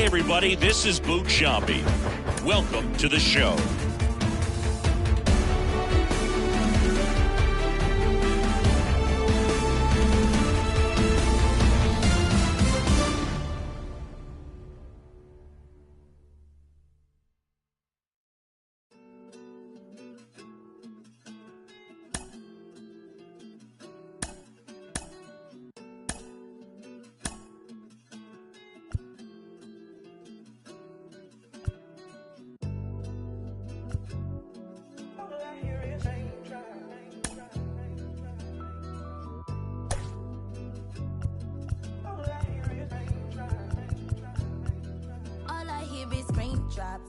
everybody, this is Boot Shampi. Welcome to the show.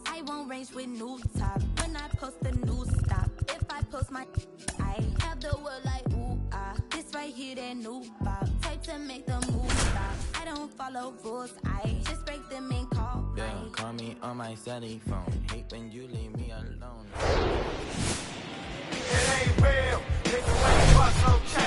I won't range with new top. When I post the new stop, if I post my I have the world like ooh ah. This right here that new pop. Type to make the move stop. I don't follow rules, I just break them and call. Yeah, call me on my celly phone. Hate when you leave me alone.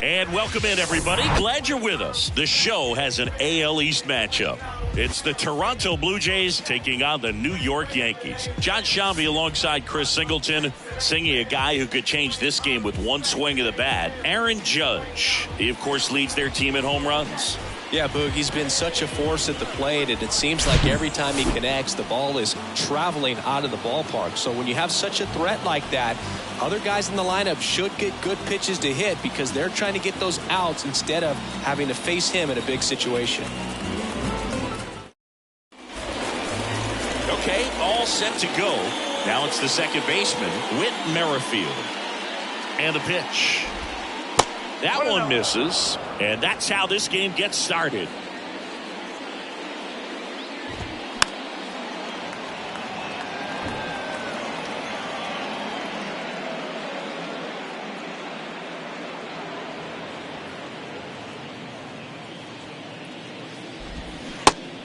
And welcome in, everybody. Glad you're with us. The show has an AL East matchup. It's the Toronto Blue Jays taking on the New York Yankees. John Shambi alongside Chris Singleton, singing a guy who could change this game with one swing of the bat. Aaron Judge. He, of course, leads their team in home runs. Yeah, Boog, he's been such a force at the plate, and it seems like every time he connects, the ball is traveling out of the ballpark. So when you have such a threat like that, other guys in the lineup should get good pitches to hit because they're trying to get those outs instead of having to face him in a big situation. Okay, all set to go. Now it's the second baseman, Whit Merrifield. And the pitch. That one misses, and that's how this game gets started.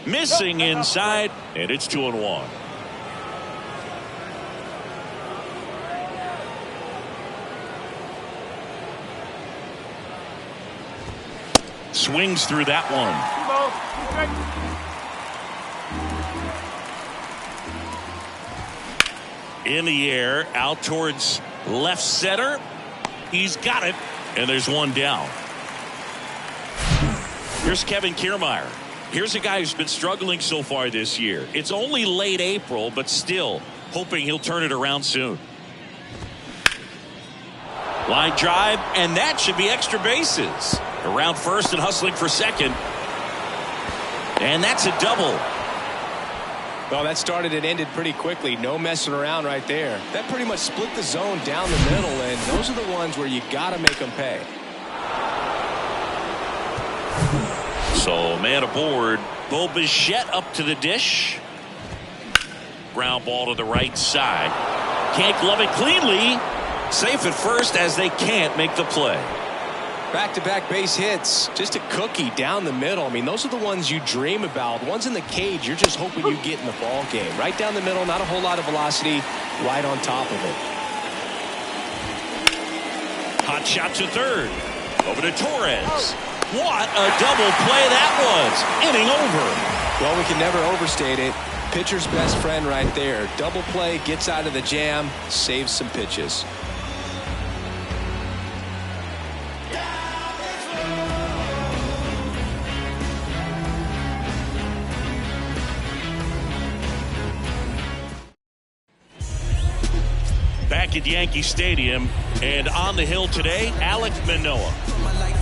Missing inside, and it's 2-1. Swings through that one. In the air, out towards left center. He's got it, and there's one down. Here's Kevin Kiermaier. Here's a guy who's been struggling so far this year. It's only late April, but still hoping he'll turn it around soon. Line drive, and that should be extra bases. Around first and hustling for second. And that's a double. Well, that started and ended pretty quickly. No messing around right there. That pretty much split the zone down the middle, and those are the ones where you got to make them pay. So, man aboard. Bo Bichette up to the dish. Ground ball to the right side. Can't glove it cleanly. Safe at first as they can't make the play. Back-to-back base hits. Just a cookie down the middle. I mean, those are the ones you dream about. Ones in the cage, you're just hoping you get in the ball game. Right down the middle, not a whole lot of velocity. Right on top of it. Hot shot to third. Over to Torres. What a double play that was. Inning over. Well, we can never overstate it. Pitcher's best friend right there. Double play, gets out of the jam, saves some pitches. Back at Yankee Stadium, and on the hill today, Alek Manoah.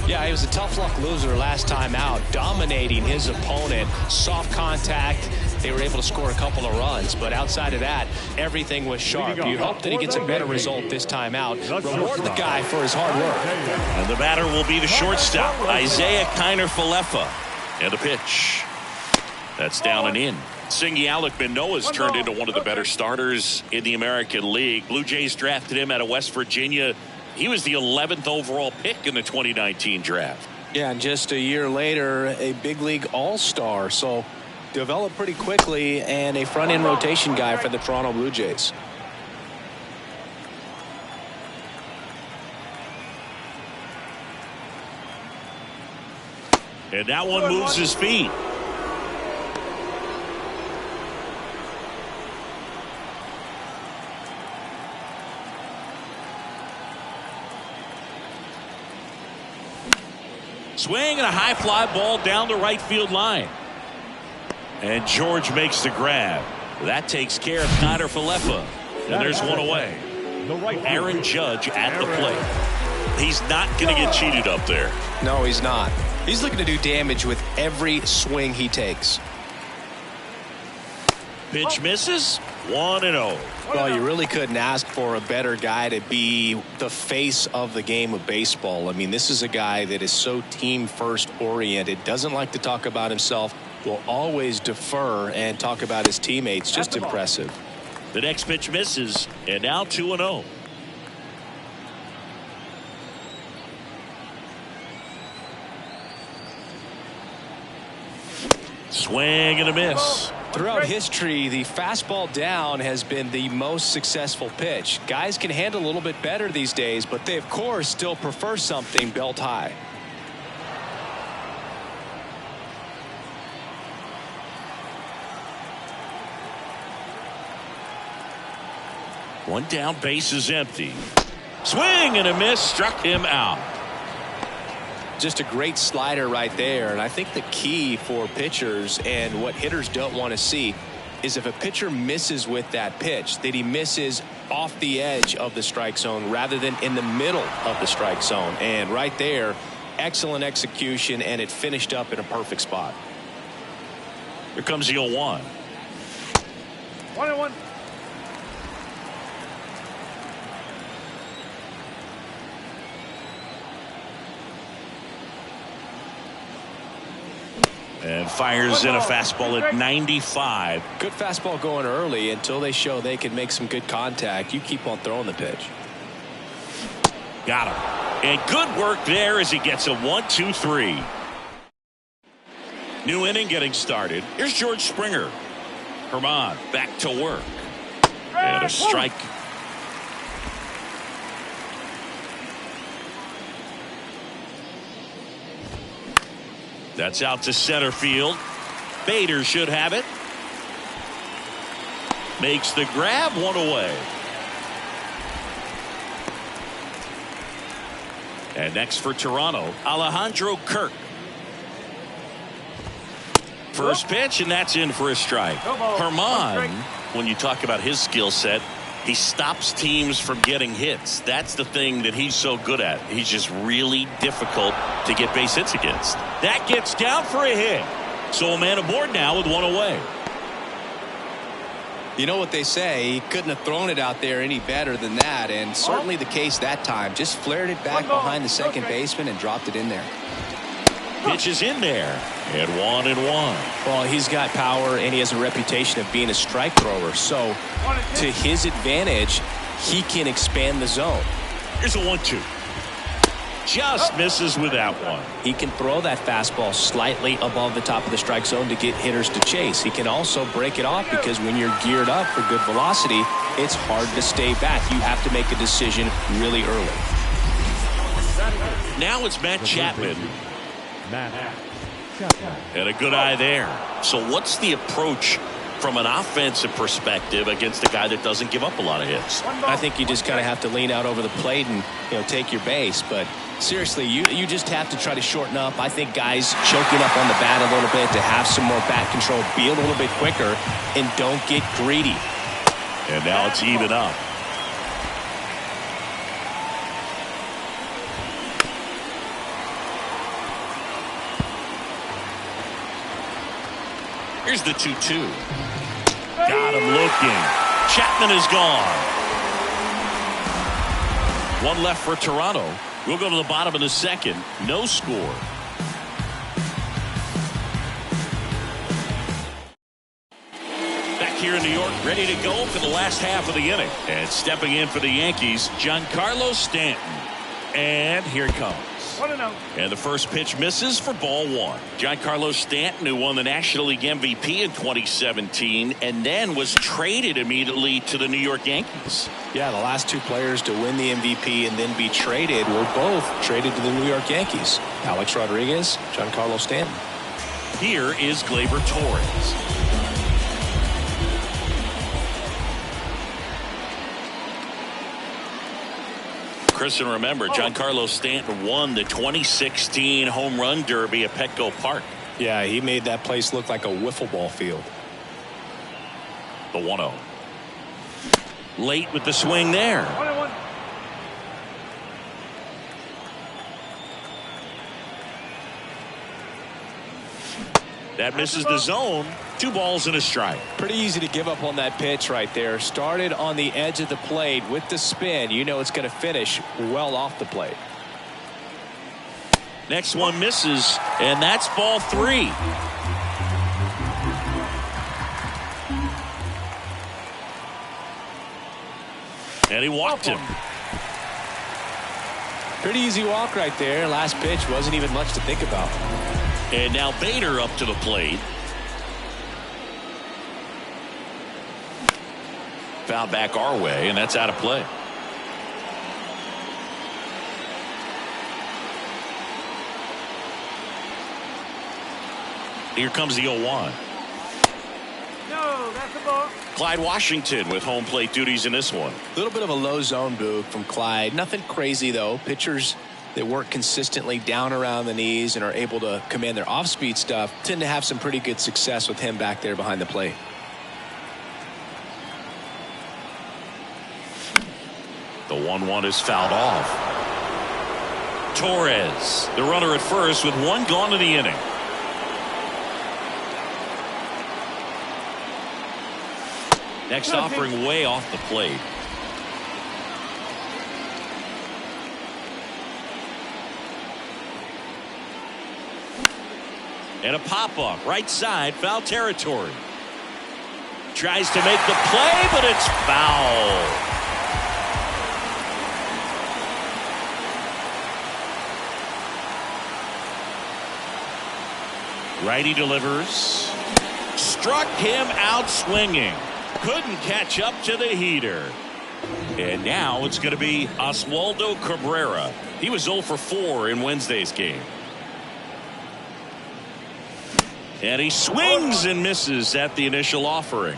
Yeah, he was a tough luck loser last time out, dominating his opponent. Soft contact. They were able to score a couple of runs, but outside of that, everything was sharp. You hope that he gets a better result this time out. Reward the guy for his hard work. And the batter will be the shortstop, Isaiah Kiner-Falefa. And the pitch. That's down and in. Singy Alek Manoah's turned into one of the better starters in the American League. Blue Jays drafted him out of West Virginia. He was the 11th overall pick in the 2019 draft. Yeah, and just a year later, a big league all-star. So developed pretty quickly and a front-end rotation guy for the Toronto Blue Jays. And that one moves his feet. Swing and a high fly ball down the right field line. And George makes the grab. That takes care of Snyder Falefa. And there's one away. Aaron Judge at the plate. He's not going to get cheated up there. No, he's not. He's looking to do damage with every swing he takes. Pitch misses. 1-0. Well, you really couldn't ask for a better guy to be the face of the game of baseball. I mean, this is a guy that is so team first oriented, doesn't like to talk about himself, will always defer and talk about his teammates. Just impressive. The next pitch misses, and now 2-0. Swing and a miss. Throughout history, the fastball down has been the most successful pitch. Guys can handle a little bit better these days, but they, of course, still prefer something belt high. One down, base is empty. Swing and a miss, struck him out. Just a great slider right there. And I think the key for pitchers and what hitters don't want to see is if a pitcher misses with that pitch, that he misses off the edge of the strike zone rather than in the middle of the strike zone. And right there, excellent execution, and it finished up in a perfect spot. Here comes the 0-1. 1-1. And fires in a fastball at 95. Good fastball going early until they show they can make some good contact. You keep on throwing the pitch. Got him. And good work there as he gets a 1-2-3. New inning getting started. Here's George Springer. Herman back to work. And a strike. That's out to center field. Bader should have it. Makes the grab, one away. And next for Toronto, Alejandro Kirk. First pitch, and that's in for a strike. Herman, when you talk about his skill set, he stops teams from getting hits. That's the thing that he's so good at. He's just really difficult to get base hits against. That gets down for a hit. So a man aboard now with one away. You know what they say, he couldn't have thrown it out there any better than that, and certainly the case that time. Just flared it back behind the second baseman and dropped it in there. Pitch is in there, and 1-1. Well, he's got power, and he has a reputation of being a strike thrower, so to his advantage, he can expand the zone. Here's a 1-2. Just misses with that one. He can throw that fastball slightly above the top of the strike zone to get hitters to chase. He can also break it off because when you're geared up for good velocity, it's hard to stay back. You have to make a decision really early. Now it's Matt Chapman. And a good eye there. So what's the approach from an offensive perspective against a guy that doesn't give up a lot of hits? I think you just kind of have to lean out over the plate and take your base. But seriously, you just have to try to shorten up. I think guys choking up on the bat a little bit to have some more bat control, be a little bit quicker, and don't get greedy. And now it's even up. Here's the 2-2. Got him looking. Chapman is gone. One left for Toronto. We'll go to the bottom of the second. No score. Back here in New York, ready to go for the last half of the inning. And stepping in for the Yankees, Giancarlo Stanton. And here it comes. And the first pitch misses for ball one. Giancarlo Stanton, who won the National League MVP in 2017 and then was traded immediately to the New York Yankees. Yeah, the last two players to win the MVP and then be traded were both traded to the New York Yankees. Alex Rodriguez, Giancarlo Stanton. Here is Gleyber Torres. Chris, and remember, Giancarlo Stanton won the 2016 Home Run Derby at Petco Park. Yeah, he made that place look like a wiffle ball field. The 1-0. Late with the swing there. That misses the zone. 2 balls and a strike. Pretty easy to give up on that pitch right there. Started on the edge of the plate with the spin. You know it's going to finish well off the plate. Next one misses, and that's ball 3. And he walked him. Pretty easy walk right there. Last pitch wasn't even much to think about. And now Bader up to the plate. Foul back our way, and that's out of play. Here comes the 0-1. No, that's a ball. Clyde Washington with home plate duties in this one. A little bit of a low zone boot from Clyde. Nothing crazy, though. Pitchers that work consistently down around the knees and are able to command their off-speed stuff tend to have some pretty good success with him back there behind the plate. The 1-1 is fouled off. Torres, the runner at first with 1 gone in the inning. Next offering way off the plate. And a pop-up right side, foul territory. Tries to make the play, but it's foul. Righty delivers. Struck him out swinging. Couldn't catch up to the heater. And now it's going to be Oswaldo Cabrera. He was 0 for 4 in Wednesday's game. And he swings and misses at the initial offering.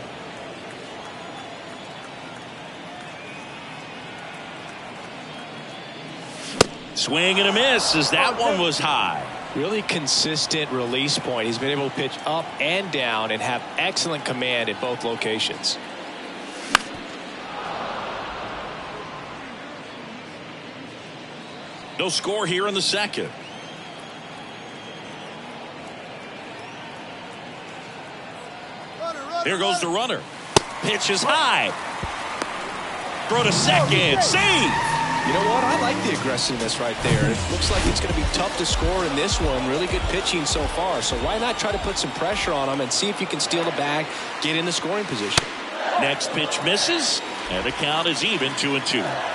Swing and a miss as that one was high. Really consistent release point. He's been able to pitch up and down and have excellent command at both locations. No score here in the second. Here goes the runner. Pitch is high. Throw to second. Save. You know what? I like the aggressiveness right there. It looks like it's going to be tough to score in this one. Really good pitching so far. So why not try to put some pressure on him and see if you can steal the bag, get in the scoring position. Next pitch misses, and the count is even 2-2.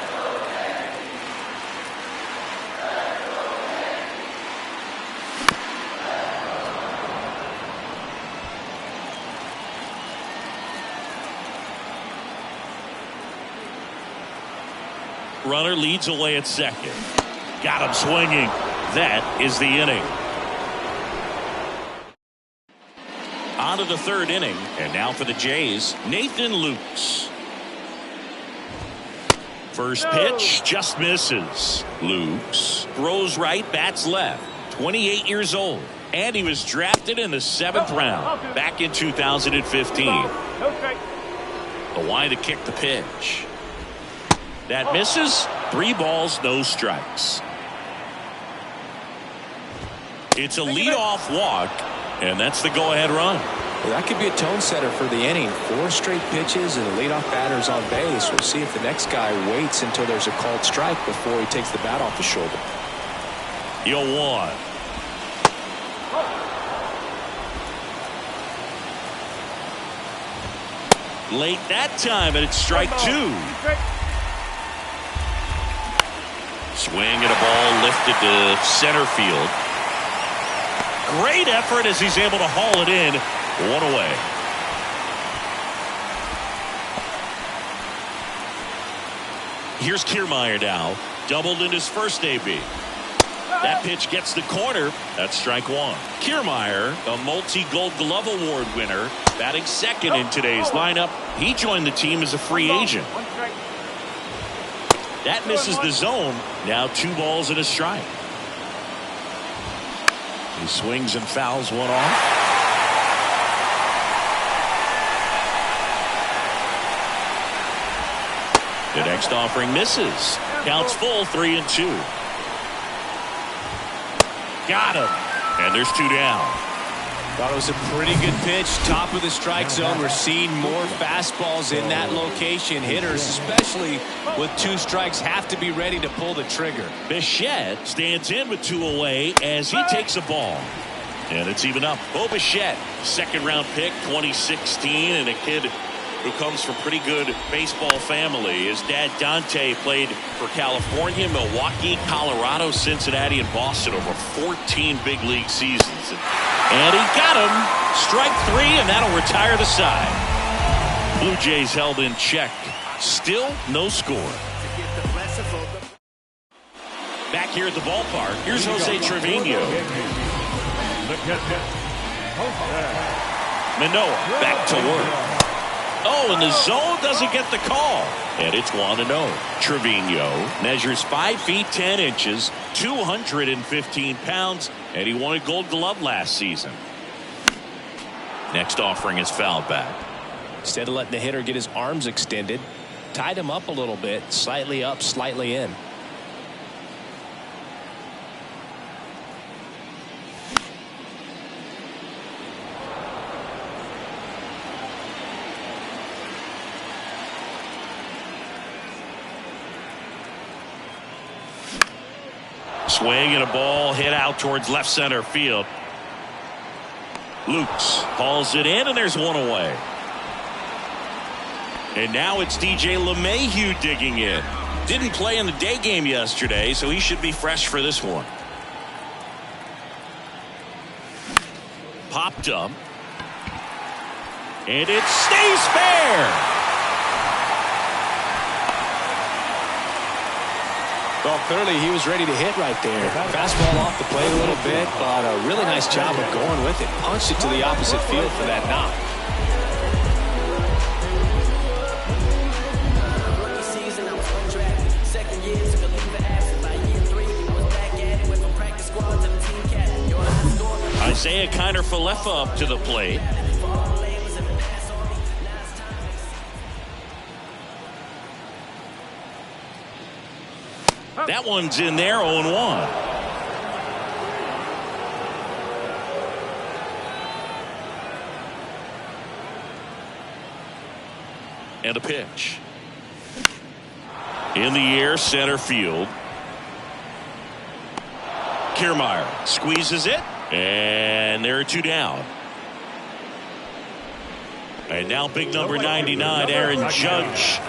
Runner leads away at second. Got him swinging. That is the inning. On to the 3rd inning. And now for the Jays, Nathan Lukes. First pitch just misses. Lukes throws right, bats left. 28 years old. And he was drafted in the 7th round back in 2015. The line to kick the pitch. That misses. 3 balls, no strikes. It's a leadoff walk, and that's the go-ahead run. Well, that could be a tone setter for the inning. 4 straight pitches and the leadoff batter's on base. We'll see if the next guy waits until there's a called strike before he takes the bat off the shoulder. 0-1. Late that time, and it's strike 2. Swing and a ball lifted to center field. Great effort as he's able to haul it in. 1 away. Here's Kiermaier now. Doubled in his first AB. That pitch gets the corner. That's strike 1. Kiermaier, a multi-Gold Glove Award winner, batting second in today's lineup. He joined the team as a free agent. That misses the zone. Now 2 balls and a strike. He swings and fouls one off. The next offering misses. Counts full, 3-2. Got him. And there's 2 down. Thought it was a pretty good pitch. Top of the strike zone. We're seeing more fastballs in that location. Hitters, especially with 2 strikes, have to be ready to pull the trigger. Bichette stands in with 2 away as he takes a ball. And it's even up. Bo Bichette, second-round pick, 2016, and a kid who comes from pretty good baseball family. His dad, Dante, played for California, Milwaukee, Colorado, Cincinnati, and Boston over 14 big league seasons. And he got him. Strike 3, and that'll retire the side. Blue Jays held in check. Still no score. Back here at the ballpark, here's Jose Trevino. Manoah back to work. Oh, and the zone doesn't get the call. And it's 1-0. Trevino measures 5 feet 10 inches, 215 pounds, and he won a Gold Glove last season. Next offering is fouled back. Instead of letting the hitter get his arms extended, tied him up a little bit, slightly up, slightly in. Swing and a ball hit out towards left center field. Lukes hauls it in, and there's 1 away. And now it's DJ LeMahieu digging in. Didn't play in the day game yesterday, so he should be fresh for this one. Popped up. And it stays fair. Well, clearly he was ready to hit right there. Fastball off the plate a little bit, but a really nice job of going with it. Punched it to the opposite field for that knock. Isaiah Kiner-Falefa up to the plate. That one's in there, 0-1. And a pitch. In the air, center field. Kiermaier squeezes it, and there are 2 down. And now big number 99, Aaron Judge.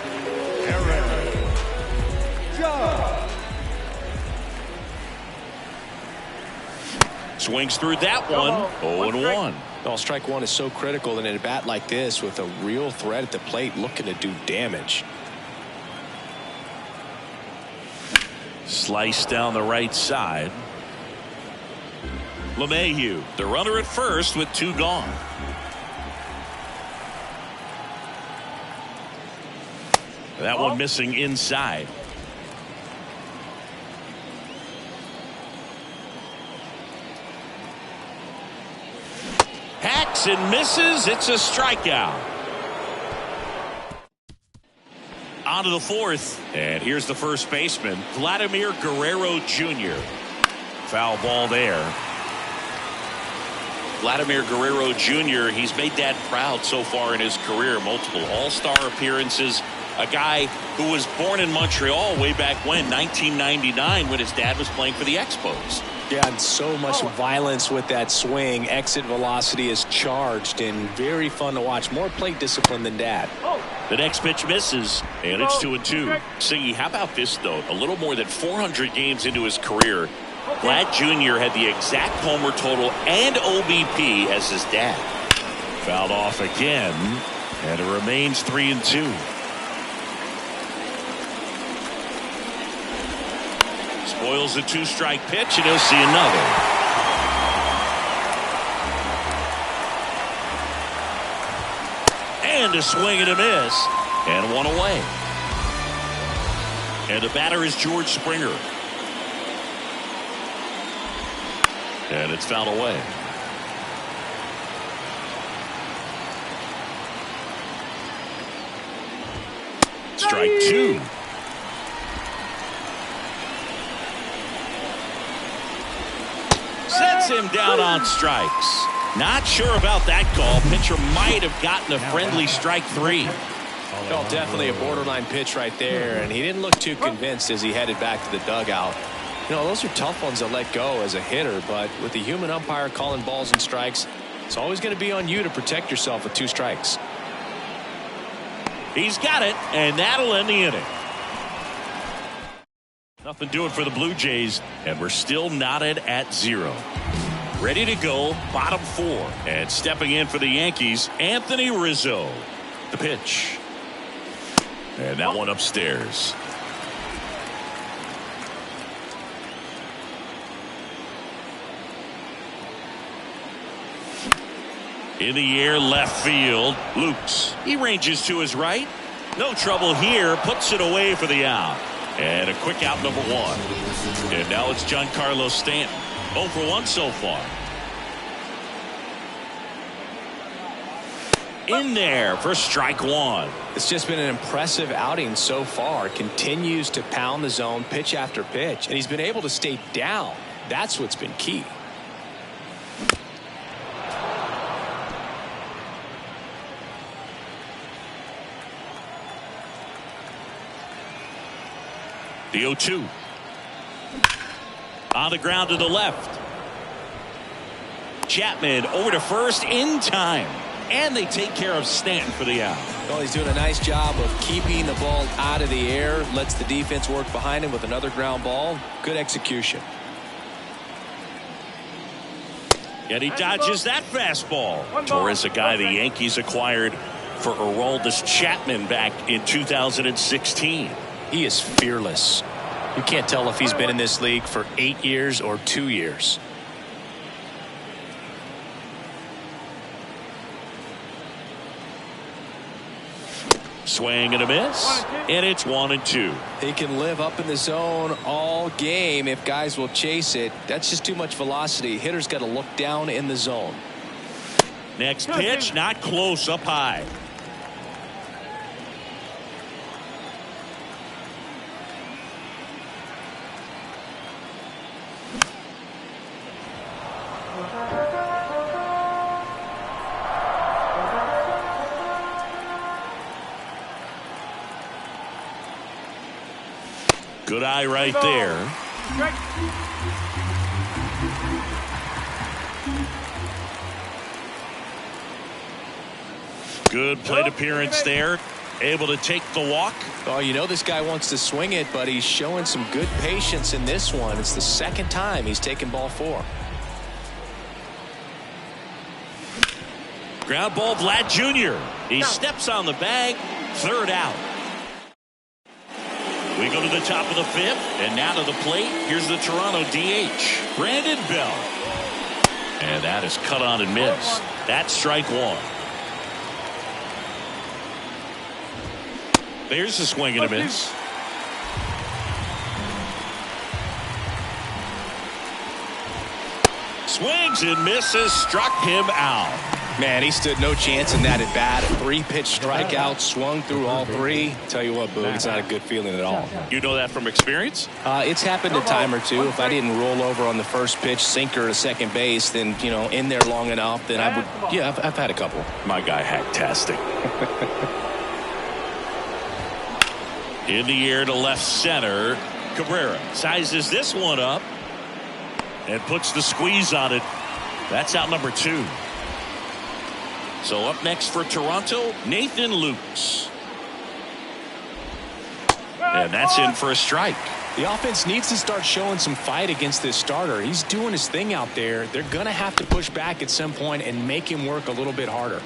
Swings through that one. 0-1. Well, strike 1 is so critical in a bat like this with a real threat at the plate looking to do damage. Slice down the right side. LeMahieu, the runner at first with 2 gone. That one missing inside. Hacks and misses. It's a strikeout. On to the 4th. And here's the first baseman, Vladimir Guerrero Jr. Foul ball there. Vladimir Guerrero Jr., he's made Dad proud so far in his career. Multiple All-Star appearances. A guy who was born in Montreal way back when, 1999, when his dad was playing for the Expos. Yeah, and so much violence with that swing. Exit velocity is charged and very fun to watch. More plate discipline than Dad. The next pitch misses, and it's 2-2. Siggy, how about this, though? A little more than 400 games into his career, Vlad Jr. had the exact homer total and OBP as his dad. Fouled off again, and it remains 3-2. Spoils the 2-strike pitch, and he'll see another. And a swing and a miss, and 1 away. And the batter is George Springer. And it's fouled away. Strike two. Sets him down on strikes. Not sure about that call. Pitcher might have gotten a friendly strike three. Well, definitely a borderline pitch right there, and he didn't look too convinced as he headed back to the dugout. You know, those are tough ones to let go as a hitter, but with the human umpire calling balls and strikes, it's always going to be on you to protect yourself with 2 strikes. He's got it, and that'll end the inning. Nothing doing for the Blue Jays, and we're still knotted at 0. Ready to go, bottom 4. And stepping in for the Yankees, Anthony Rizzo. The pitch. And that one upstairs. In the air, left field. Lukes. He ranges to his right. No trouble here. Puts it away for the out. And a quick out, number 1. And now it's Giancarlo Stanton. 0 for 1 so far. In there for strike 1. It's just been an impressive outing so far. Continues to pound the zone pitch after pitch, and he's been able to stay down. That's what's been key. The 0-2. On the ground to the left. Chapman over to first in time. And they take care of Stanton for the out. Well, he's doing a nice job of keeping the ball out of the air. Lets the defense work behind him with another ground ball. Good execution. And he dodges that fastball. Torres, a guy the Yankees acquired for Aroldis Chapman back in 2016. He is fearless. You can't tell if he's been in this league for 8 years or 2 years. Swing and a miss, and it's 1-2. He can live up in the zone all game if guys will chase it. That's just too much velocity. Hitter's got to look down in the zone. Next pitch, not close, up high. Good eye right there. Good plate appearance there. Able to take the walk. Oh, you know this guy wants to swing it, but he's showing some good patience in this one. It's the second time he's taken ball 4. Ground ball, Vlad Jr. He steps on the bag. Third out. We go to the top of the 5th, and now to the plate. Here's the Toronto DH, Brandon Bell. And that is cut on and missed. That's strike 1. There's a swing and a miss. Swings and misses, struck him out. Man, he stood no chance in that at bat. 3-pitch strikeout, swung through all 3. Tell you what, Boog, it's not a good feeling at all. You know that from experience? It's happened a time or two. If I didn't roll over on the first pitch, sinker to second base, then, you know, in there long enough, then I would, yeah, I've had a couple. My guy, hacktastic. In the air to left center. Cabrera sizes this one up and puts the squeeze on it. That's out number 2. So up next for Toronto, Nathan Lukes. And that's in for a strike. The offense needs to start showing some fight against this starter. He's doing his thing out there. They're going to have to push back at some point and make him work a little bit harder.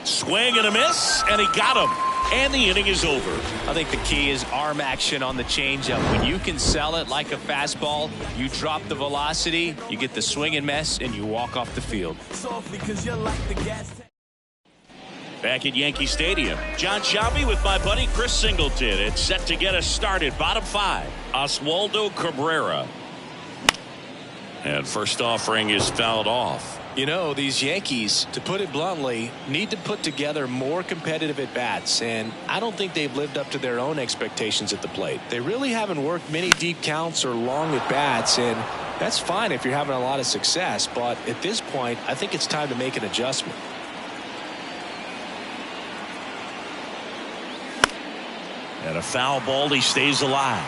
Swing and a miss, and he got him. And the inning is over. I think the key is arm action on the changeup. When you can sell it like a fastball, you drop the velocity, you get the swing and miss, and you walk off the field. Back at Yankee Stadium, John Sciambi with my buddy Chris Singleton. It's set to get us started. Bottom 5, Oswaldo Cabrera. And first offering is fouled off. You know, these Yankees, to put it bluntly, need to put together more competitive at-bats, and I don't think they've lived up to their own expectations at the plate. They really haven't worked many deep counts or long at-bats, and that's fine if you're having a lot of success, but at this point, I think it's time to make an adjustment. And a foul ball, he stays alive.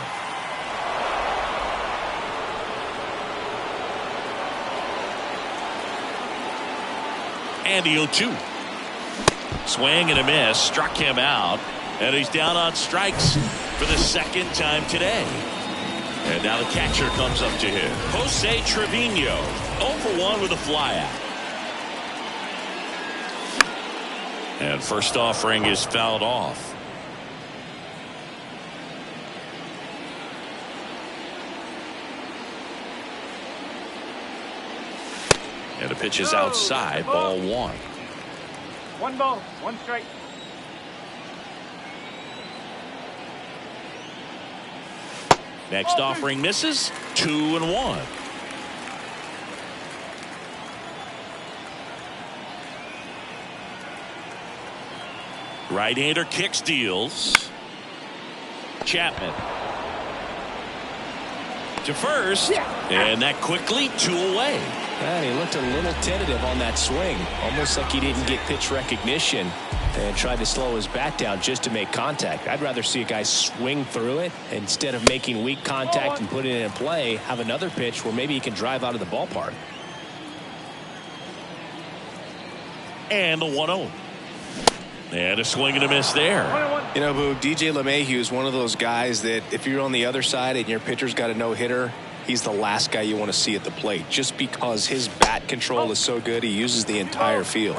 And the 0-2. Swing and a miss, struck him out, and he's down on strikes for the second time today. And now the catcher comes up to him. Jose Trevino, 0-for-1 with a flyout. And first offering is fouled off. And the pitch is outside, ball 1. 1 ball, 1 strike. Next offering misses, 2-1. Right-hander kicks, deals. Chapman to first, and that quickly 2 away. And he looked a little tentative on that swing, almost like he didn't get pitch recognition and tried to slow his bat down just to make contact. I'd rather see a guy swing through it instead of making weak contact and putting it in play, have another pitch where maybe he can drive out of the ballpark. And the 1-0. And a swing and a miss there. You know, Boog, DJ LeMahieu is one of those guys that if you're on the other side and your pitcher's got a no-hitter, he's the last guy you want to see at the plate just because his bat control is so good. He uses the entire field.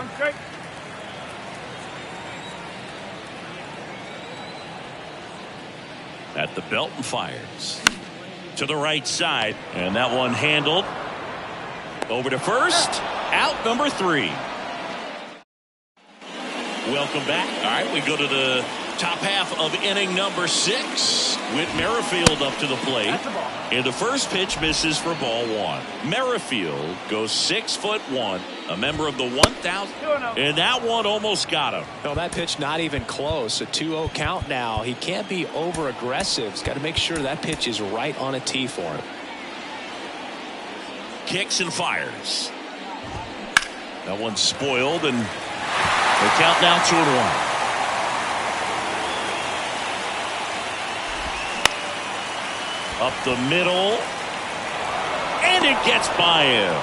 At the belt and fires to the right side, and that one handled over to first. Out number 3. Welcome back. All right, we go to the top half of inning number 6 with Merrifield up to the plate. And the first pitch misses for ball 1. Merrifield goes 6'1", a member of the 1,000, and that one almost got him. No, that pitch not even close. A 2-0 count now. He can't be over aggressive. He's got to make sure that pitch is right on a tee for him. Kicks and fires. That one's spoiled, and the count now 2-1. Up the middle, and it gets by him.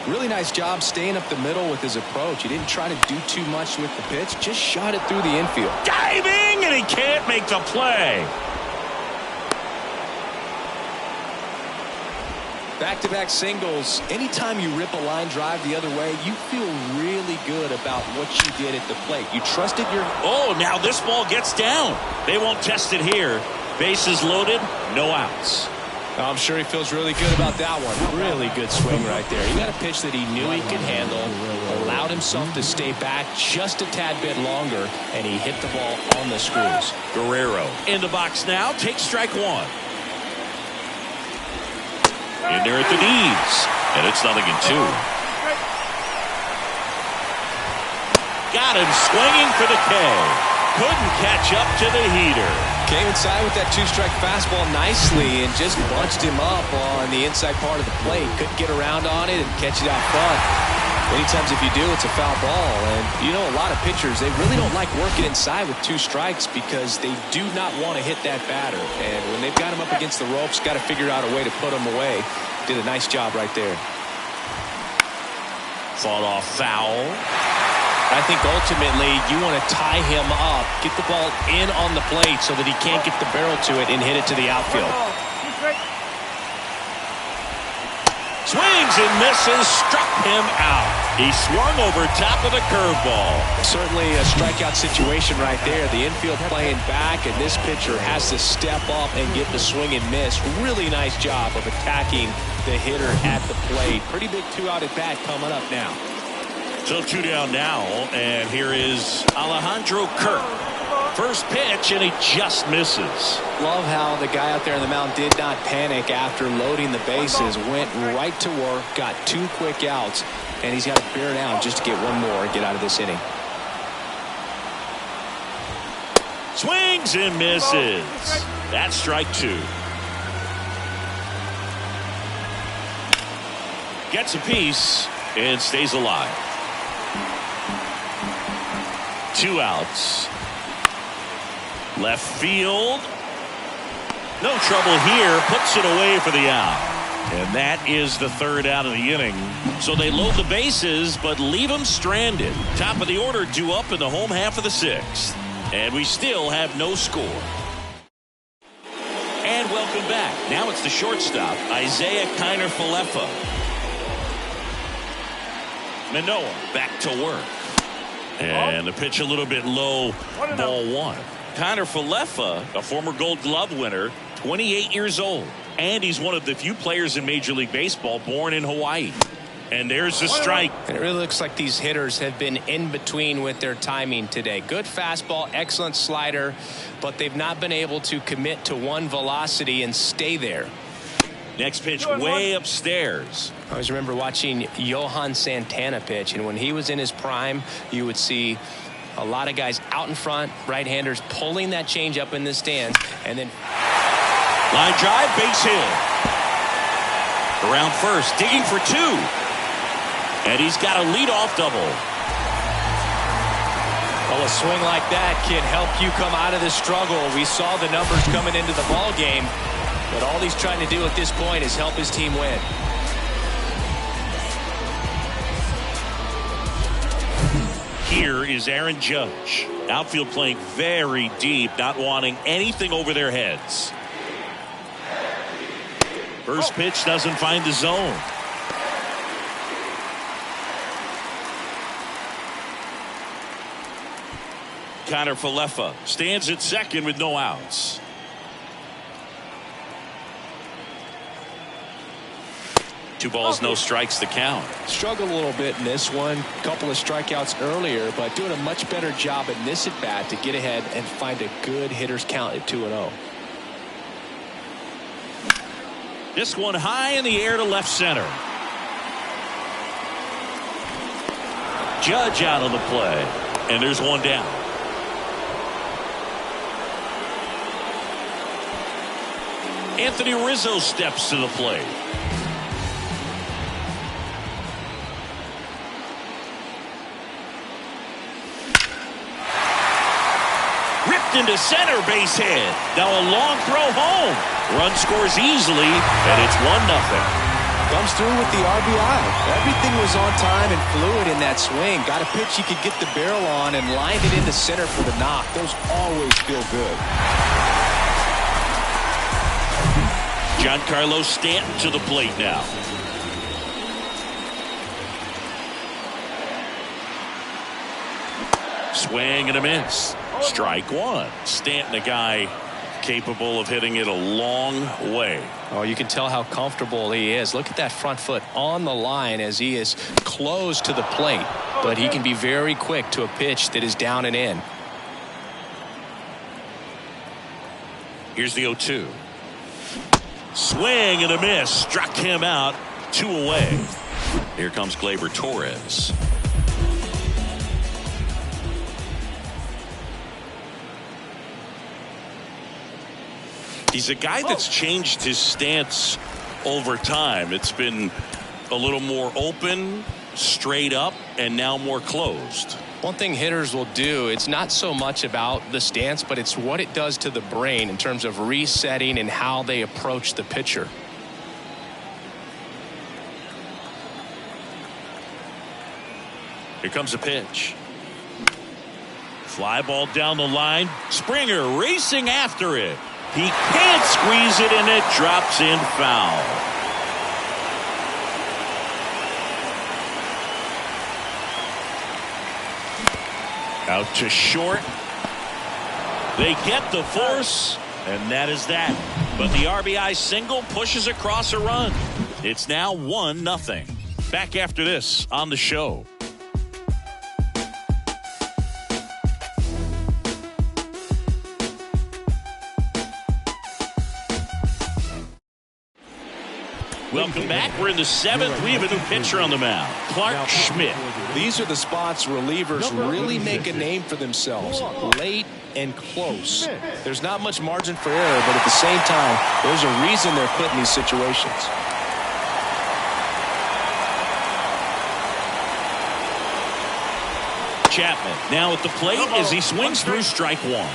Really nice job staying up the middle with his approach. He didn't try to do too much with the pitch, just shot it through the infield. Diving, and he can't make the play. Back-to-back singles. Anytime you rip a line drive the other way, you feel really good about what you did at the plate. You trusted your... Oh, now this ball gets down. They won't test it here. Bases loaded, no outs. I'm sure he feels really good about that one. Really good swing right there. He got a pitch that he knew he could handle, allowed himself to stay back just a tad bit longer, and he hit the ball on the screws. Guerrero in the box now, takes strike 1. In there at the knees, and it's 0-2. Got him swinging for the K. Couldn't catch up to the heater. Came inside with that 2-strike fastball nicely and just bunched him up on the inside part of the plate. Couldn't get around on it and catch it out front. Many times if you do, it's a foul ball. And you know, a lot of pitchers, they really don't like working inside with 2 strikes because they do not want to hit that batter. And when they've got him up against the ropes, got to figure out a way to put him away. Did a nice job right there. Fought off foul. I think ultimately you want to tie him up, get the ball in on the plate so that he can't get the barrel to it and hit it to the outfield. Swings and misses, struck him out. He swung over top of the curveball. Certainly a strikeout situation right there. The infield playing back, and this pitcher has to step up and get the swing and miss. Really nice job of attacking the hitter at the plate. Pretty big 2-out at bat coming up now. So 2 down now, and here is Alejandro Kirk. First pitch, and he just misses. Love how the guy out there on the mound did not panic after loading the bases. Went right to work, got 2 quick outs, and he's got to bear down just to get one more and get out of this inning. Swings and misses. That's strike 2. Gets a piece and stays alive. 2 outs. Left field. No trouble here. Puts it away for the out. And that is the 3rd out of the inning. So they load the bases but leave them stranded. Top of the order due up in the home half of the 6th. And we still have no score. And welcome back. Now it's the shortstop, Isaiah Kiner-Falefa. Manoah back to work. And the pitch a little bit low, ball 1. Kiner-Falefa, a former Gold Glove winner, 28 years old. And he's one of the few players in Major League Baseball born in Hawaii. And there's the strike. And it really looks like these hitters have been in between with their timing today. Good fastball, excellent slider, but they've not been able to commit to one velocity and stay there. Next pitch way upstairs. I always remember watching Johan Santana pitch, and when he was in his prime, you would see a lot of guys out in front, right-handers pulling that change up in the stands, and then line drive, base hit. Around first, digging for 2. And he's got a leadoff double. Well, a swing like that can help you come out of the struggle. We saw the numbers coming into the ball game, but all he's trying to do at this point is help his team win. Here is Aaron Judge. Outfield playing very deep, not wanting anything over their heads. First pitch doesn't find the zone. Kiner-Falefa stands at second with no outs. Two balls, no strikes, the count. Struggled a little bit in this one. Couple of strikeouts earlier, but doing a much better job in this at bat to get ahead and find a good hitter's count at 2-0. This one high in the air to left center. Judge out of the play, and there's one down. Anthony Rizzo steps to the plate. Ripped into center, base hit. Now a long throw home. Run scores easily, and it's 1-0. Comes through with the RBI. Everything was on time and fluid in that swing. Got a pitch he could get the barrel on and lined it into center for the knock. Those always feel good. Giancarlo Stanton to the plate now. Swing and a miss. Strike 1. Stanton, a guy capable of hitting it a long way. Oh, you can tell how comfortable he is. Look at that front foot on the line as he is close to the plate. But he can be very quick to a pitch that is down and in. Here's the 0-2. Swing and a miss. Struck him out. 2 away. Here comes Gleyber Torres. He's a guy that's changed his stance over time. It's been a little more open, straight up, and now more closed. One thing hitters will do, it's not so much about the stance, but it's what it does to the brain in terms of resetting and how they approach the pitcher. Here comes a pitch. Fly ball down the line. Springer racing after it. He can't squeeze it, and it drops in foul. Out to short. They get the force, and that is that. But the RBI single pushes across a run. It's now 1-0. Back after this on the show. Welcome back. We're in the 7th. We have a new pitcher on the mound, Clark Schmidt. These are the spots relievers really make a name for themselves. Late and close. There's not much margin for error, but at the same time, there's a reason they're put in these situations. Chapman now at the plate as he swings through strike one.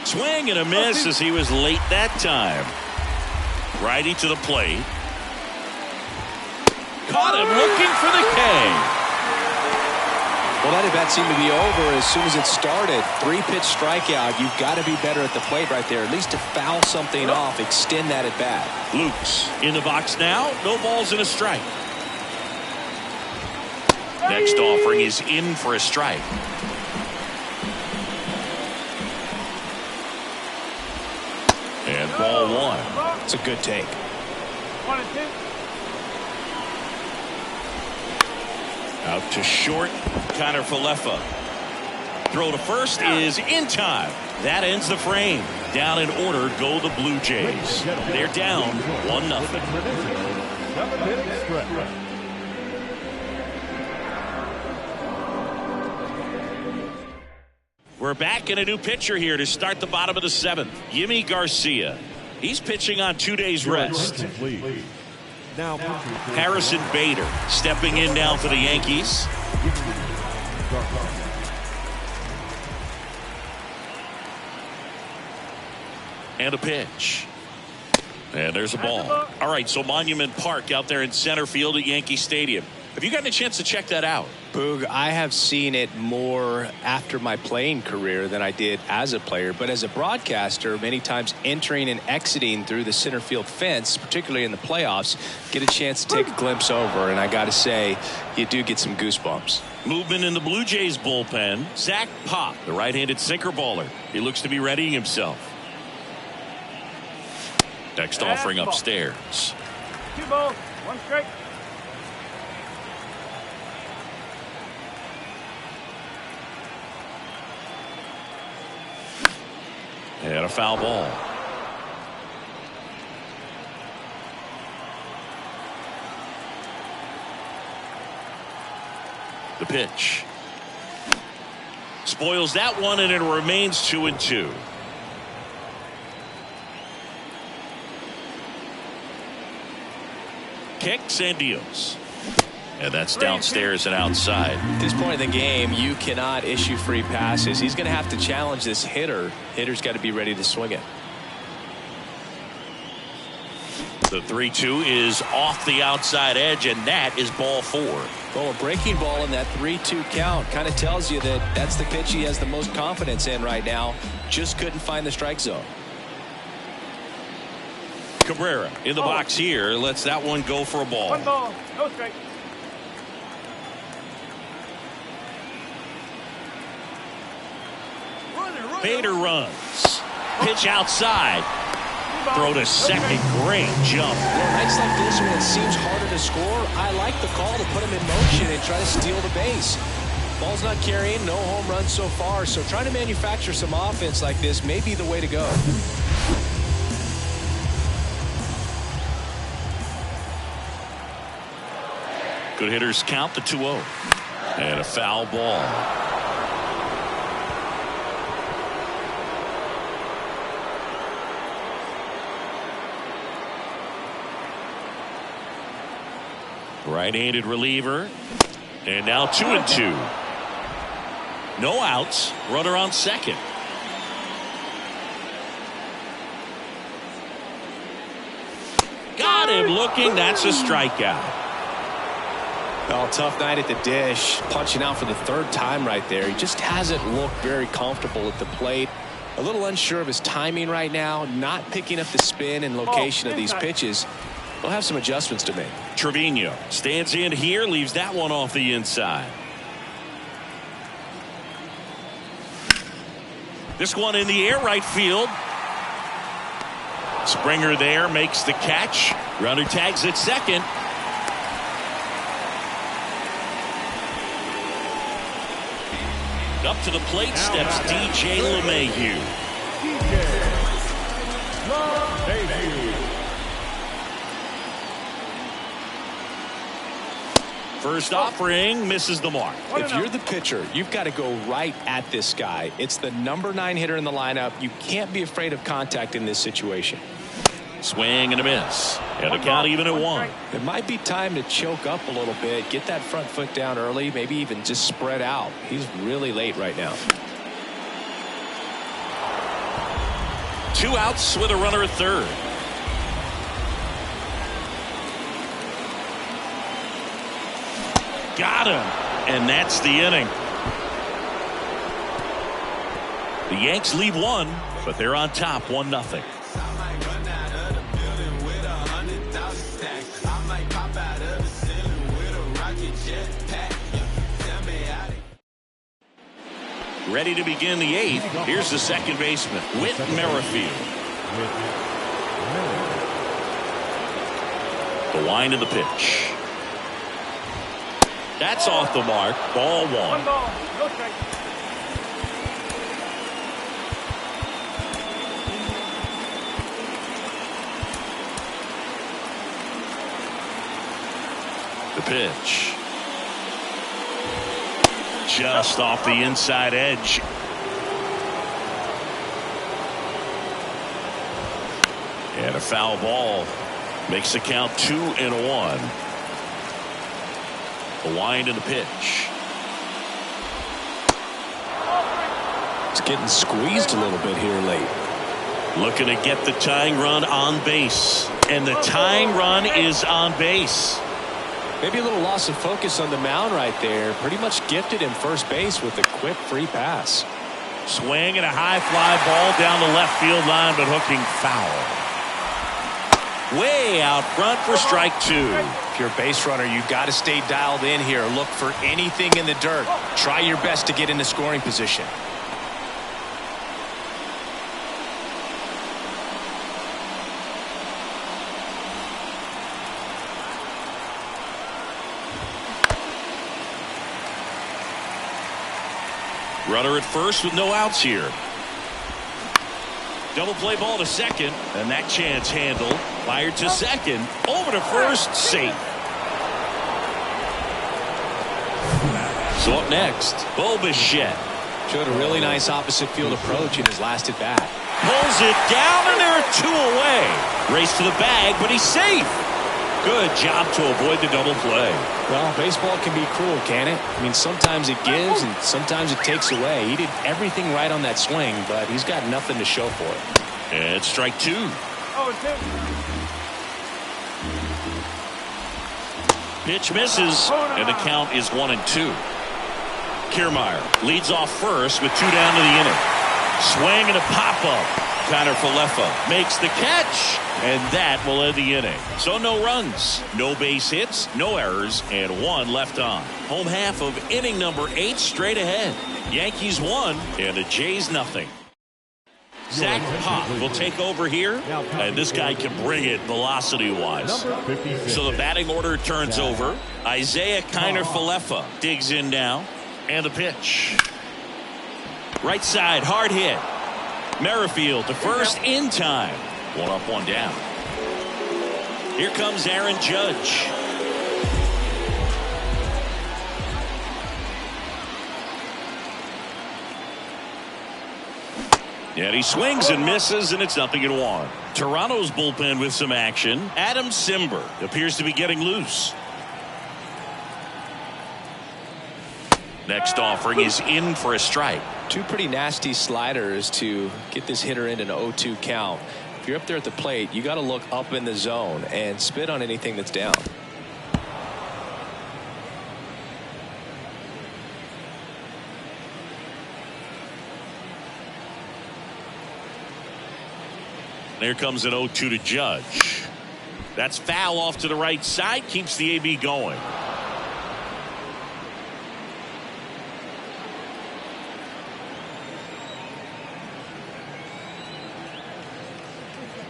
Swing and a miss as he was late that time. Righty to the plate. Caught him looking for the K. Well, that at-bat seemed to be over as soon as it started. 3-pitch strikeout. You've got to be better at the plate right there, at least to foul something off, extend that at-bat. Luke's in the box now. No balls and a strike. Next offering is in for a strike. And ball one. It's a good take. 1-2. Out to short. Connor Falefa. Throw to first is in time. That ends the frame. Down in order go the Blue Jays. They're down 1-0. We're back in a new pitcher here to start the bottom of the 7th. Yimi Garcia. He's pitching on 2 days rest. Harrison Bader stepping in now for the Yankees. And a pitch. And there's a ball. All right, so Monument Park out there in center field at Yankee Stadium. Have you gotten a chance to check that out? Boog, I have seen it more after my playing career than I did as a player. But as a broadcaster, many times entering and exiting through the center field fence, particularly in the playoffs, get a chance to take a glimpse over. And I got to say, you do get some goosebumps. Movement in the Blue Jays bullpen. Zach Pop, the right-handed sinker baller. He looks to be readying himself. Next offering upstairs. 2 balls, 1 strike. And a foul ball. The pitch. Spoils that one, and it remains 2-2. Kicks and deals. And that's downstairs and outside. At this point in the game, you cannot issue free passes. He's going to have to challenge this hitter. Hitter's got to be ready to swing it. The 3-2 is off the outside edge, and that is ball 4. Well, a breaking ball in that 3-2 count kind of tells you that that's the pitch he has the most confidence in right now. Just couldn't find the strike zone. Cabrera in the box here lets that one go for a ball. 1 ball, no strike. Bader runs. Pitch outside. Throw to second. Great jump. Well, nights like this when it seems harder to score, I like the call to put him in motion and try to steal the base. Ball's not carrying, no home runs so far, so trying to manufacture some offense like this may be the way to go. Good hitters count the 2-0. And a foul ball. Right-handed reliever. And now 2-2. No outs. Runner on second. Got him looking. That's a strikeout. Well, tough night at the dish. Punching out for the 3rd time right there. He just hasn't looked very comfortable at the plate. A little unsure of his timing right now. Not picking up the spin and location of these pitches. They'll have some adjustments to make. Trevino stands in here, leaves that one off the inside. This one in the air, right field. Springer there makes the catch. Runner tags at second. Up to the plate steps DJ LeMahieu. First offering misses the mark. If you're the pitcher, you've got to go right at this guy. It's the number 9 hitter in the lineup. You can't be afraid of contact in this situation. Swing and a miss. And the count even at 1. It might be time to choke up a little bit, get that front foot down early, maybe even just spread out. He's really late right now. 2 outs with a runner at third. Got him. And that's the inning. The Yanks lead 1, but they're on top 1-0. Ready to begin the 8th. Here's the second baseman, Whit Merrifield. The wind of the pitch. That's off the mark. Ball 1. 1 ball, no strike. The pitch. Just off the inside edge. And a foul ball makes the count 2-1. The wind of the pitch. It's getting squeezed a little bit here late. Looking to get the tying run on base. And the tying run is on base. Maybe a little loss of focus on the mound right there. Pretty much gifted him first base with a quick free pass. Swing and a high fly ball down the left field line, but hooking foul. Way out front for strike 2. If you're a base runner, you've got to stay dialed in here. Look for anything in the dirt. Try your best to get into scoring position. Runner at first with no outs here. Double play ball to second, and that chance handled. Fired to second, over to first, safe. So up next, Bo Bichette. Showed a really nice opposite field approach in his last at bat. Pulls it down, and there are 2 away. Race to the bag, but he's safe. Good job to avoid the double play. Well, baseball can be cruel, can it? I mean, sometimes it gives and sometimes it takes away. He did everything right on that swing, but he's got nothing to show for it. And it's strike 2. 0-2. Pitch misses, and the count is 1-2. Kiermaier leads off first with 2 down to the inning. Swing and a pop-up. Connor Falefa makes the catch, and that will end the inning. So no runs, no base hits, no errors, and 1 left on. Home half of inning number 8 straight ahead. Yankees 1 and the Jays nothing. Zach Pop will take over here, and this guy can bring it velocity-wise. So the batting order turns over. Isaiah Kiner Falefa digs in now, and the pitch. Right side, hard hit. Merrifield to first in time. 1 up, 1 down. Here comes Aaron Judge. And he swings and misses, and it's 0-1. Toronto's bullpen with some action. Adam Simber appears to be getting loose. Next offering is in for a strike. 2 pretty nasty sliders to get this hitter in an 0-2 count. If you're up there at the plate, you got to look up in the zone and spit on anything that's down. Here comes an 0-2 to Judge. That's foul off to the right side. Keeps the AB going.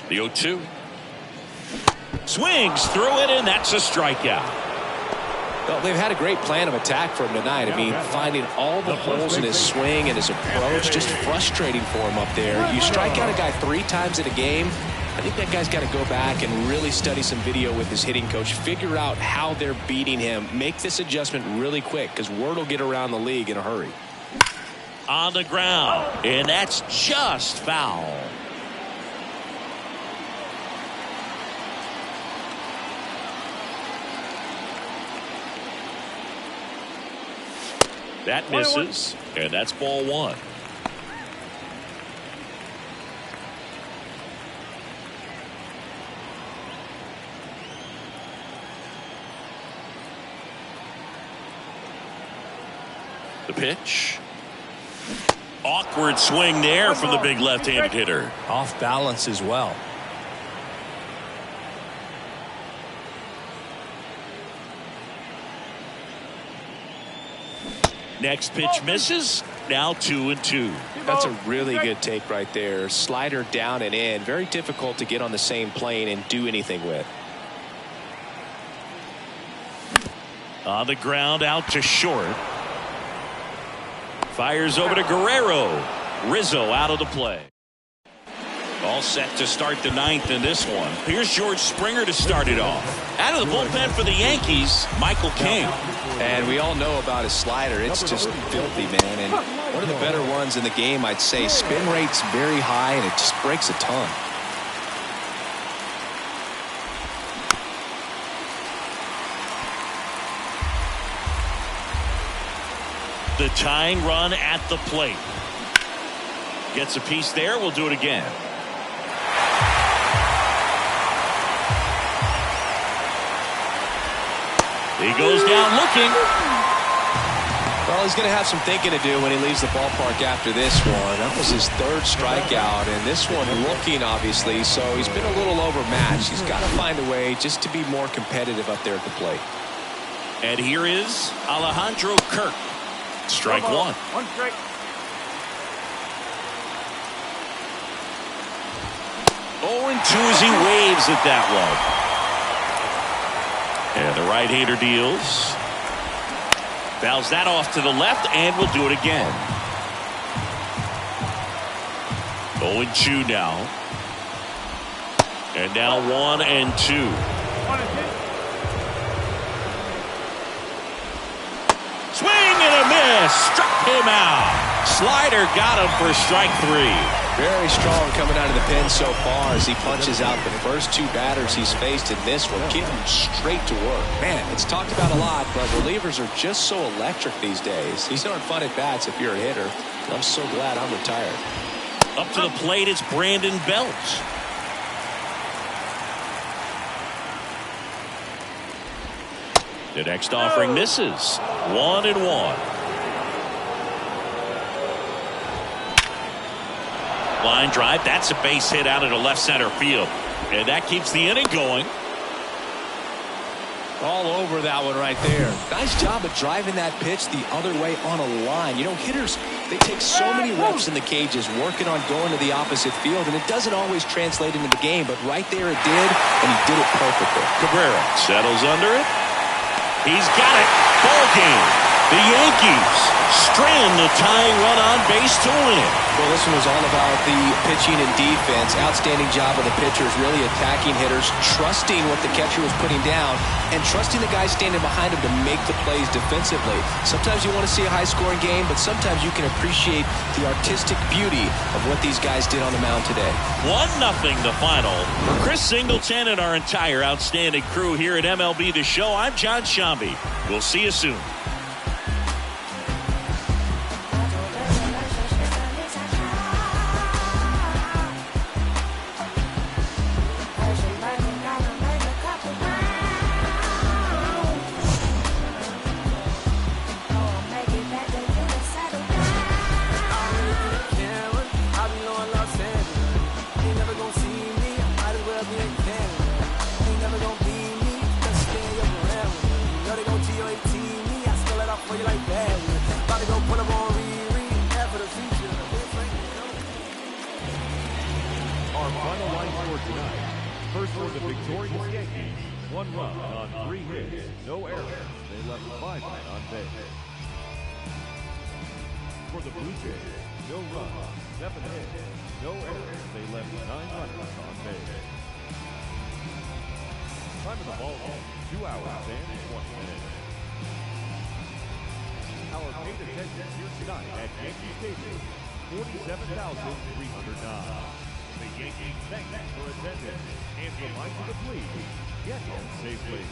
The 0-2. Swings through it, and that's a strikeout. Well, they've had a great plan of attack for him tonight. I mean, finding all the holes in his swing and his approach, just frustrating for him up there. You strike out a guy 3 times in a game, I think that guy's got to go back and really study some video with his hitting coach, figure out how they're beating him, make this adjustment really quick, because word will get around the league in a hurry. On the ground, and that's just foul. That misses, and that's ball 1. The pitch. Awkward swing there from the big left-handed hitter. Off balance as well. Next pitch misses. Now 2-2. That's a really good take right there. Slider down and in. Very difficult to get on the same plane and do anything with. On the ground, out to short. Fires over to Guerrero. Rizzo out of the play. All set to start the 9th in this one. Here's George Springer to start it off. Out of the bullpen for the Yankees, Michael King. And we all know about his slider. It's just filthy, man. And one of the better ones in the game, I'd say. Spin rate's very high, and it just breaks a ton. The tying run at the plate. Gets a piece there. We'll do it again. He goes down looking. Well, he's going to have some thinking to do when he leaves the ballpark after this one. That was his 3rd strikeout, and this one looking, obviously, so he's been a little overmatched. He's got to find a way just to be more competitive up there at the plate. And here is Alejandro Kirk. Strike 1. 1 strike. Oh, and 2 as he waves at that one. And the right-hander deals. Fouls that off to the left, and we'll do it again. 0-2 now. And now 1-2. 1-2. Swing and a miss. Struck him out. Slider got him for strike 3. Very strong coming out of the pen so far as he punches out the first 2 batters he's faced in this one. Getting straight to work. Man, it's talked about a lot, but relievers are just so electric these days. These aren't fun at bats if you're a hitter. I'm so glad I'm retired. Up to the plate, it's Brandon Belt. The next offering misses. 1-1. Line drive. That's a base hit out into left center field. And that keeps the inning going. All over that one right there. Nice job of driving that pitch the other way on a line. You know, hitters, they take so many reps in the cages working on going to the opposite field, and it doesn't always translate into the game, but right there it did, and he did it perfectly. Cabrera settles under it. He's got it. Ball game. The Yankees strand the tying run on base to win. Well, this one was all about the pitching and defense. Outstanding job of the pitchers, really attacking hitters, trusting what the catcher was putting down, and trusting the guy standing behind him to make the plays defensively. Sometimes you want to see a high-scoring game, but sometimes you can appreciate the artistic beauty of what these guys did on the mound today. 1-0 the final. For Chris Singleton and our entire outstanding crew here at MLB The Show, I'm John Shambi. We'll see you soon. Never gonna see me, I might as well be in Canada. Ain't never tonight. First for the victorious Yankees, 1 run on 3 hits, no errors. They left 5 men on base. For the Blue Jays, no runs, 7 hits, no errors. They left 9 runners on base. Time of the ball game, 2 hours and 20 minutes. Our paid attendance here tonight at Yankee Stadium, 47,309. The Yankees thank you for attendance and remind you to please get home safely.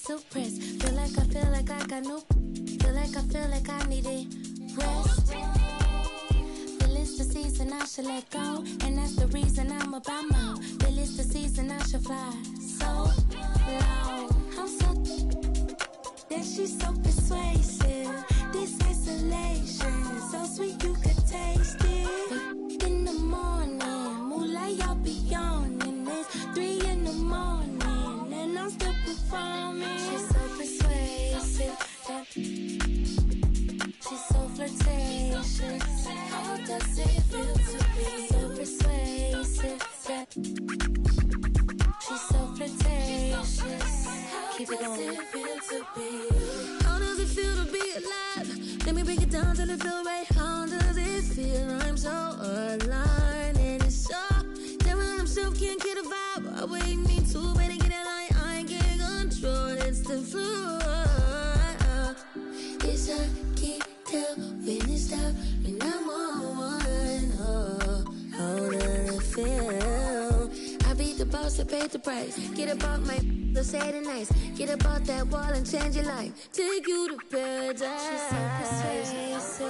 suppressed. Feel like I got no. Feel like I needed rest. Feel it's the season I should let go, and that's the reason I'm about more. Feel it's the season I should fly so low. I'm so that she's so persuasive. This isolation, so sweet you could taste it. But in the morning, moonlight y'all be yawning. It's 3 in the morning, and I'm still performing. She's so persuasive. She's so flirtatious. How does it feel to be? Keep it going. How does it feel to be alive? Let me break it down till it feel right. How does it feel? I'm so aligned and it's so telling himself can't get a vibe. I wait me too, better get a line. I can't control. It's the flow. It's I can't tell when it's stop when I'm on one. Oh, how does it feel? I beat the boss, I paid the price. Get about my let's say it nice. Get about that wall and change your life. Take you to paradise. She's so persuasive. So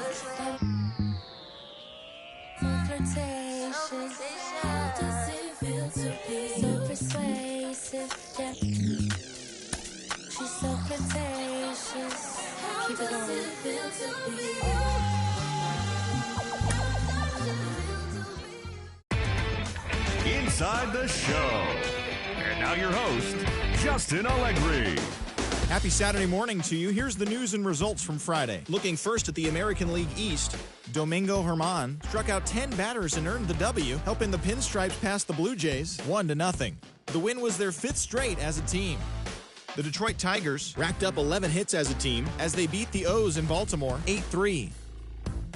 flirtatious. How does it feel to be so persuasive? Yeah. She's so flirtatious. Keep it going. Feel to be Inside the Show. And now your host, Justin Allegri. Happy Saturday morning to you. Here's the news and results from Friday. Looking first at the American League East, Domingo Germán struck out 10 batters and earned the W, helping the Pinstripes pass the Blue Jays 1-0. The win was their 5th straight as a team. The Detroit Tigers racked up 11 hits as a team as they beat the O's in Baltimore 8-3.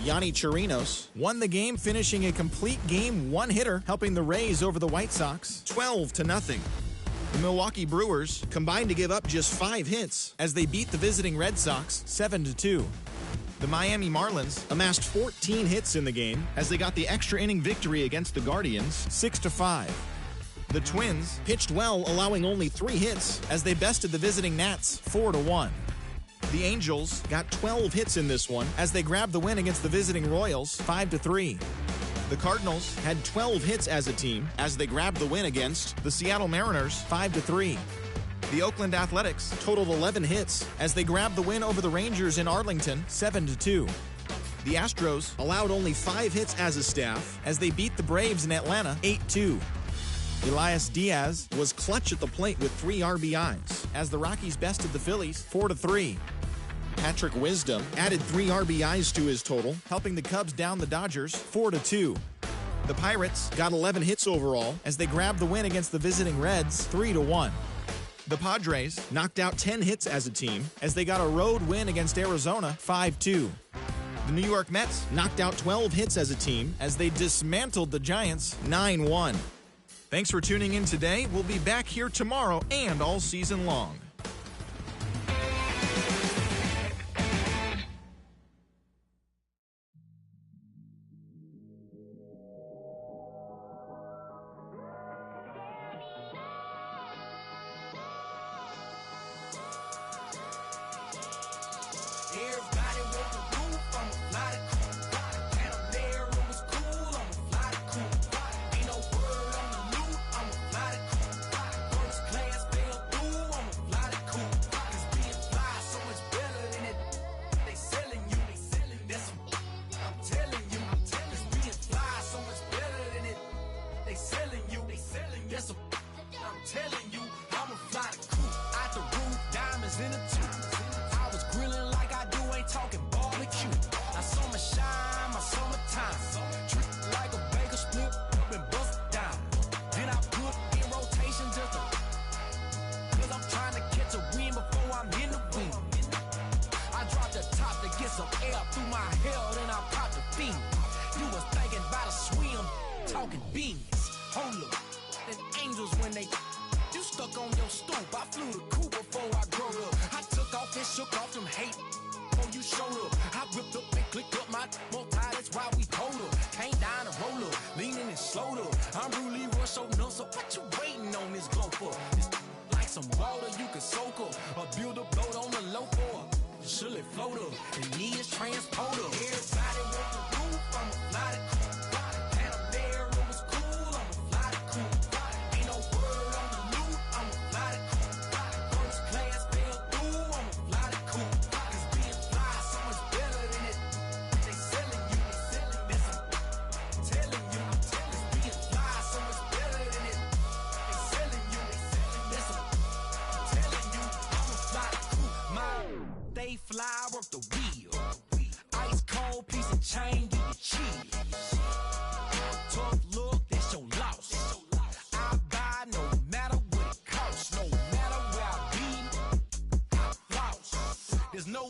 Yanni Chirinos won the game, finishing a complete game one-hitter, helping the Rays over the White Sox 12-0. The Milwaukee Brewers combined to give up just 5 hits as they beat the visiting Red Sox 7-2. The Miami Marlins amassed 14 hits in the game as they got the extra inning victory against the Guardians 6-5. The Twins pitched well, allowing only 3 hits as they bested the visiting Nats 4-1. The Angels got 12 hits in this one as they grabbed the win against the visiting Royals 5-3. The Cardinals had 12 hits as a team as they grabbed the win against the Seattle Mariners 5-3. The Oakland Athletics totaled 11 hits as they grabbed the win over the Rangers in Arlington 7-2. The Astros allowed only 5 hits as a staff as they beat the Braves in Atlanta 8-2. Elias Diaz was clutch at the plate with 3 RBIs as the Rockies bested the Phillies 4-3. Patrick Wisdom added 3 RBIs to his total, helping the Cubs down the Dodgers 4-2. The Pirates got 11 hits overall as they grabbed the win against the visiting Reds 3-1. The Padres knocked out 10 hits as a team as they got a road win against Arizona 5-2. The New York Mets knocked out 12 hits as a team as they dismantled the Giants 9-1. Thanks for tuning in today. We'll be back here tomorrow and all season long.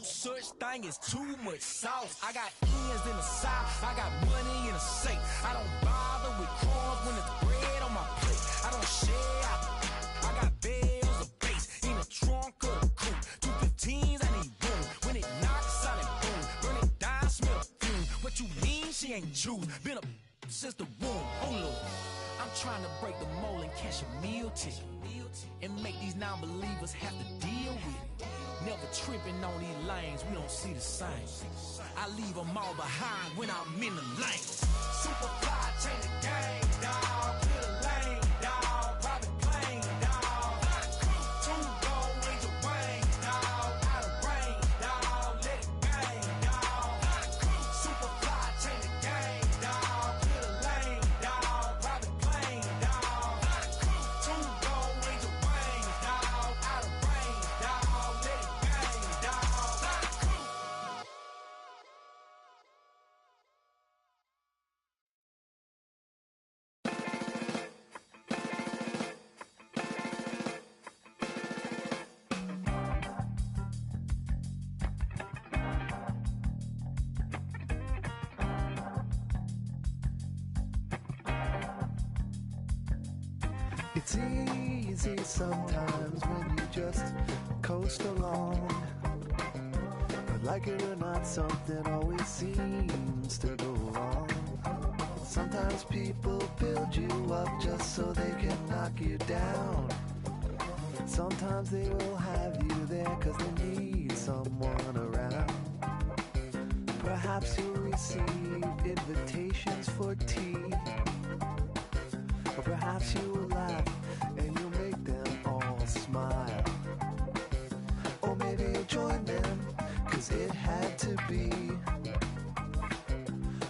such thing as too much sauce. I got ends in the south, I got money in the safe. I don't bother with crumbs when it's bread on my plate. I don't share, I got bells of bass in the trunk of the coupe. 215s, I need room. When it knocks out and boom, burn it down, smell the fume. What you mean she ain't choose? Been a since the womb. Oh Lord, I'm trying to break the mold and catch a meal ticket and make these non-believers have to deal with it. Never tripping on these lanes, we don't see the same. I leave them all behind when I'm in the lane. Super fly, change the game, dawg. Clear the lane, dawg. Private plane, dawg. Two gold wings of wings, dawg. Out of range, dawg. Let it bang, dawg. Super fly, change the game, dawg. Clear the lane, dawg. Private plane, dawg. Two gold wings of wings, dawg. Out of range, dawg. Let it bang, dawg. It's easy sometimes when you just coast along. But like it or not, something always seems to go wrong. Sometimes people build you up just so they can knock you down. Sometimes they will have you there cause they need someone around. Perhaps you'll receive invitations for tea. Or perhaps you will laugh and you'll make them all smile. Or maybe you'll join them, cause it had to be.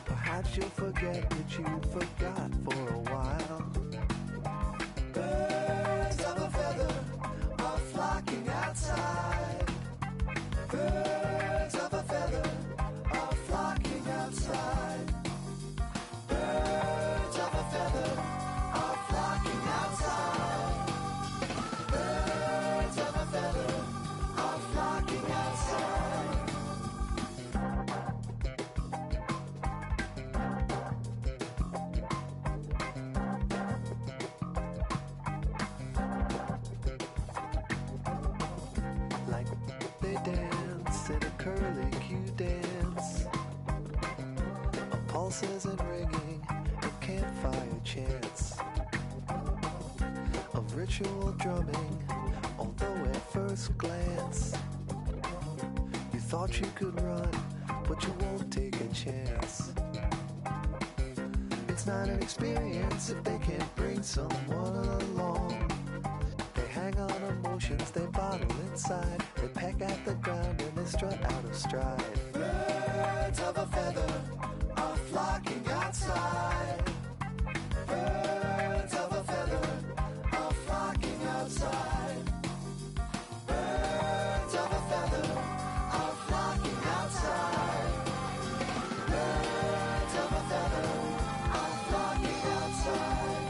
Perhaps you'll forget that you forgot for a while. Birds of a feather are flocking outside. Birds of a feather are flocking outside. Birds of a feather are flocking outside. Birds of a feather are flocking outside. Like they dance in a curly-Q dance. A pulses and ringing and campfire chants of ritual drumming, although at first glance you thought you could run, but you won't take a chance. It's not an experience if they can't bring someone along. They hang on emotions they bottle inside. They peck at the ground and they strut out of stride. Birds of a feather are flocking outside. Birds of a feather are flocking outside. Birds of a feather are flocking outside. Birds of a feather are flocking outside.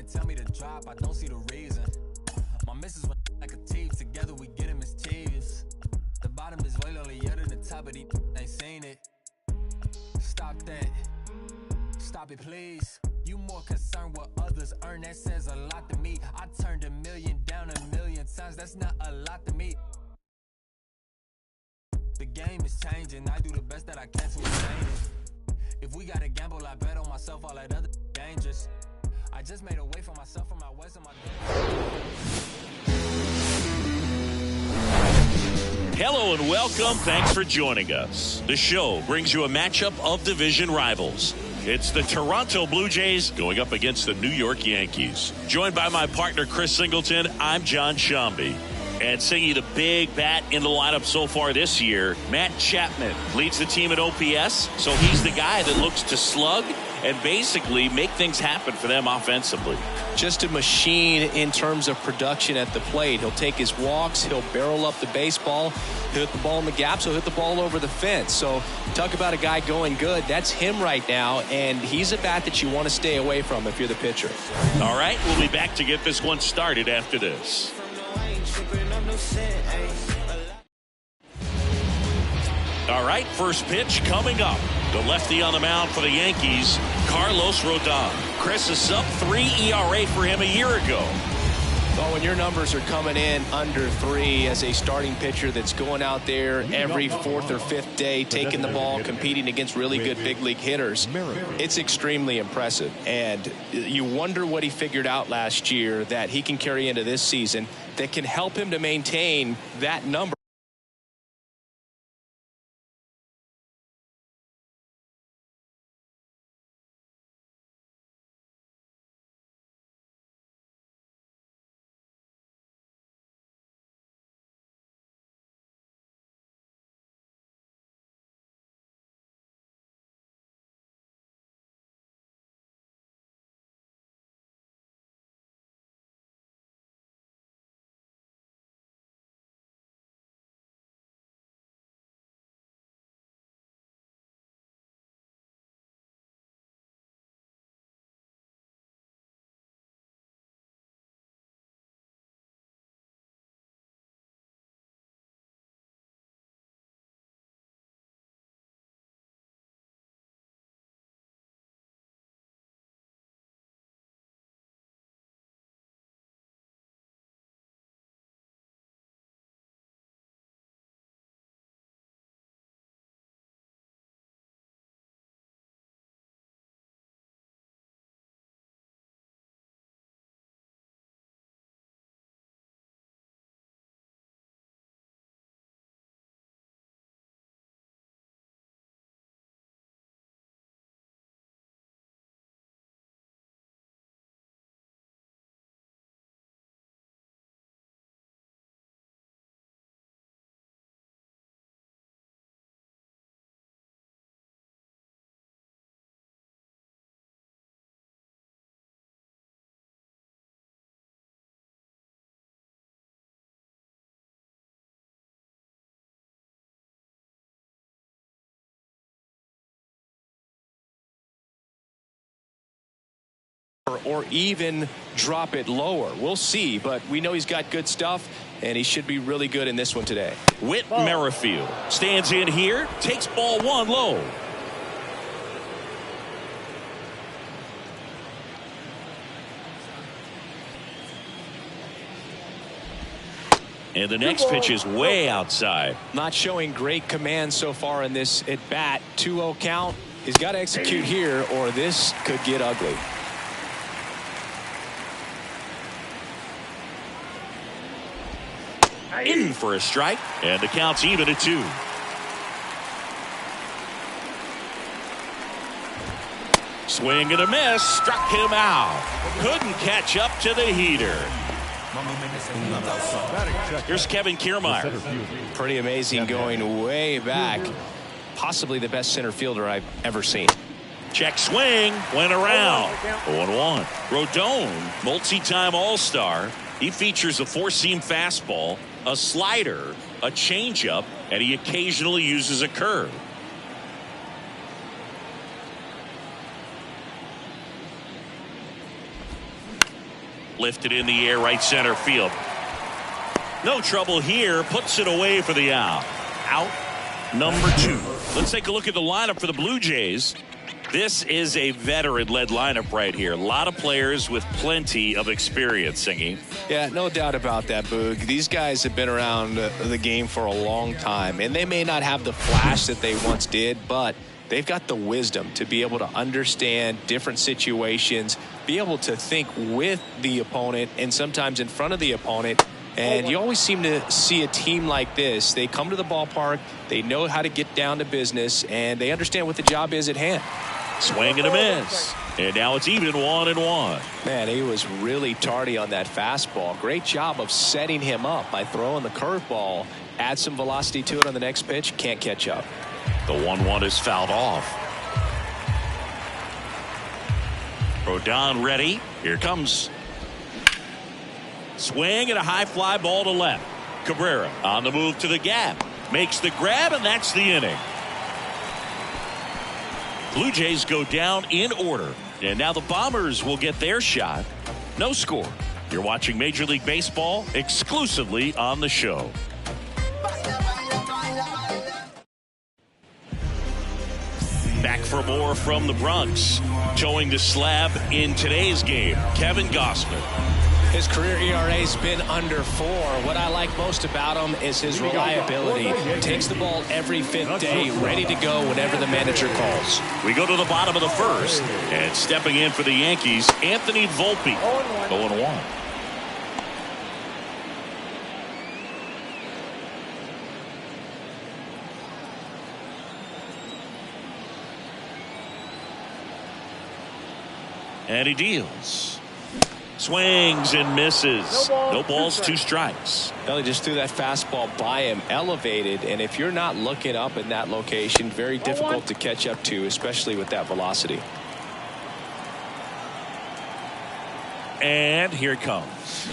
they tell me to drop, I don't see the reason. My missus went like a teeth, together we get it mischievous. The bottom is way lonelier than the top of these, ain't seen it. Stop that, stop it please. You more concerned what others earn, that says a lot to me. I turned $1 million down 1,000,000 times, that's not a lot to me. The game is changing, I do the best that I can to change it. If we gotta gamble, I bet on myself, all that other dangerous. I just made a way for myself from my west and my Hello and welcome. Thanks for joining us. The show brings you a matchup of division rivals. It's the Toronto Blue Jays going up against the New York Yankees. Joined by my partner, Chris Singleton, I'm John Shambi. And singing the big bat in the lineup so far this year, Matt Chapman leads the team at OPS, so he's the guy that looks to slug and basically make things happen for them offensively. Just a machine in terms of production at the plate. He'll take his walks, he'll barrel up the baseball, he'll hit the ball in the gaps, he'll hit the ball over the fence. So talk about a guy going good. That's him right now, and he's a bat that you want to stay away from if you're the pitcher. All right, we'll be back to get this one started after this. All right, first pitch coming up. The lefty on the mound for the Yankees, Carlos Rodon. Chris, a sub-3 ERA for him a year ago. Oh, when your numbers are coming in under 3 as a starting pitcher that's going out there every 4th or 5th day, taking the ball, competing against really good big league hitters, it's extremely impressive. And you wonder what he figured out last year that he can carry into this season that can help him to maintain that number. Or even drop it lower. We'll see, but we know he's got good stuff, and he should be really good in this one today. Whit Merrifield stands in here, takes ball 1 low. And the next pitch is way outside. Not showing great command so far in this at bat. 2-0 count. He's got to execute here, or this could get ugly. In for a strike, and the count's even at 2. Swing and a miss, struck him out. Couldn't catch up to the heater. Here's Kevin Kiermaier. Pretty amazing, going way back. Possibly the best center fielder I've ever seen. Check swing, went around. 0-1. Rodon, multi-time All-Star. He features a 4-seam fastball, a slider, a changeup, and he occasionally uses a curve. Lifted in the air, right center field. No trouble here. Puts it away for the out. Out number 2. Let's take a look at the lineup for the Blue Jays. This is a veteran-led lineup right here. A lot of players with plenty of experience, Singy. Yeah, no doubt about that, Boog. These guys have been around the game for a long time, and they may not have the flash that they once did, but they've got the wisdom to be able to understand different situations, be able to think with the opponent and sometimes in front of the opponent. And you always seem to see a team like this. They come to the ballpark, they know how to get down to business, and they understand what the job is at hand. Swing and a miss. And now it's even 1-1. Man, he was really tardy on that fastball. Great job of setting him up by throwing the curveball. Add some velocity to it on the next pitch. Can't catch up. The 1-1 is fouled off. Rodon ready. Here comes. Swing and a high fly ball to left. Cabrera on the move to the gap. Makes the grab, and that's the inning. Blue Jays go down in order. And now the Bombers will get their shot. No score. You're watching Major League Baseball exclusively on the show. Back for more from the Bronx. Towing the slab in today's game, Kevin Gausman. His career ERA's been under 4. What I like most about him is his reliability. Takes the ball every 5th day, ready to go whenever the manager calls. We go to the bottom of the first, and stepping in for the Yankees, Anthony Volpe. 0-1. And he deals. Swings and misses. No balls, 2 strikes. Well, he just threw that fastball by him, elevated, and if you're not looking up in that location, very difficult to catch up to, especially with that velocity. And here it comes.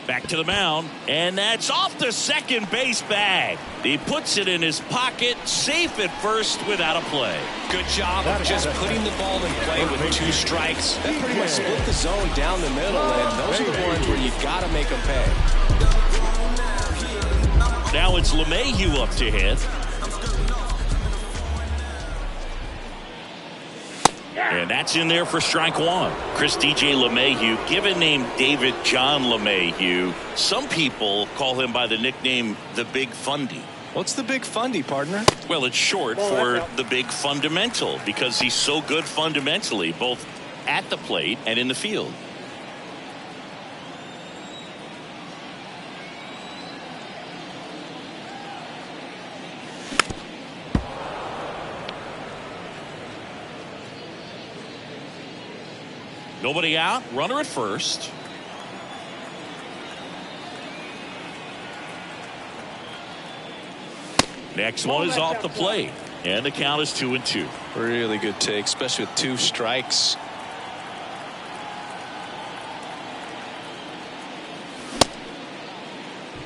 Back to the mound, and that's off the second base bag. He puts it in his pocket, safe at first without a play. Good job of just putting the ball in play with 2 strikes. That pretty much split the zone down the middle, and those are the ones where you got to make them pay. Now it's LeMahieu up to hit. And that's in there for strike 1. Chris DJ LeMahieu, given name David John LeMahieu. Some people call him by the nickname the Big Fundy. What's the Big Fundy, partner? Well, it's short for the Big Fundamental because he's so good fundamentally, both at the plate and in the field. Nobody out, runner at first. Next one is off the plate, and the count is 2-2. Really good take, especially with 2 strikes.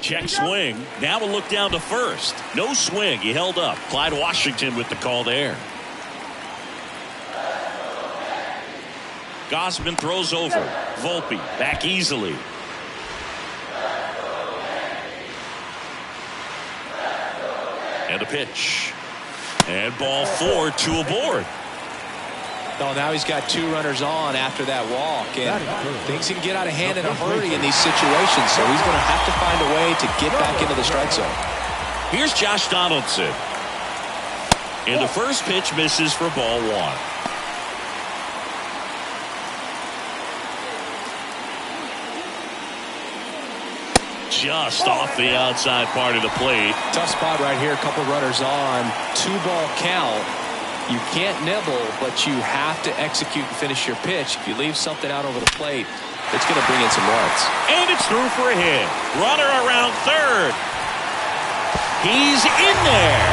Check swing. Now we'll look down to first. No swing. He held up. Clyde Washington with the call there. Gausman throws over. Volpe back easily. And a pitch. And ball 4, 2 aboard. Oh, now he's got 2 runners on after that walk. And things can get out of hand in a hurry in these situations. So he's going to have to find a way to get back into the strike zone. Here's Josh Donaldson. And the first pitch misses for ball 1. Just off the outside part of the plate. Tough spot right here. A couple runners on. 2-ball count. You can't nibble, but you have to execute and finish your pitch. If you leave something out over the plate, it's going to bring in some runs. And it's through for a hit. Runner around third. He's in there.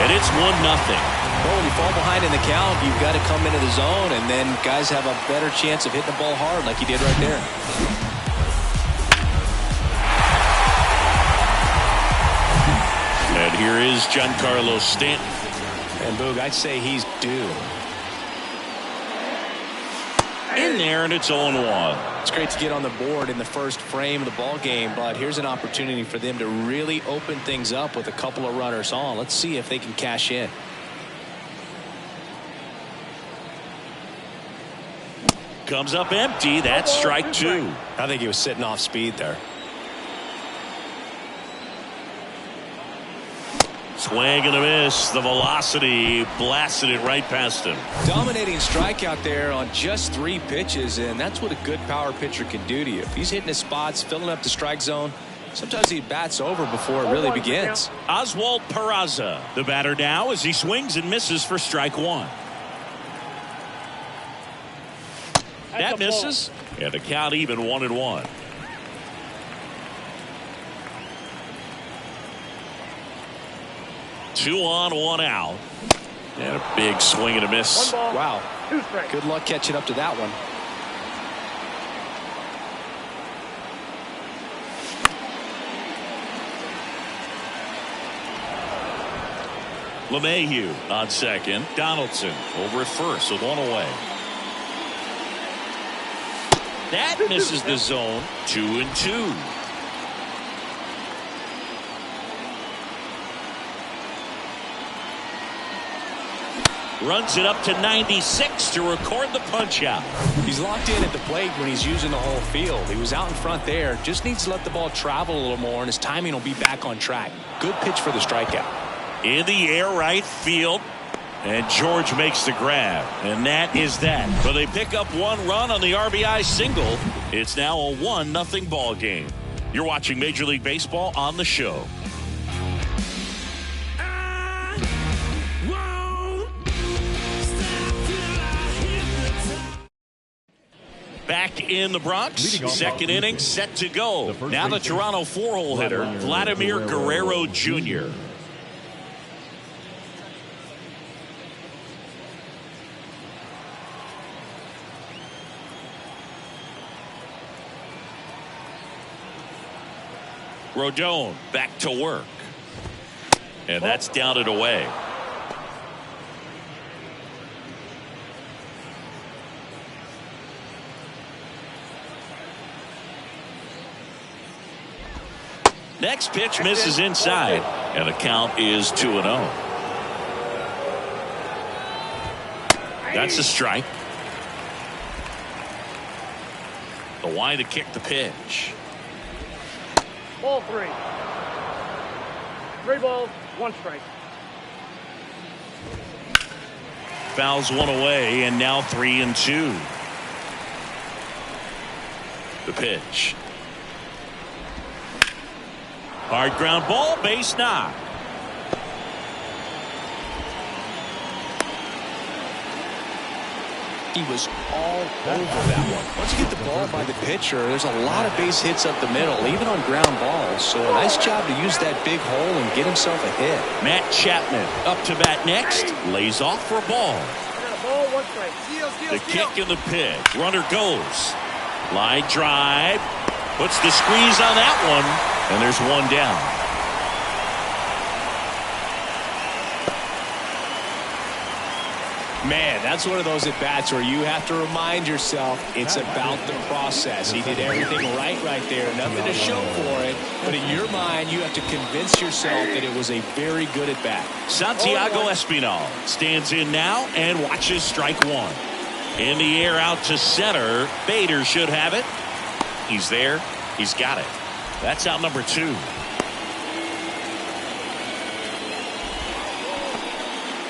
And it's 1-0. Well, when you fall behind in the count, you've got to come into the zone, and then guys have a better chance of hitting the ball hard like he did right there. And here is Giancarlo Stanton. And Boog, I'd say he's due. In there, and it's 0-1. It's great to get on the board in the first frame of the ball game, but here's an opportunity for them to really open things up with a couple of runners on. Let's see if they can cash in. Comes up empty. That's strike two. I think he was sitting off speed there. Swing and a miss. The velocity blasted it right past him. Dominating strikeout there on just 3 pitches, and that's what a good power pitcher can do to you. If he's hitting his spots, filling up the strike zone, sometimes he bats over before it really begins. Oswald Peraza, the batter now, as he swings and misses for strike one. That misses, and the count even 1-1. Two on, one out. And a big swing and a miss. Wow. Good luck catching up to that one. LeMahieu on second. Donaldson over at first with one away. That misses the zone. 2-2. Runs it up to 96 to record the punch out. He's locked in at the plate when he's using the whole field. He was out in front there. Just needs to let the ball travel a little more, and his timing will be back on track. Good pitch for the strikeout. In the air right field. And George makes the grab. And that is that. But they pick up 1 run on the RBI single. It's now a 1-0 ball game. You're watching Major League Baseball on the show. Back in the Bronx, second inning set to go. Now the Toronto 4-hole hitter, Vladimir Guerrero Jr. Rodon back to work. And that's down and away. Next pitch misses inside, and the count is 2-0. That's a strike. The wind to kick the pitch. Ball 3. 3 balls, 1 strike. Fouls one away, and now 3-2. The pitch. Hard ground ball, base knock. He was all over that one. Once you get the ball by the pitcher, there's a lot of base hits up the middle, even on ground balls. So a nice job to use that big hole and get himself a hit. Matt Chapman up to bat next. Lays off for a ball. Ball, 1 strike. The kick and the pitch. Runner goes. Line drive. Puts the squeeze on that one. And there's 1 down. Man, that's one of those at-bats where you have to remind yourself it's about the process. He did everything right there. Nothing to show for it. But in your mind, you have to convince yourself that it was a very good at-bat. Santiago Espinal stands in now and watches strike 1. In the air out to center. Bader should have it. He's there. He's got it. That's out number 2.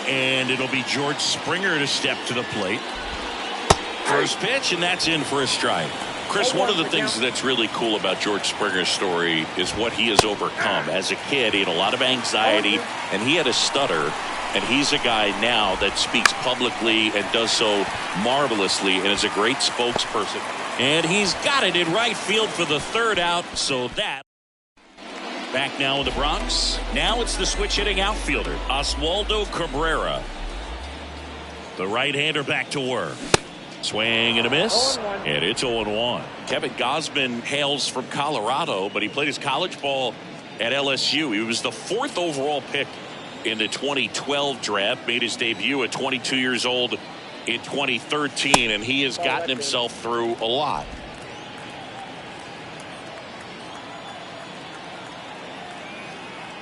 And it'll be George Springer to step to the plate. First pitch, and that's in for a strike. Chris, one of the things that's really cool about George Springer's story is what he has overcome. As a kid, he had a lot of anxiety, and he had a stutter. And he's a guy now that speaks publicly and does so marvelously and is a great spokesperson. And he's got it in right field for the 3rd out. So that. Back now in the Bronx. Now it's the switch hitting outfielder, Oswaldo Cabrera. The right-hander back to work. Swing and a miss. And it's 0-1. Kevin Gausman hails from Colorado, but he played his college ball at LSU. He was the 4th overall pick in the 2012 draft. Made his debut at 22 years old in 2013, and he has gotten himself through a lot.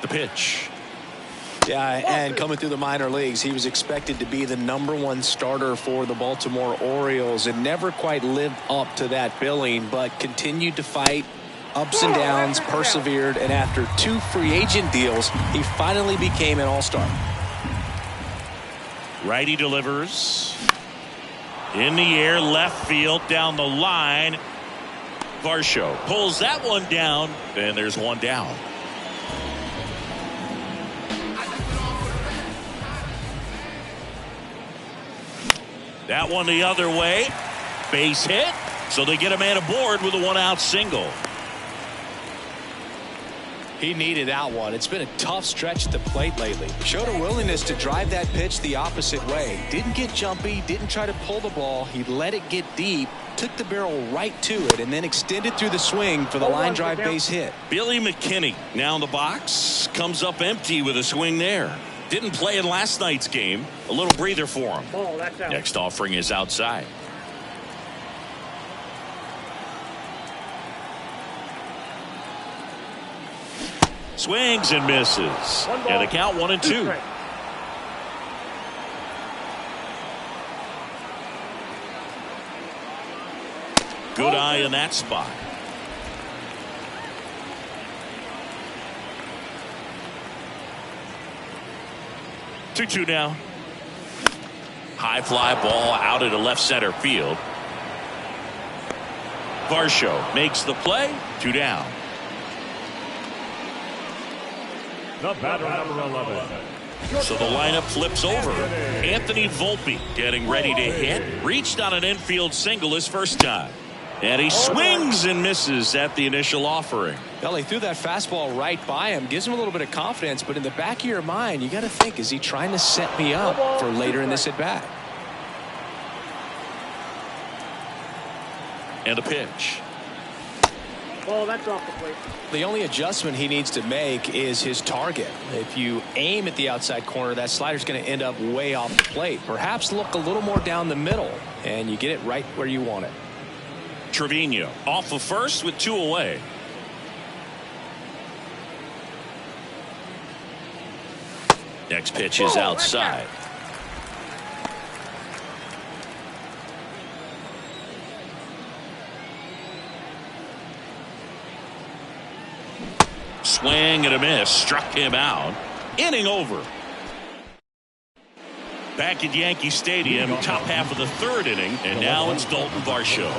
The pitch. Yeah, and coming through the minor leagues, he was expected to be the #1 starter for the Baltimore Orioles and never quite lived up to that billing, but continued to fight ups and downs, persevered, and after 2 free agent deals, he finally became an all-star. Righty delivers. In the air, left field, down the line. Varsho pulls that one down, and there's one down. That one the other way. Base hit. So they get a man aboard with a 1-out single. He needed that one. It's been a tough stretch at the plate lately. Showed a willingness to drive that pitch the opposite way. Didn't get jumpy, didn't try to pull the ball. He let it get deep, took the barrel right to it, and then extended through the swing for the line drive base hit. Billy McKinney now in the box. Comes up empty with a swing there. Didn't play in last night's game. A little breather for him. Ball, that's out. Next offering is outside. Swings and misses. And the count 1-2. Good eye in that spot. Two now. High fly ball out into left center field. Varsho makes the play. 2 down. The batter, number 11. So the lineup flips over. Anthony Volpe getting ready to hit. Reached on an infield single his first time. And he swings and misses at the initial offering. Well, he threw that fastball right by him. Gives him a little bit of confidence, but in the back of your mind, you got to think, is he trying to set me up for later in this at-bat? And a pitch. Ball, that's off the plate. The only adjustment he needs to make is his target. If you aim at the outside corner, that slider's going to end up way off the plate. Perhaps look a little more down the middle, and you get it right where you want it. Trevino off of first with 2 away. Next pitch is outside. Swing and a miss. Struck him out. Inning over. Back at Yankee Stadium, top half of the 3rd inning, and now it's Dalton Varsho.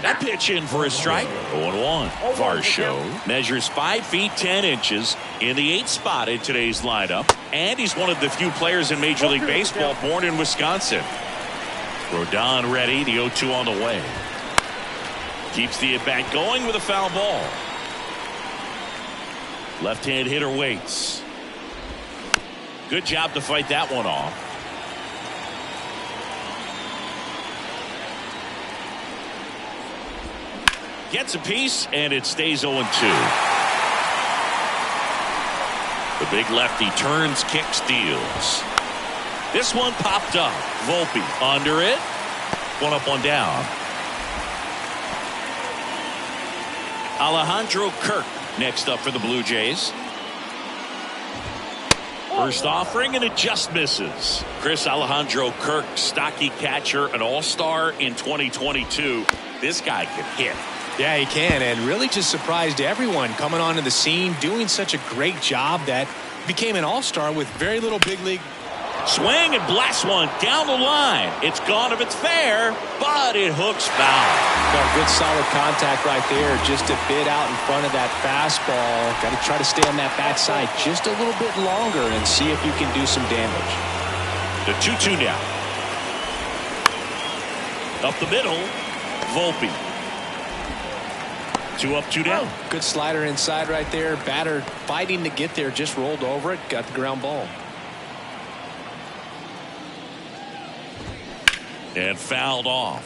That pitch in for a strike. 0-1. Varsho measures 5 feet 10 inches in the 8th spot in today's lineup, and he's one of the few players in Major League Baseball born in Wisconsin. Rodon ready. The 0-2 on the way. Keeps the at-bat going with a foul ball. Left-hand hitter waits. Good job to fight that one off. Gets a piece, and it stays 0-2. The big lefty turns, kicks, deals. This one popped up. Volpe under it. 1 up, 1 down. Alejandro Kirk next up for the Blue Jays. First offering, and it just misses. Chris, Alejandro Kirk, stocky catcher, an all-star in 2022. This guy can hit. Yeah, he can, and really just surprised everyone coming onto the scene, doing such a great job that became an all-star with very little big league. Swing and blast one down the line. It's gone if it's fair, but it hooks foul. Got good solid contact right there, just a bit out in front of that fastball. Got to try to stay on that backside just a little bit longer and see if you can do some damage. The 2-2 now. Up the middle, Volpe. 2 up, 2 down. Good slider inside right there. Batter fighting to get there, just rolled over it, got the ground ball. And fouled off.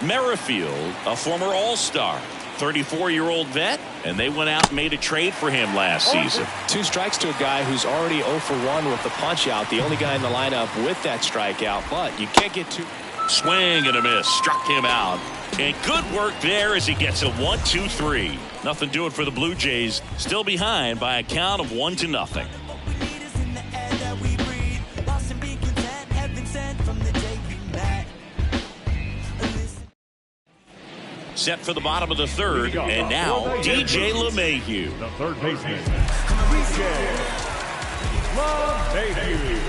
Merrifield, a former all-star, 34-year-old vet, and they went out and made a trade for him last season. 2 strikes to a guy who's already 0 for 1 with the punch out. The only guy in the lineup with that strikeout, but you can't get too. Swing and a miss. Struck him out. And good work there as he gets a 1-2-3. Nothing doing for the Blue Jays. Still behind by a count of 1-0. Set for the bottom of the third, and now DJ LeMahieu. The third baseman, DJ LeMahieu.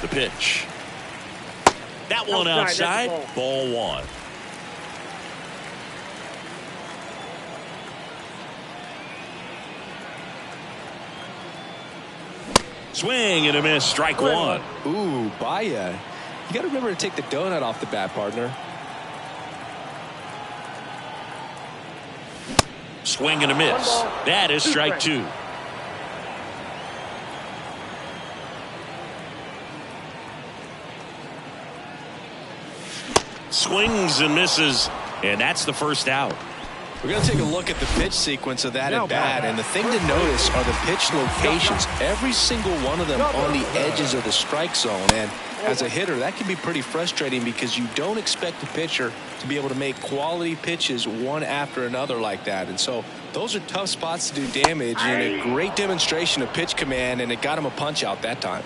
The pitch. That one outside. Ball one. Swing and a miss. Strike one. Ooh, Baya. You got to remember to take the donut off the bat, partner. Swing and a miss. That is strike two. Swings and misses, and that's the first out. We're going to take a look at the pitch sequence of that at bat, and the thing to notice are the pitch locations. Every single one of them on the edges of the strike zone, and as a hitter, that can be pretty frustrating because you don't expect the pitcher to be able to make quality pitches one after another like that. And so those are tough spots to do damage, and a great demonstration of pitch command, and it got him a punch out that time.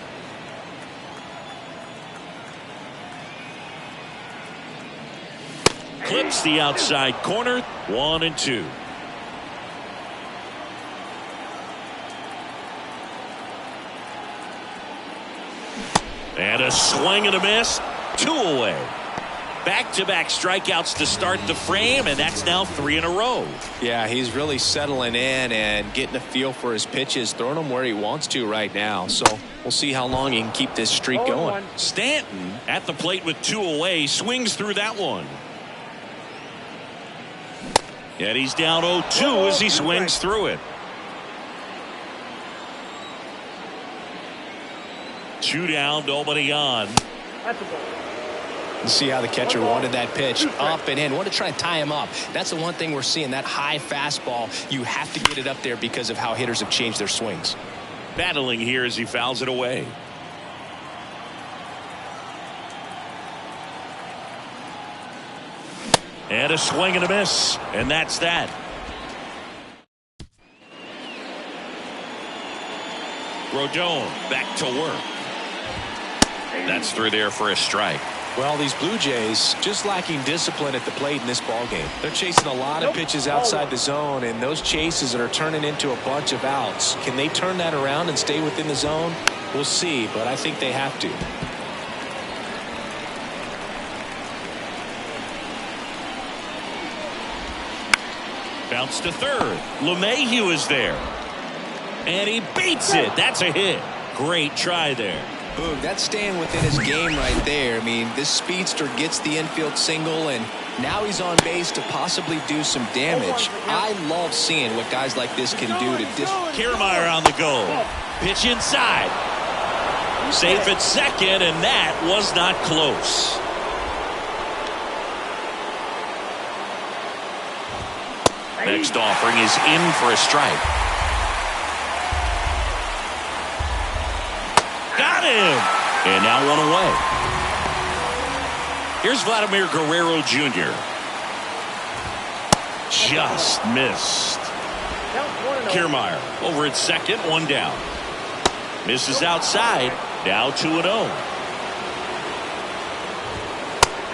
Clips the outside corner. 1-2. And a swing and a miss. 2 away. Back-to-back strikeouts to start the frame, and that's now 3 in a row. Yeah, he's really settling in and getting a feel for his pitches, throwing them where he wants to right now. So we'll see how long he can keep this streak going. Stanton at the plate with 2 away, swings through that one. And he's down 0-2 as he swings through it. 2 down, nobody on. You see how the catcher wanted that pitch up and in. Want to try and tie him up. That's the one thing we're seeing, that high fastball. You have to get it up there because of how hitters have changed their swings. Battling here as he fouls it away. And a swing and a miss, and that's that. Rodon back to work. That's through there for a strike. Well, these Blue Jays just lacking discipline at the plate in this ballgame. They're chasing a lot of pitches outside the zone, and those chases that are turning into a bunch of outs. Can they turn that around and stay within the zone? We'll see, but I think they have to. Bounce to third. LeMahieu is there. And he beats it. That's a hit. Great try there. Boog, that's staying within his game right there. I mean, this speedster gets the infield single, and now he's on base to possibly do some damage. I love seeing what guys like this can do to Kiermaier on the go. Pitch inside. Safe at second, and that was not close. Next offering is in for a strike. Got him! And now 1 away. Here's Vladimir Guerrero Jr. Just missed. Kiermaier over at second, 1 down. Misses outside, now 2-0.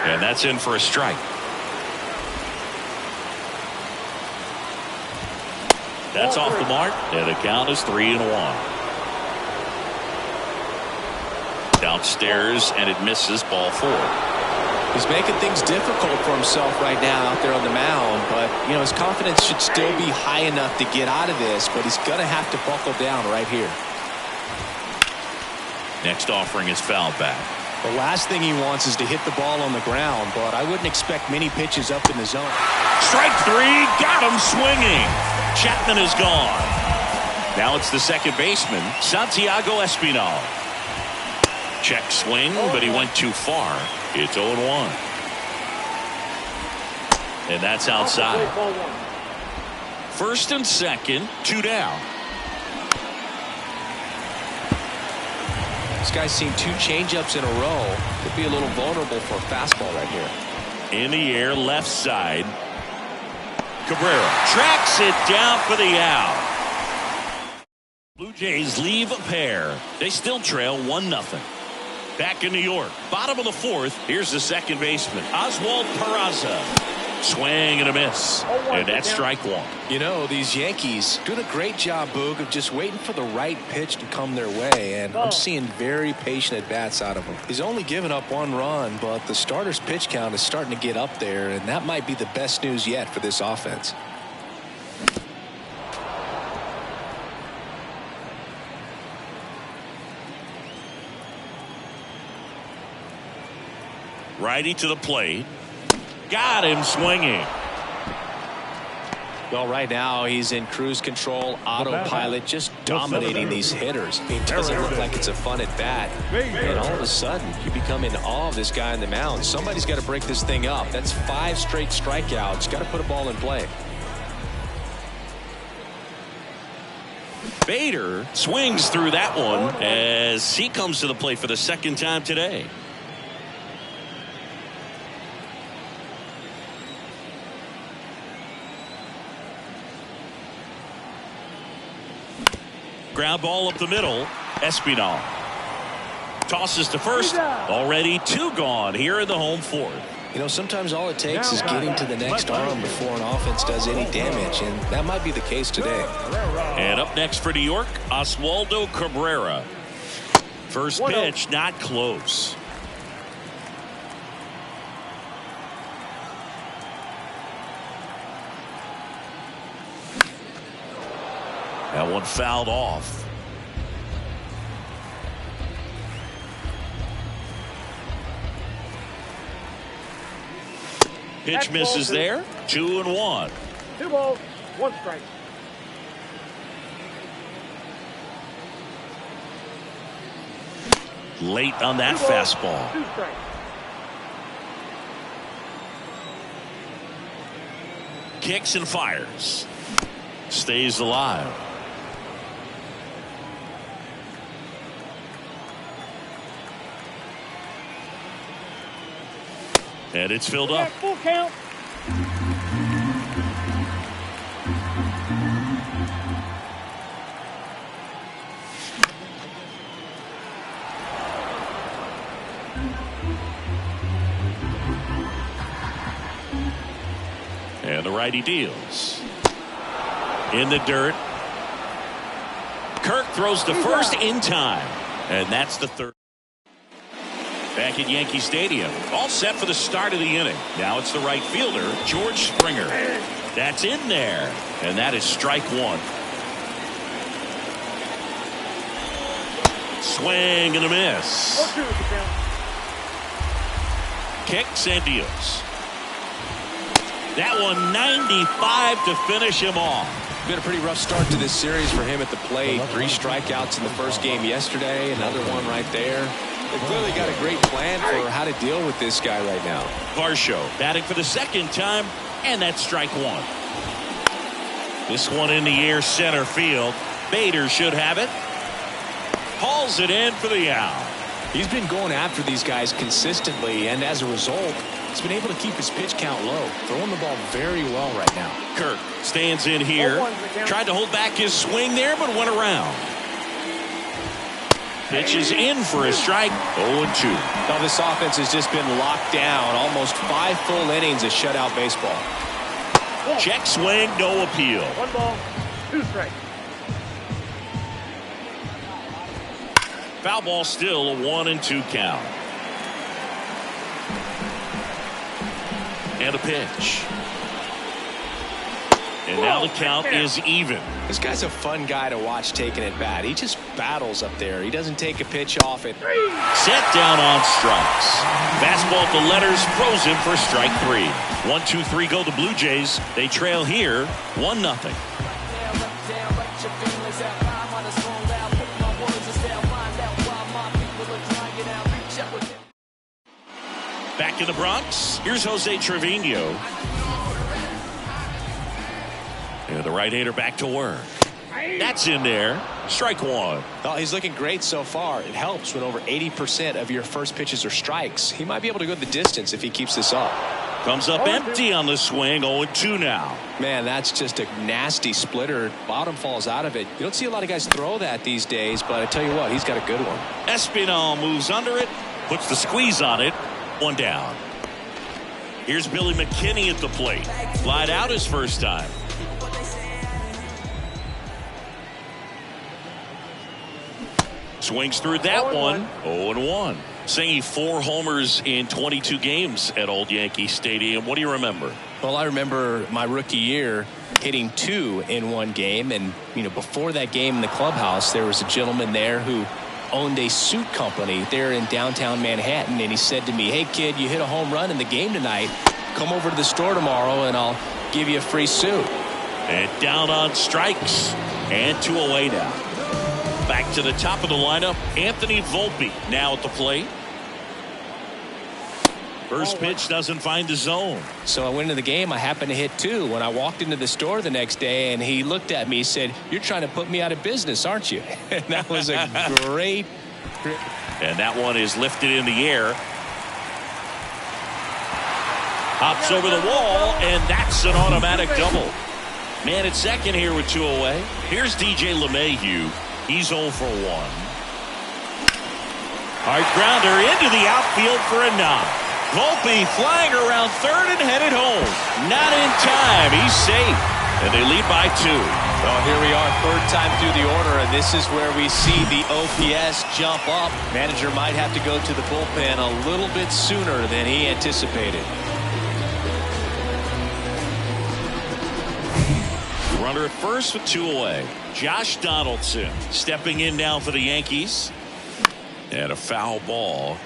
And that's in for a strike. That's off the mark, and the count is 3-1. Downstairs, and it misses, ball 4. He's making things difficult for himself right now out there on the mound, but, you know, his confidence should still be high enough to get out of this, but he's going to have to buckle down right here. Next offering is fouled back. The last thing he wants is to hit the ball on the ground, but I wouldn't expect many pitches up in the zone. Strike 3, got him swinging. Chapman is gone. Now it's the second baseman, Santiago Espinal. Check swing, but he went too far. It's 0-1. And that's outside. First and second, 2 down. This guy's seen 2 changeups in a row. Could be a little vulnerable for a fastball right here. In the air, left side. Cabrera tracks it down for the out. Blue Jays leave a pair. They still trail 1-0. Back in New York, bottom of the 4th. Here's the second baseman, Oswald Peraza. Swing and a miss. And that's strike 1. You know, these Yankees doing a great job, Boog, of just waiting for the right pitch to come their way. And I'm seeing very patient at-bats out of him. He's only given up 1 run, but the starter's pitch count is starting to get up there, and that might be the best news yet for this offense. Righty to the plate. Got him swinging. Well, right now he's in cruise control, autopilot, just dominating these hitters. It doesn't look like it's a fun at bat. And all of a sudden, you become in awe of this guy on the mound. Somebody's got to break this thing up. That's 5 straight strikeouts. Got to put a ball in play. Bader swings through that one as he comes to the plate for the second time today. Ground ball up the middle. Espinal tosses to first. Already 2 gone here in the home 4th. You know, sometimes all it takes is getting to the next arm before an offense does any damage, and that might be the case today. And up next for New York, Oswaldo Cabrera. First pitch, not close. That one fouled off. Pitch misses there. 2-1. 2 balls, 1 strike. Late on that fastball. 2 strikes. Kicks and fires. Stays alive. And it's filled up. Full count. And the righty deals. In the dirt. Kirk throws to first in time. And that's the 3rd. Back at Yankee Stadium, all set for the start of the inning. Now it's the right fielder, George Springer. That's in there, and that is strike 1. Swing and a miss. Kicks and deals. That one 95 to finish him off. Been a pretty rough start to this series for him at the plate. 3 strikeouts in the first game yesterday, another one right there. They've clearly got a great plan for how to deal with this guy right now. Varsho batting for the second time, and that's strike 1. This one in the air center field. Bader should have it. Hauls it in for the out. He's been going after these guys consistently, and as a result, he's been able to keep his pitch count low. Throwing the ball very well right now. Kirk stands in here. Tried to hold back his swing there, but went around. Pitch is in for a strike. 0-2. Now this offense has just been locked down. Almost 5 full innings of shutout baseball. Check swing, no appeal. 1 ball, 2 strikes. Foul ball still a 1-2 count. And a pitch. And now the count is even. This guy's a fun guy to watch taking at bat. He just battles up there. He doesn't take a pitch off it. Set down on strikes. Fastball at the letters, throws him for strike 3. 1-2-3 go the Blue Jays. They trail here 1-0. Back in the Bronx, here's Jose Trevino. And the right-hander back to work. That's in there. Strike one. Oh, he's looking great so far. It helps when over 80% of your first pitches are strikes. He might be able to go the distance if he keeps this up. Comes up empty on the swing. 0-2 now. Man, that's just a nasty splitter. Bottom falls out of it. You don't see a lot of guys throw that these days, but I tell you what, he's got a good one. Espinal moves under it, puts the squeeze on it. One down. Here's Billy McKinney at the plate. Flied out his first time. Swings through that one. 0-1. Singing 4 homers in 22 games at Old Yankee Stadium. What do you remember? Well, I remember my rookie year hitting 2 in one game. And, you know, before that game in the clubhouse, there was a gentleman there who owned a suit company there in downtown Manhattan. And he said to me, "Hey, kid, you hit a home run in the game tonight. Come over to the store tomorrow and I'll give you a free suit." And down on strikes. And 2 away now. Back to the top of the lineup, Anthony Volpe now at the plate. First pitch doesn't find the zone. So I went into the game. I happened to hit 2 when I walked into the store the next day, and he looked at me and said, "You're trying to put me out of business, aren't you?" And that was a great. And that one is lifted in the air. Hops over the wall, and that's an automatic double. Man at second here with 2 away. Here's DJ LeMahieu. He's 0 for 1. Hard grounder into the outfield for a knock. Volpe flying around third and headed home. Not in time. He's safe. And they lead by 2. Well, here we are, third time through the order, and this is where we see the OPS jump up. Manager might have to go to the bullpen a little bit sooner than he anticipated. Runner at first with 2 away. Josh Donaldson stepping in now for the Yankees. And a foul ball.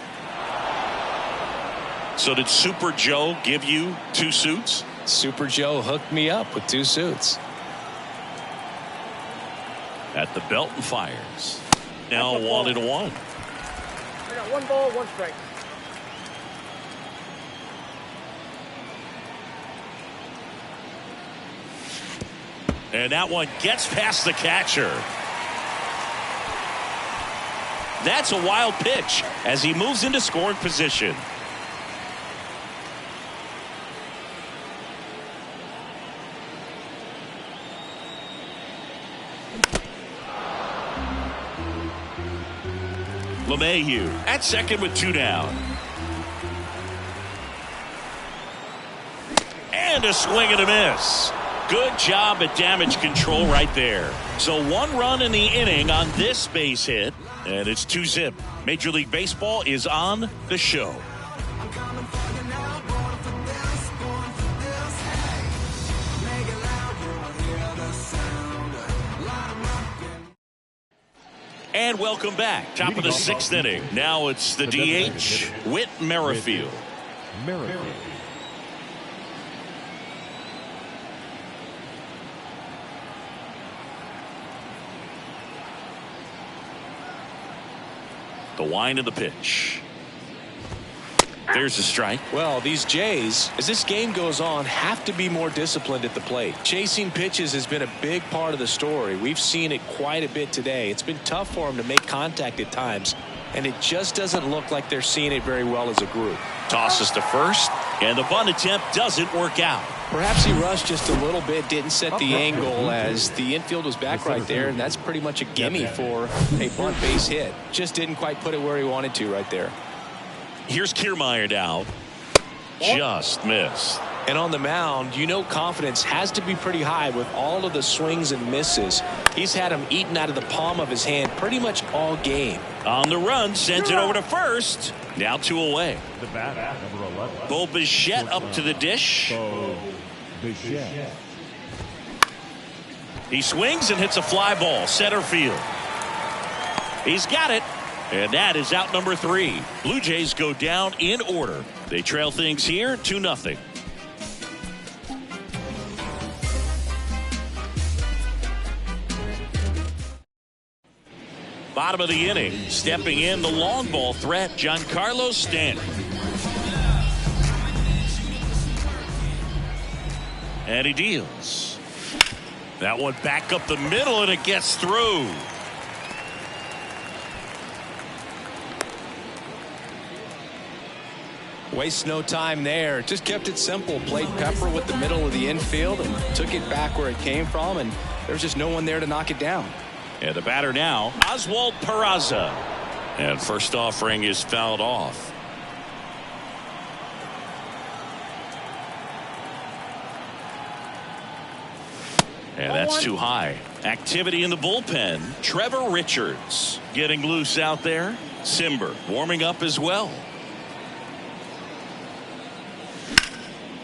So did Super Joe give you 2 suits? Super Joe hooked me up with 2 suits. At the belt and fires. Now 1-1. I got 1 ball, 1 strike. And that one gets past the catcher. That's a wild pitch as he moves into scoring position. LeMahieu at second with 2 down. And a swing and a miss. Good job at damage control right there. So 1 run in the inning on this base hit, and it's 2-zip. Major League Baseball is on the show. And welcome back. Top of the 6th inning. Now it's the DH, Whit Merrifield. The wind of the pitch. There's a strike. Well, these Jays, as this game goes on, have to be more disciplined at the plate. Chasing pitches has been a big part of the story. We've seen it quite a bit today. It's been tough for them to make contact at times, and it just doesn't look like they're seeing it very well as a group. Tosses to first, and the bunt attempt doesn't work out. Perhaps he rushed just a little bit, didn't set the angle as the infield was back right there, and that's pretty much a gimme for a bunt base hit. Just didn't quite put it where he wanted to right there. Here's Kiermaier now. Just missed. And on the mound, you know confidence has to be pretty high with all of the swings and misses. He's had them eaten out of the palm of his hand pretty much all game. On the run, sends it over to first. Now 2 away. The bat, number 11. Bo Bichette up to the dish. He swings and hits a fly ball. Center field. He's got it. And that is out number 3. Blue Jays go down in order. They trail things here 2-0. Bottom of the inning, stepping in the long ball threat, Giancarlo Stanton. And he deals. That one back up the middle, and it gets through. Waste no time there. Just kept it simple. Played pepper with the middle of the infield and took it back where it came from, and there's just no one there to knock it down. And the batter now, Oswald Peraza. And first offering is fouled off. And that's too high. Activity in the bullpen. Trevor Richards getting loose out there. Simber warming up as well.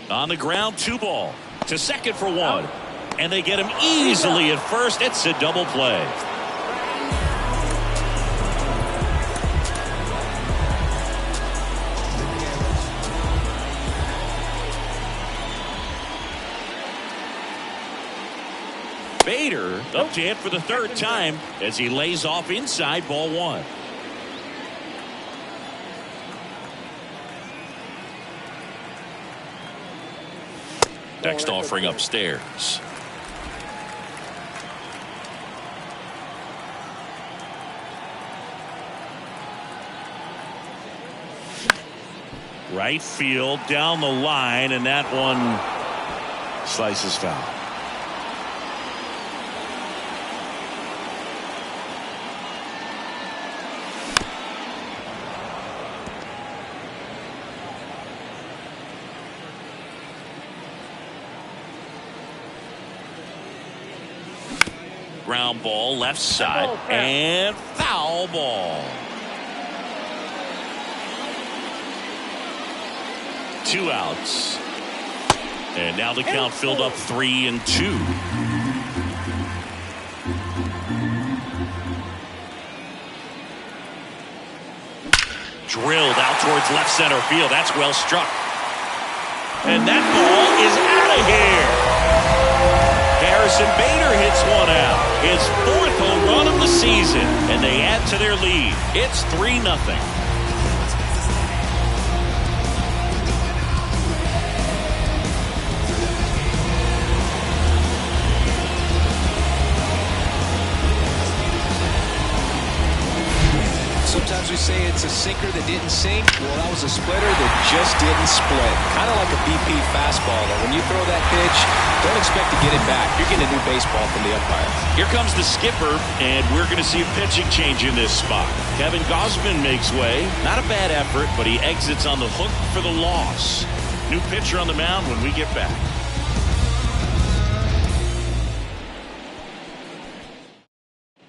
On the ground, 2 ball. To second for 1. And they get him easily at first. It's a double play. Bader up to hit for the 3rd time as he lays off inside, ball 1. Next offering upstairs. Right field down the line, and that one slices foul. Ground ball left side and foul ball. 2 outs. And now the count filled up 3-2. Drilled out towards left center field. That's well struck. And that ball is out of here. Harrison Bader hits 1 out. His 4th home run of the season, and they add to their lead. It's 3-0. Sometimes we say it's a sinker that didn't sink. Well, that was a splitter that just didn't split. Kind of like a BP fastball. But when you throw that pitch, don't expect to get it back. You're getting a new baseball from the umpire. Here comes the skipper, and we're going to see a pitching change in this spot. Kevin Gausman makes way. Not a bad effort, but he exits on the hook for the loss. New pitcher on the mound when we get back.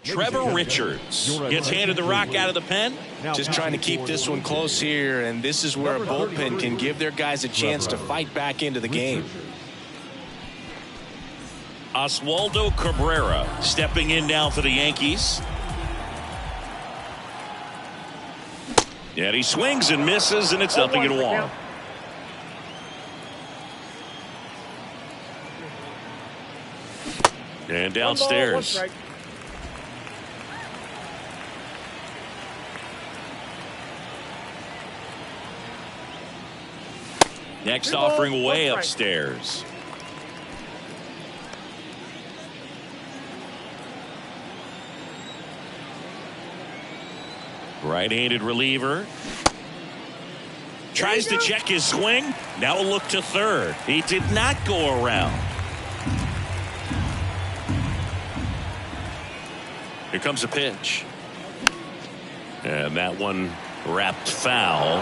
Trevor Richards gets handed the rock out of the pen. Just trying to keep this one close here, and this is where a bullpen can give their guys a chance to fight back into the game. Oswaldo Cabrera stepping in now for the Yankees. And he swings and misses, and it's 0-1. And downstairs. Next offering way upstairs. Right-handed reliever. Tries to check his swing. Now a look to third. He did not go around. Here comes a pitch. And that one wrapped foul.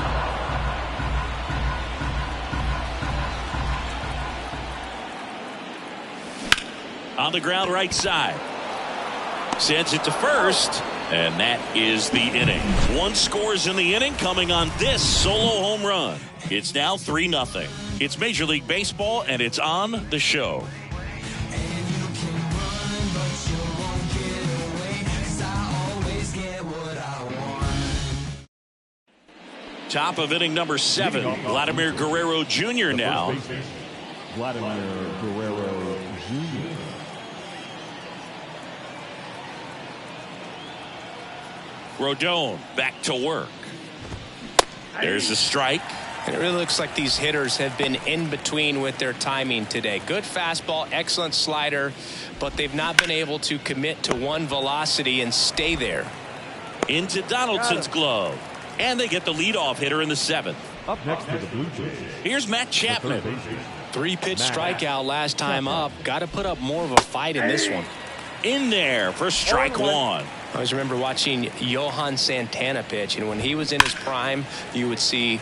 On the ground right side. Sends it to first. And that is the inning. 1 scores in the inning coming on this solo home run. It's now 3-0. It's Major League Baseball, and it's on the show. Top of inning number 7. Vladimir Guerrero Jr. now. Vladimir Guerrero Jr. Rodon back to work. There's a strike. And it really looks like these hitters have been in between with their timing today. Good fastball, excellent slider, but they've not been able to commit to one velocity and stay there. Into Donaldson's glove. And they get the leadoff hitter in the 7th. Up next to the Blue Jays. Here's Matt Chapman. 3-pitch strikeout last time up. Got to put up more of a fight in this one. In there for strike 1. I always remember watching Johan Santana pitch, and when he was in his prime, you would see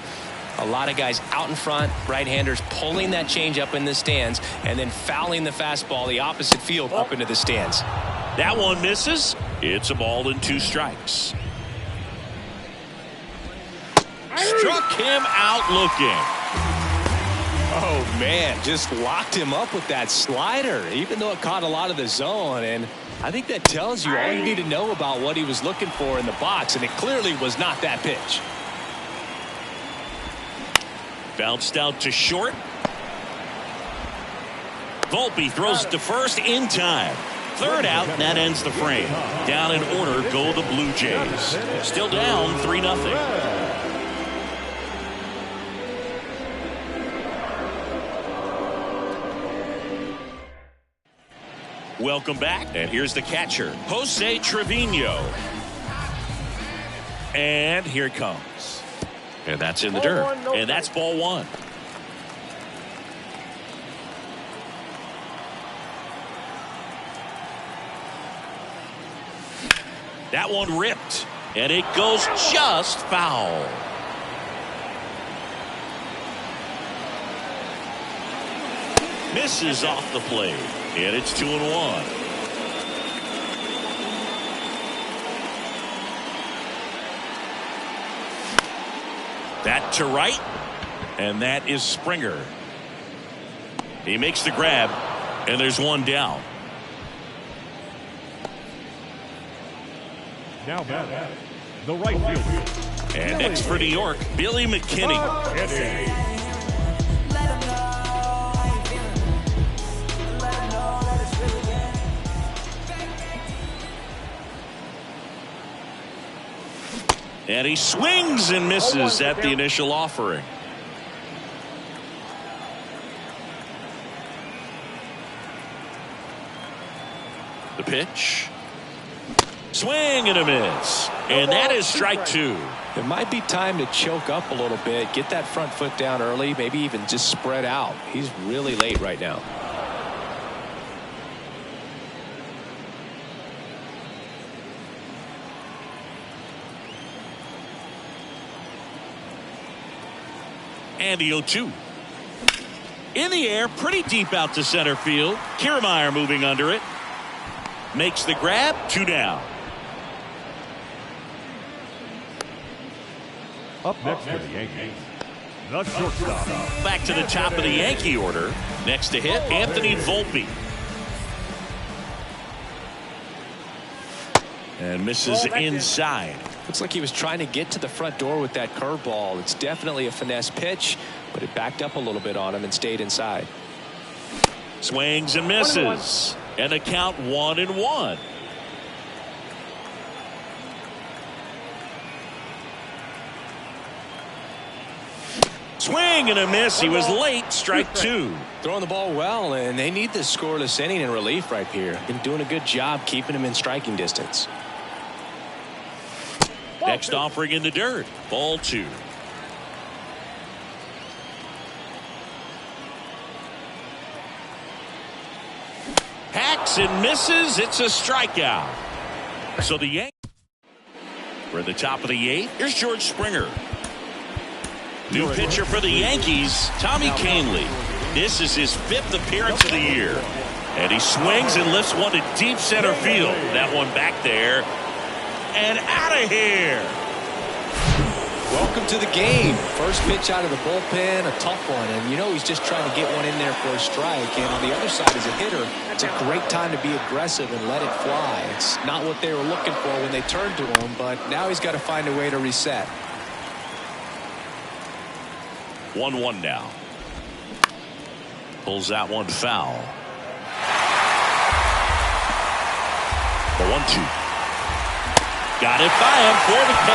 a lot of guys out in front, right-handers pulling that change up in the stands and then fouling the fastball the opposite field up into the stands. That one misses. It's a ball and 2 strikes. Struck him out looking. Oh, man, just locked him up with that slider, even though it caught a lot of the zone. And I think that tells you all you need to know about what he was looking for in the box, and it clearly was not that pitch. Bounced out to short. Volpe throws it to first in time. 3rd out, that ends the frame. Down in order go the Blue Jays. Still down 3-0. Welcome back, and here's the catcher, Jose Trevino. And here it comes. And that's in the dirt. And that's ball 1. That one ripped. And it goes just foul. Misses off the plate. And it's 2-1. That to right. And that is Springer. He makes the grab. And there's one down. Now batting, the right fielder. And next for New York, Billy McKinney. And he swings and misses at the initial offering. The pitch. Swing and a miss. And that is strike 2. It might be time to choke up a little bit, get that front foot down early, maybe even just spread out. He's really late right now. And the 0-2. In the air, pretty deep out to center field. Kiermaier moving under it. Makes the grab, 2 down. Up next for the Yankees, the shortstop. Back to the top of the Yankee order. Next to hit, Anthony Volpe. And misses inside. Looks like he was trying to get to the front door with that curveball. It's definitely a finesse pitch, but it backed up a little bit on him and stayed inside. Swings and misses. And a count 1-1. Swing and a miss. He was late. Strike 2. Throwing the ball well, and they need this scoreless inning in relief right here. Been doing a good job keeping him in striking distance. Next offering in the dirt. Ball 2. Hacks and misses. It's a strikeout. So the Yankees. We're at the top of the 8th. Here's George Springer. New pitcher for the Yankees, Tommy Kahnle. This is his 5th appearance of the year. And he swings and lifts one to deep center field. That one back there. And out of here. Welcome to the game. First pitch out of the bullpen, a tough one. And you know he's just trying to get one in there for a strike. And on the other side as a hitter, it's a great time to be aggressive and let it fly. It's not what they were looking for when they turned to him, but now he's got to find a way to reset. 1-1 now. Pulls that one foul. The 1-2. Got it by him for the K.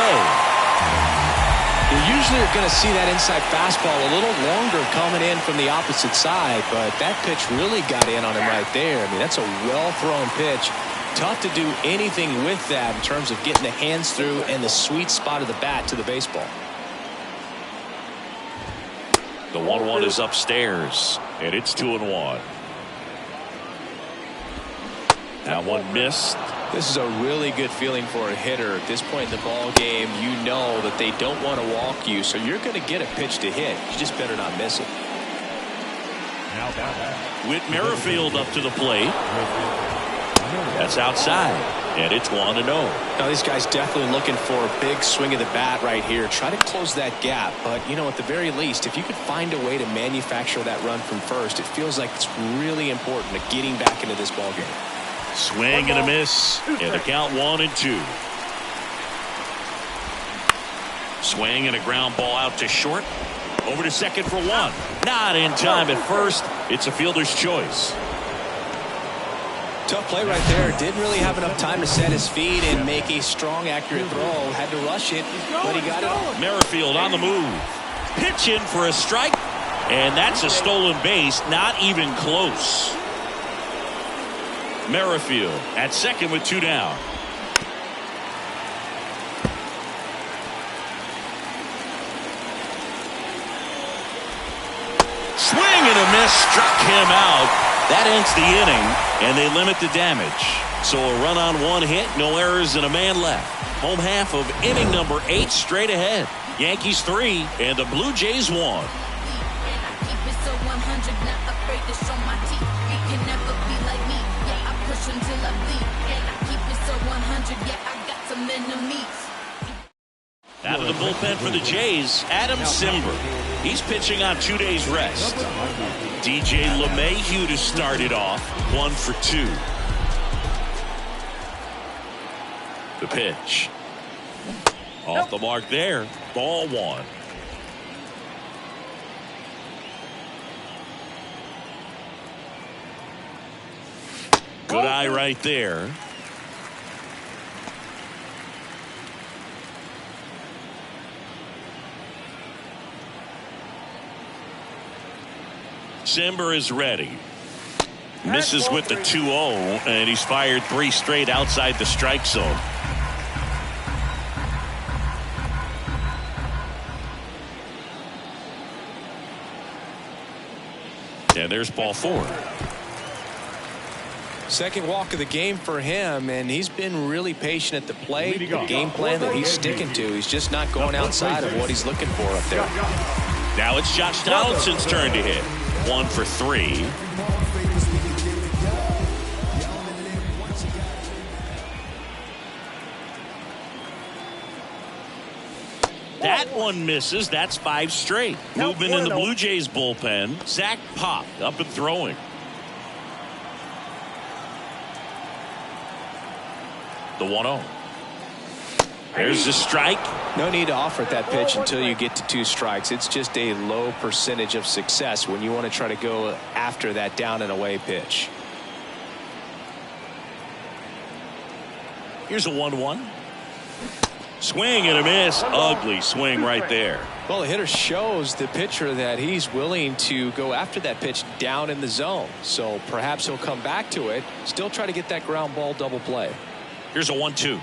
The Usually you're going to see that inside fastball a little longer coming in from the opposite side, but that pitch really got in on him right there. I mean, that's a well-thrown pitch. Tough to do anything with that in terms of getting the hands through and the sweet spot of the bat to the baseball. The 1-1 is upstairs, and it's 2-1. That one missed. This is a really good feeling for a hitter. At this point in the ball game, you know that they don't want to walk you, so you're going to get a pitch to hit. You just better not miss it. Whit Merrifield up to the plate. That's outside, and it's 1-0. Now these guys definitely looking for a big swing of the bat right here. Try to close that gap, but you know, at the very least, if you could find a way to manufacture that run from first, it feels like it's really important to getting back into this ball game. Swing and a miss, and the count 1-2. Swing and a ground ball out to short. Over to second for 1. Not in time at first. It's a fielder's choice. Tough play right there. Didn't really have enough time to set his feet and make a strong, accurate throw. Had to rush it, but he got it. Merrifield on the move. Pitch in for a strike, and that's a stolen base. Not even close. Merrifield at second with 2 down. Swing and a miss, struck him out. That ends the inning, and they limit the damage. So a run on 1 hit, no errors, and a man left. Home half of inning number 8 straight ahead. Yankees 3 and the Blue Jays 1. Out of the bullpen for the Jays, Adam Simber. He's pitching on 2 days rest. DJ LeMahieu to start it off, 1 for 2. The pitch. Off the mark there, ball 1. Good eye right there. Simber is ready. Misses with the 2-0, and he's fired 3 straight outside the strike zone. And there's ball 4. Second walk of the game for him, and he's been really patient at the plate. The game plan that he's sticking to, he's just not going outside of what he's looking for up there. Now it's Josh Donaldson's turn to hit. 1 for 3. That one misses. That's 5 straight. Movement in the Blue Jays bullpen. Zach Pop up and throwing. The 1-0. There's the strike. No need to offer that pitch until you get to 2 strikes. It's just a low percentage of success when you want to try to go after that down and away pitch. Here's a 1-1. Swing and a miss. Ugly swing right there. Well, the hitter shows the pitcher that he's willing to go after that pitch down in the zone. So perhaps he'll come back to it. Still try to get that ground ball double play. Here's a 1-2.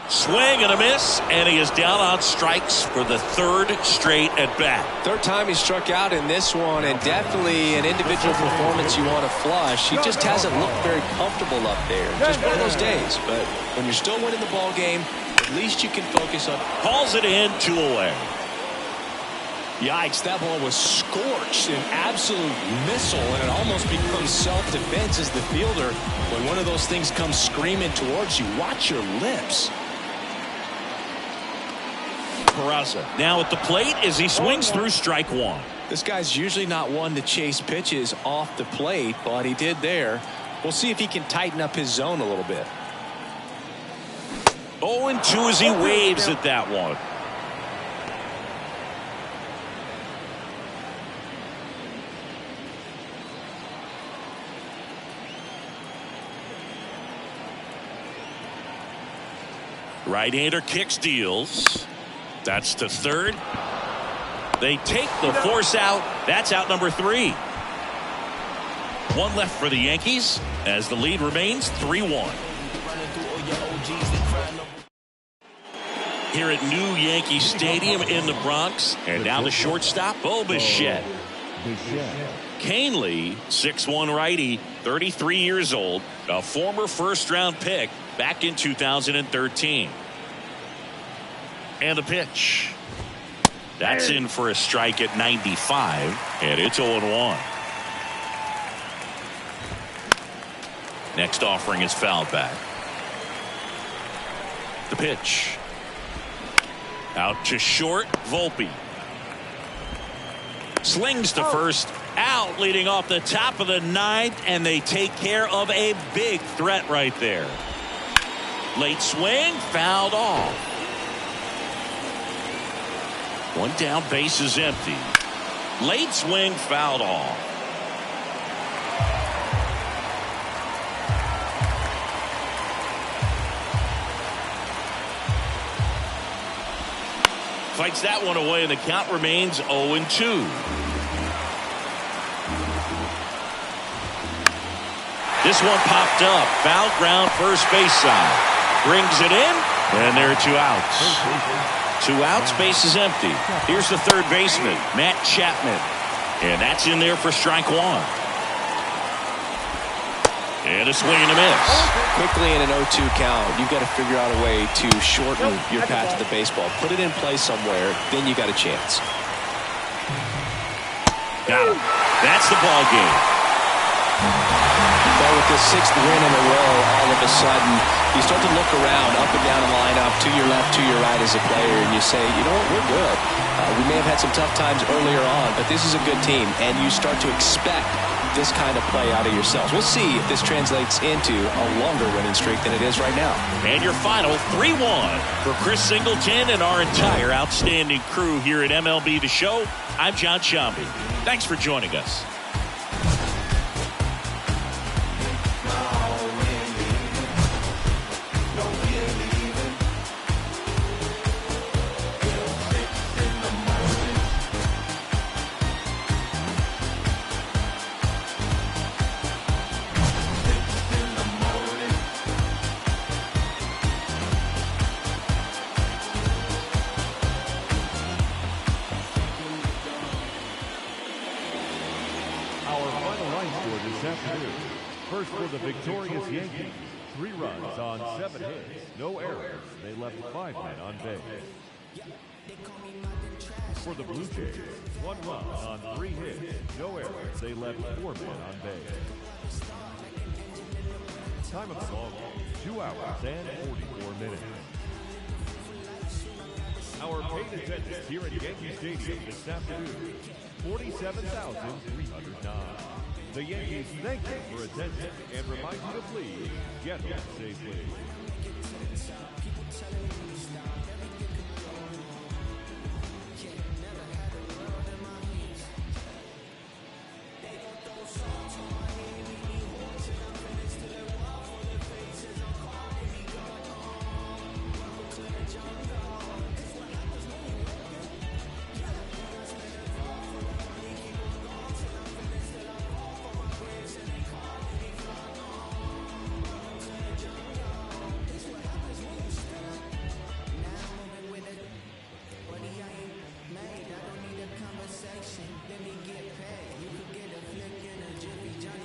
Swing and a miss, and he is down on strikes for the 3rd straight at bat. 3rd time he struck out in this one, and definitely an individual performance you want to flush. He just hasn't looked very comfortable up there. Just one of those days. But when you're still winning the ball game, at least you can focus on. Calls it in, 2 away. Yikes, that ball was scorched, an absolute missile, and it almost becomes self-defense as the fielder. When one of those things comes screaming towards you, watch your lips. Peraza now at the plate as he swings through strike 1. This guy's usually not one to chase pitches off the plate, but he did there. We'll see if he can tighten up his zone a little bit. 0-2 as he waves at that one. Right-hander kicks, deals. That's to third. They take the force out. That's out number 3. One left for the Yankees as the lead remains 3-1. Here at New Yankee Stadium in the Bronx. And now the shortstop, Bo Bichette. Canely, 6'1" righty, 33 years old, a former first-round pick back in 2013. And the pitch. That's in for a strike at 95, and it's 0-1. Next offering is fouled back. The pitch. Out to short, Volpe. Slings to first, out, leading off the top of the 9th, and they take care of a big threat right there. Late swing, fouled off. One down, base is empty. Late swing, fouled off. Fights that one away, and the count remains 0-2. This one popped up. Foul ground, first base side. Brings it in, and there are 2 outs. 2 outs, base is empty. Here's the third baseman, Matt Chapman. And that's in there for strike 1. And a swing and a miss. Quickly in an 0-2 count, you've got to figure out a way to shorten your path to the baseball. Put it in play somewhere, then you got a chance. Got him. That's the ball game. But with the 6th win in a row, all of a sudden, you start to look around, up and down the lineup, to your left, to your right as a player, and you say, you know what, we're good. We may have had some tough times earlier on, but this is a good team, and you start to expect this kind of play out of yourselves. We'll see if this translates into a longer winning streak than it is right now. And your final 3-1 for Chris Singleton and our entire outstanding crew here at MLB The Show. I'm John Shambi. Thanks for joining us. First for the victorious Yankees, 3 runs on 7 hits, no errors. They left 5 men on base. For the Blue Jays, 1 run on 3 hits, no errors. They left 4 men on base. Time of the ball, 2 hours and 44 minutes. Our paid attendance here at Yankee Stadium this afternoon, 47,309. The Yankees thank you for attending and remind you to please get home safely. Let me get paid. You could get a flick in a jiffy. Johnny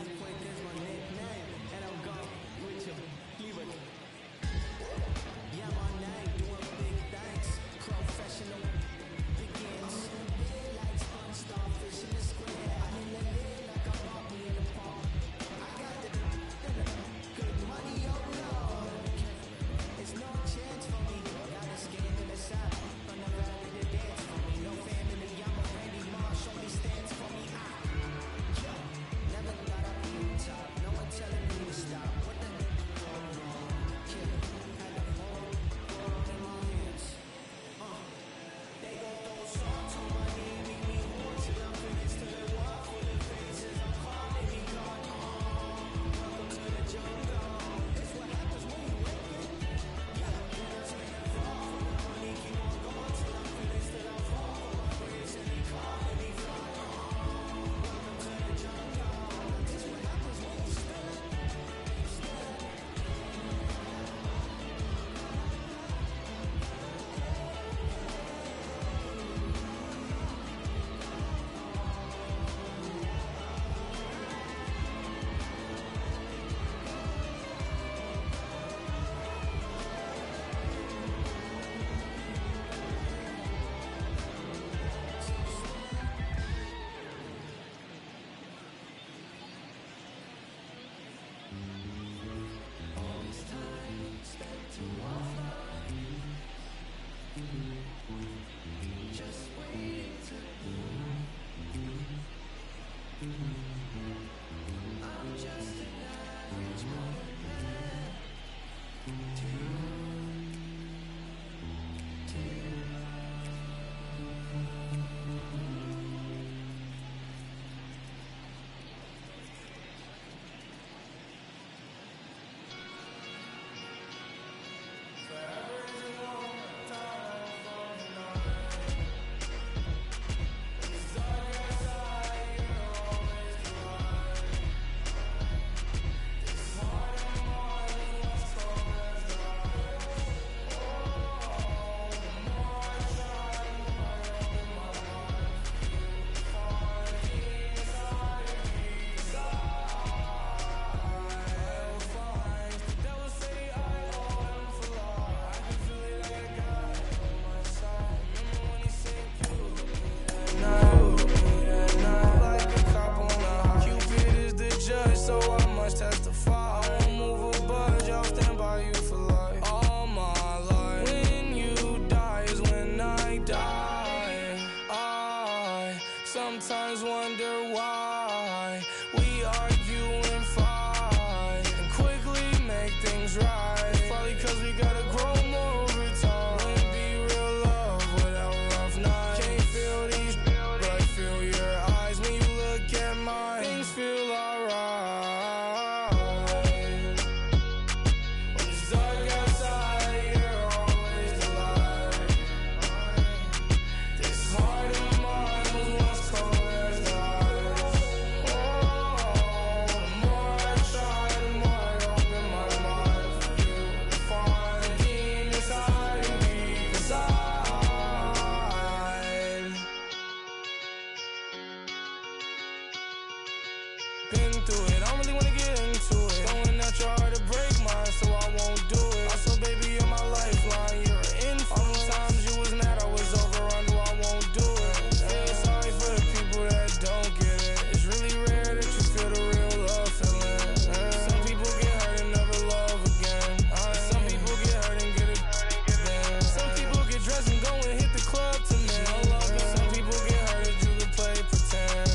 Been through it, I don't really wanna get into it. Throwing out your heart to break mine, so I won't do it. Also, baby, you're my lifeline, you're an influence. All the times you was mad, I was over on you, I won't do it. Hey, sorry for the people that don't get it. It's really rare that you feel the real love feeling. Some people get hurt and never love again. Some people get hurt and get it again. Some people get dressed and go and hit the club to me. Some people get hurt and you can play pretend.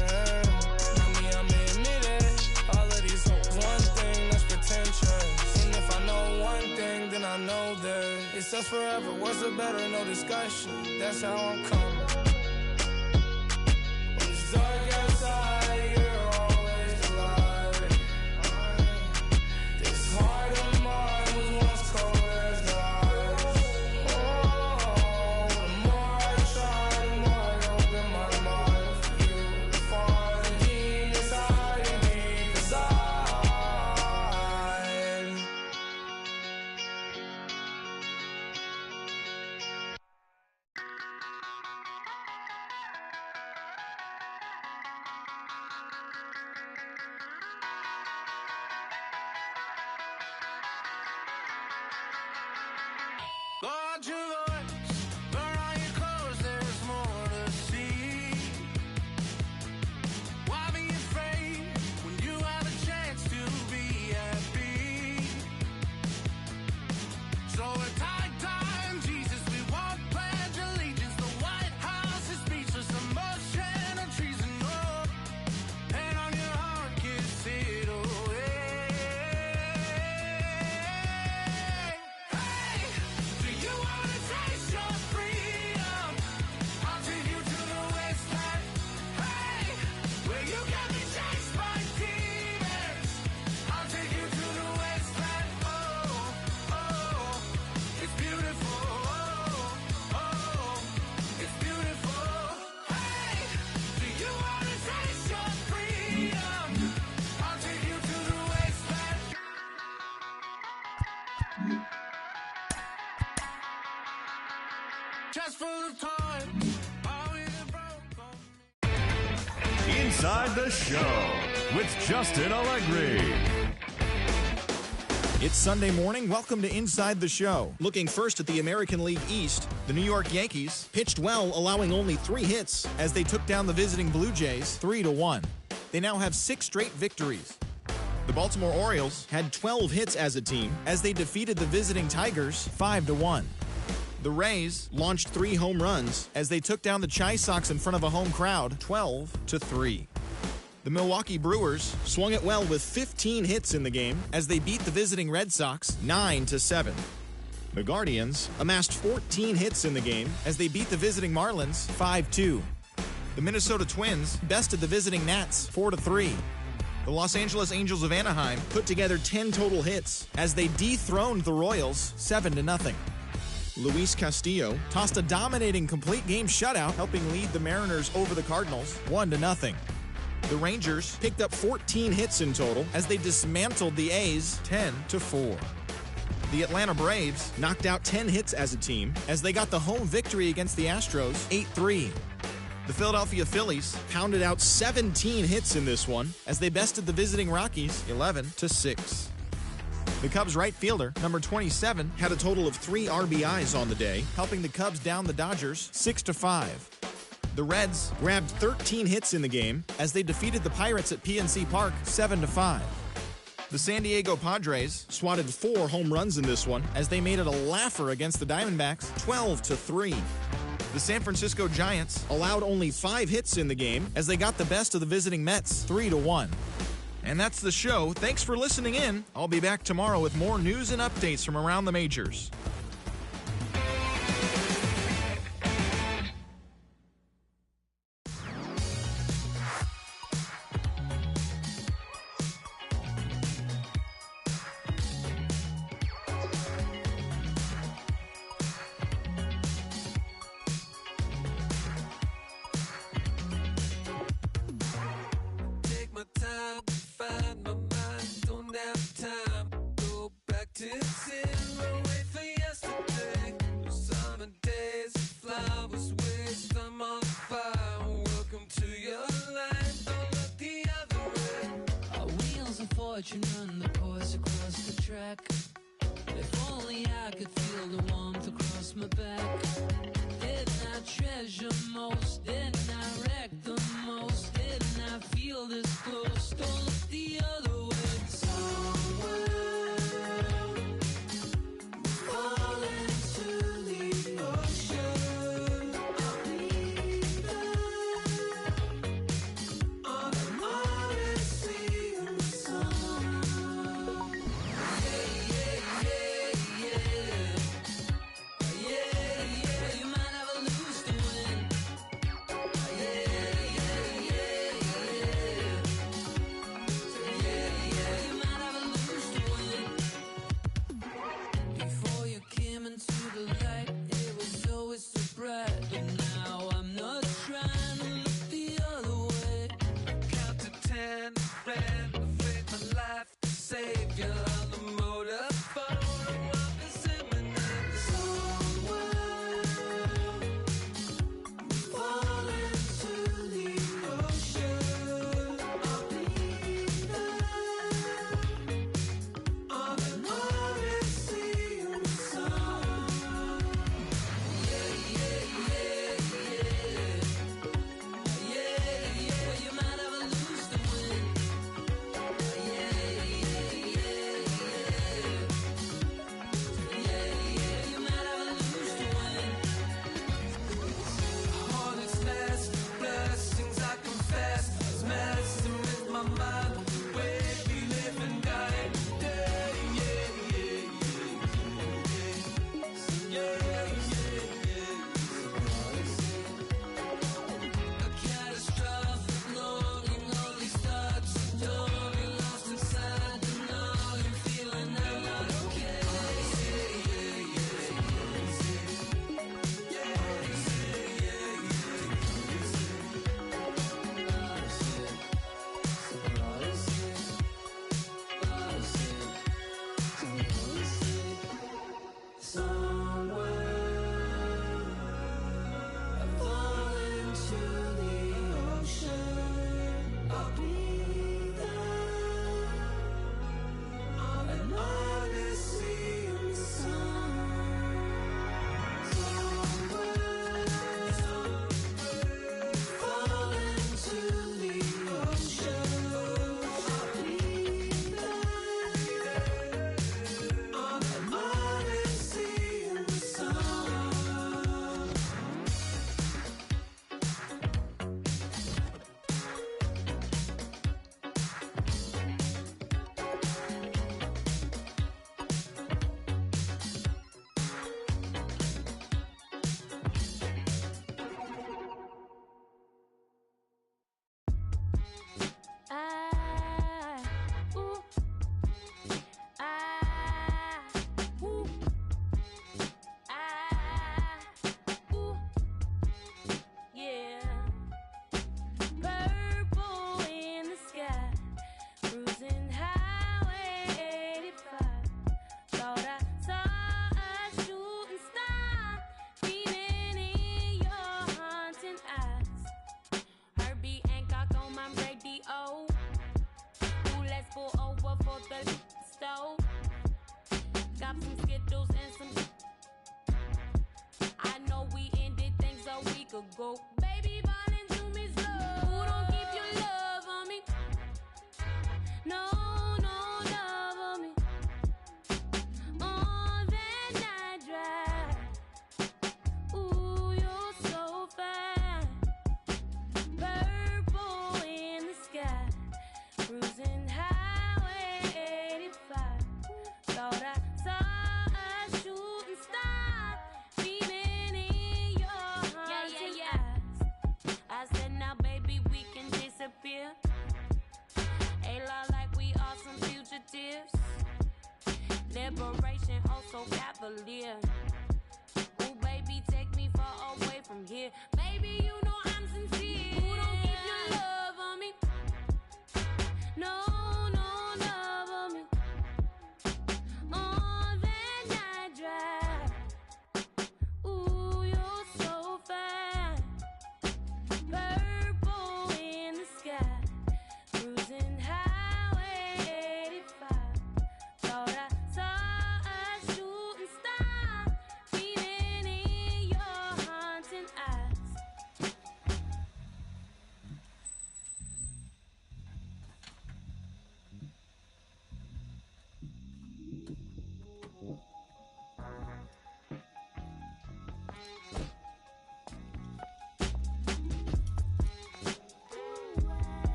Not me, I'm admit it. All of these hoes, one thing that's pretentious. And if I know one thing, then I know that it's us forever. Worse or better, no discussion. That's how I'm coming. When it's dark outside, you're always the light. This heart of mine was once cold as the ice. Oh, the more I try, the more I open my mind for you to find the demons hiding deep inside. Lord, your voice, burn all your clothes, there's more to see. Why be afraid when you have a chance to be happy? So at high time, Jesus, we won't pledge allegiance. The White House is speechless, emotion or treason. Oh, and on your heart, kiss it away. Hey, do you wanna taste your freedom? I'll take you to the wasteland. Hey, where you can be chased by demons. I'll take you to the wasteland. Oh, oh, it's beautiful. Oh, oh, it's beautiful. Hey, do you wanna taste your freedom? I'll take you to the wasteland. Just full of toys, always broke on me. Inside the Show with Justin Allegri. It's Sunday morning. Welcome to Inside the Show. Looking first at the American League East, the New York Yankees pitched well, allowing only 3 hits as they took down the visiting Blue Jays 3-1. They now have 6 straight victories. The Baltimore Orioles had 12 hits as a team as they defeated the visiting Tigers 5-1. The Rays launched 3 home runs as they took down the Chi Sox in front of a home crowd 12-3. The Milwaukee Brewers swung it well with 15 hits in the game as they beat the visiting Red Sox 9-7. The Guardians amassed 14 hits in the game as they beat the visiting Marlins 5-2. The Minnesota Twins bested the visiting Nats 4-3. The Los Angeles Angels of Anaheim put together 10 total hits as they dethroned the Royals 7-0. Luis Castillo tossed a dominating complete game shutout, helping lead the Mariners over the Cardinals 1-0. The Rangers picked up 14 hits in total as they dismantled the A's 10-4. The Atlanta Braves knocked out 10 hits as a team as they got the home victory against the Astros 8-3. The Philadelphia Phillies pounded out 17 hits in this one as they bested the visiting Rockies 11-6. The Cubs right fielder, number 27, had a total of 3 RBIs on the day, helping the Cubs down the Dodgers 6-5. The Reds grabbed 13 hits in the game as they defeated the Pirates at PNC Park 7-5. The San Diego Padres swatted 4 home runs in this one as they made it a laugher against the Diamondbacks 12-3. The San Francisco Giants allowed only 5 hits in the game as they got the best of the visiting Mets 3-1. And that's the show. Thanks for listening in. I'll be back tomorrow with more news and updates from around the majors. Take my time, find my mind, don't have time. Go back to zero, wait for yesterday. No summer days, flowers waste, I'm on fire. Welcome to your life, don't look the other way. watching run the course across the track. If only I could feel the warmth across my back. Didn't I treasure most? Didn't I wreck the most? Didn't I feel this close? Don't look the other way. Somewhere fall into the ocean. I'll be there on an odyssey in the sun. You might have a lose to win. You might have a lose to win. Before you came into the light, it was always so bright. But now I'm not trying to look the other way. Count to 10, ran, afraid my life to save you on the motor phone. Love is imminent. Somewhere fall into the ocean. I'll be there on an odyssey in the sun. You might have a lose to win. You might have a lose to win. On its last blessings, I confess, I was messing with my mind. The way we live and die today. A catastrophic longing, all these thoughts of dawning, lost inside the gnawing feeling I'm not okay. I fall into the ocean. I'll be there on an odyssey in the sun. Fall into the ocean. I'll be there on an odyssey in the sun. Yeah. Purple in the sky, cruising highway 85. Thought I saw a shooting star beaming in your haunting eyes. Herbie Hancock on my radio. Ooh, let's pull over for the stove. Got some Skittles and some. I know we ended things a week ago. Baby, ballin' to me slow. Who don't keep your love on me? No, no love on me. On that night drive. Ooh, you're so fine. Purple in the sky, cruising highway 85. Thought I saw a shooting star beaming in your haunting eyes. I said, now baby, we can disappear. A lot like we are some fugitives. Liberation, oh so cavalier. Ooh, baby, take me far away from here. Baby, you know I'm sincere. Who don't keep your love on me? No, no love on me. On that night drive. Ooh, you're so fine. Purple in the sky, cruising highway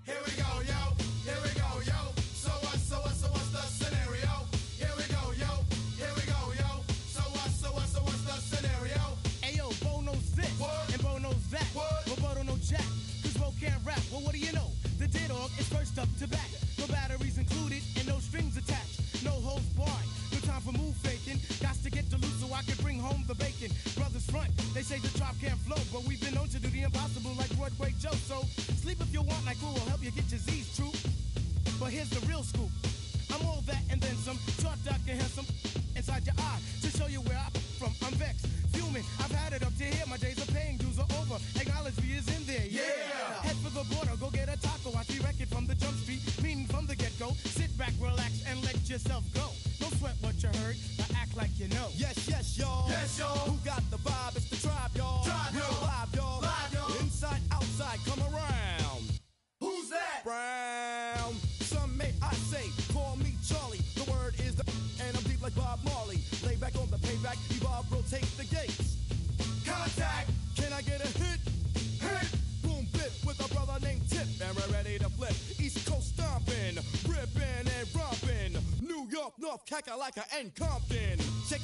Here we go, yo. Here we go, yo. So what's the scenario? Here we go, yo. Here we go, yo. So what's the scenario? Ayo, Bo knows this, and Bo knows that. But Bo don't know jack, cause Bo can't rap. Well, what do you know? The D-Dog is first up to bat. No batteries included and no strings attached. No holds barred, no time for move faking. Got to get to loose so I can bring home the bacon. Brothers front, they say the drop can't flow, but we've been known to do the impossible like Broadway Joe. So sleep if you want, like who will help you get your Z's true. But here's the real scoop. I'm all that and then some. Short, dark, and handsome inside your eye to show you where I'm from. I'm vexed, fuming. I've had it up to here. My days of paying dues are over. Acknowledge me is in there. Yeah. Head for the border, go get a taco. I see record from the jump street, meaning from the get-go. Sit back, relax, and let yourself go. Don't sweat what you heard, but act like you know. Yes, y'all. Yes, y'all. Who got the vibe? It's the tribe, y'all. Tribe, Real y'all. live, y'all. Live, y'all. Inside, outside, come around. Who's that? Brown. Some may I say, call me Charlie. The word is the and I'm deep like Bob Marley. Lay back on the payback, evolve, rotate the gates. Contact. Can I get a hit? Hit. Boom, bip with a brother named Tip, and we're ready to flip. East Coast stomping, ripping and romping. New York, North, Kakalaka, and Compton. Check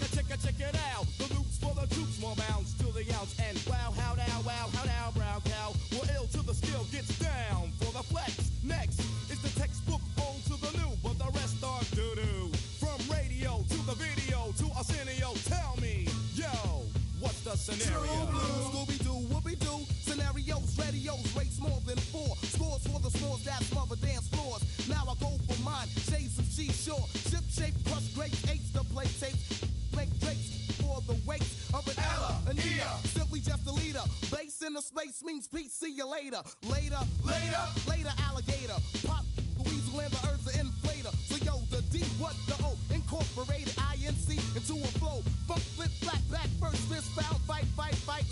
it out. The loops for the troops, more bounds to the ounce. And wow, how now, brown cow. We're ill till the skill gets down for the flex. Next is the textbook old to the new, but the rest are doo-doo. From radio to the video to Arsenio, tell me, yo, what's the scenario? Scooby-Doo, whoopie-doo, scenarios, radios, rates more than 4. Scores for the scores that smother dance floors. Now I go for mine, shades of G-Shore. Ship shape, crush grapes, H to play tapes. Make drapes for the weight of an Ella, an Ea. Simply just a leader. Base in the space means peace, see you later. Later, alligator. Pop the weasel and the earth's an inflator. So yo, the D, what the O? Incorporated INC into a flow. Funk, flip, flat, back, first, fist, foul, fight,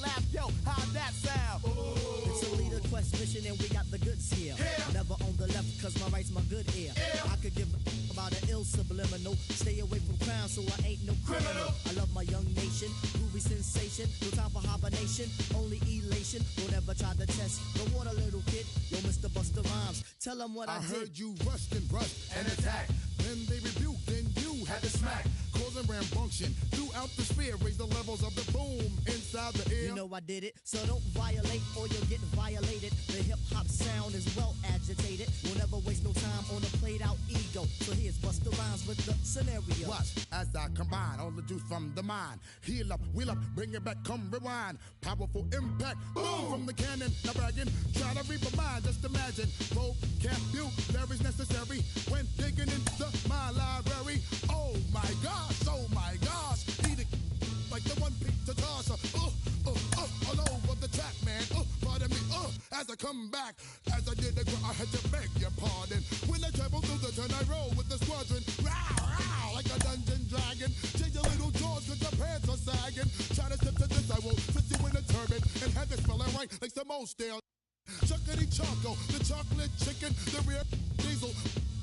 laugh. Yo, how'd that sound? Ooh. It's a leader quest mission and we got the goods here. Yeah. Never on the left cause my right's my good ear. Yeah. I could give a about an ill subliminal. Stay away from crime so I ain't no criminal. I love my young nation, groovy sensation. No time for hibernation, only elation. Don't ever try to test the water, little kid. Yo, Mr. Busta Rhymes, tell them what I did. Heard you rushed and brushed and attacked. Then they rebuked, then you had to smack. Causing rambunction throughout the sphere. Raise the levels of the boom inside the ear. You know I did it, so don't violate or you'll get violated. The hip-hop sound is well agitated. We'll never waste no time on a played-out ego. So here's Busta Rhymes with the scenario. Watch as I combine all the juice from the mind. Heal up, wheel up, bring it back, come rewind. Powerful impact, boom from the cannon. Now bragging, try to reap a mind. Just imagine, vocabulary's necessary when digging into my library. Oh my gosh, eat it like the one piece to toss. All over the track, man. Pardon me, as I come back, as I did the ground, I had to beg your pardon. When I travel through the turn, I roll with the squadron. Row, like a dungeon dragon. Change your little jaws cause your pants are sagging. Try to step to this, I will put you in a turban and have it smelling right like some old stale. Chuckity Choco, the chocolate chicken, the rear diesel.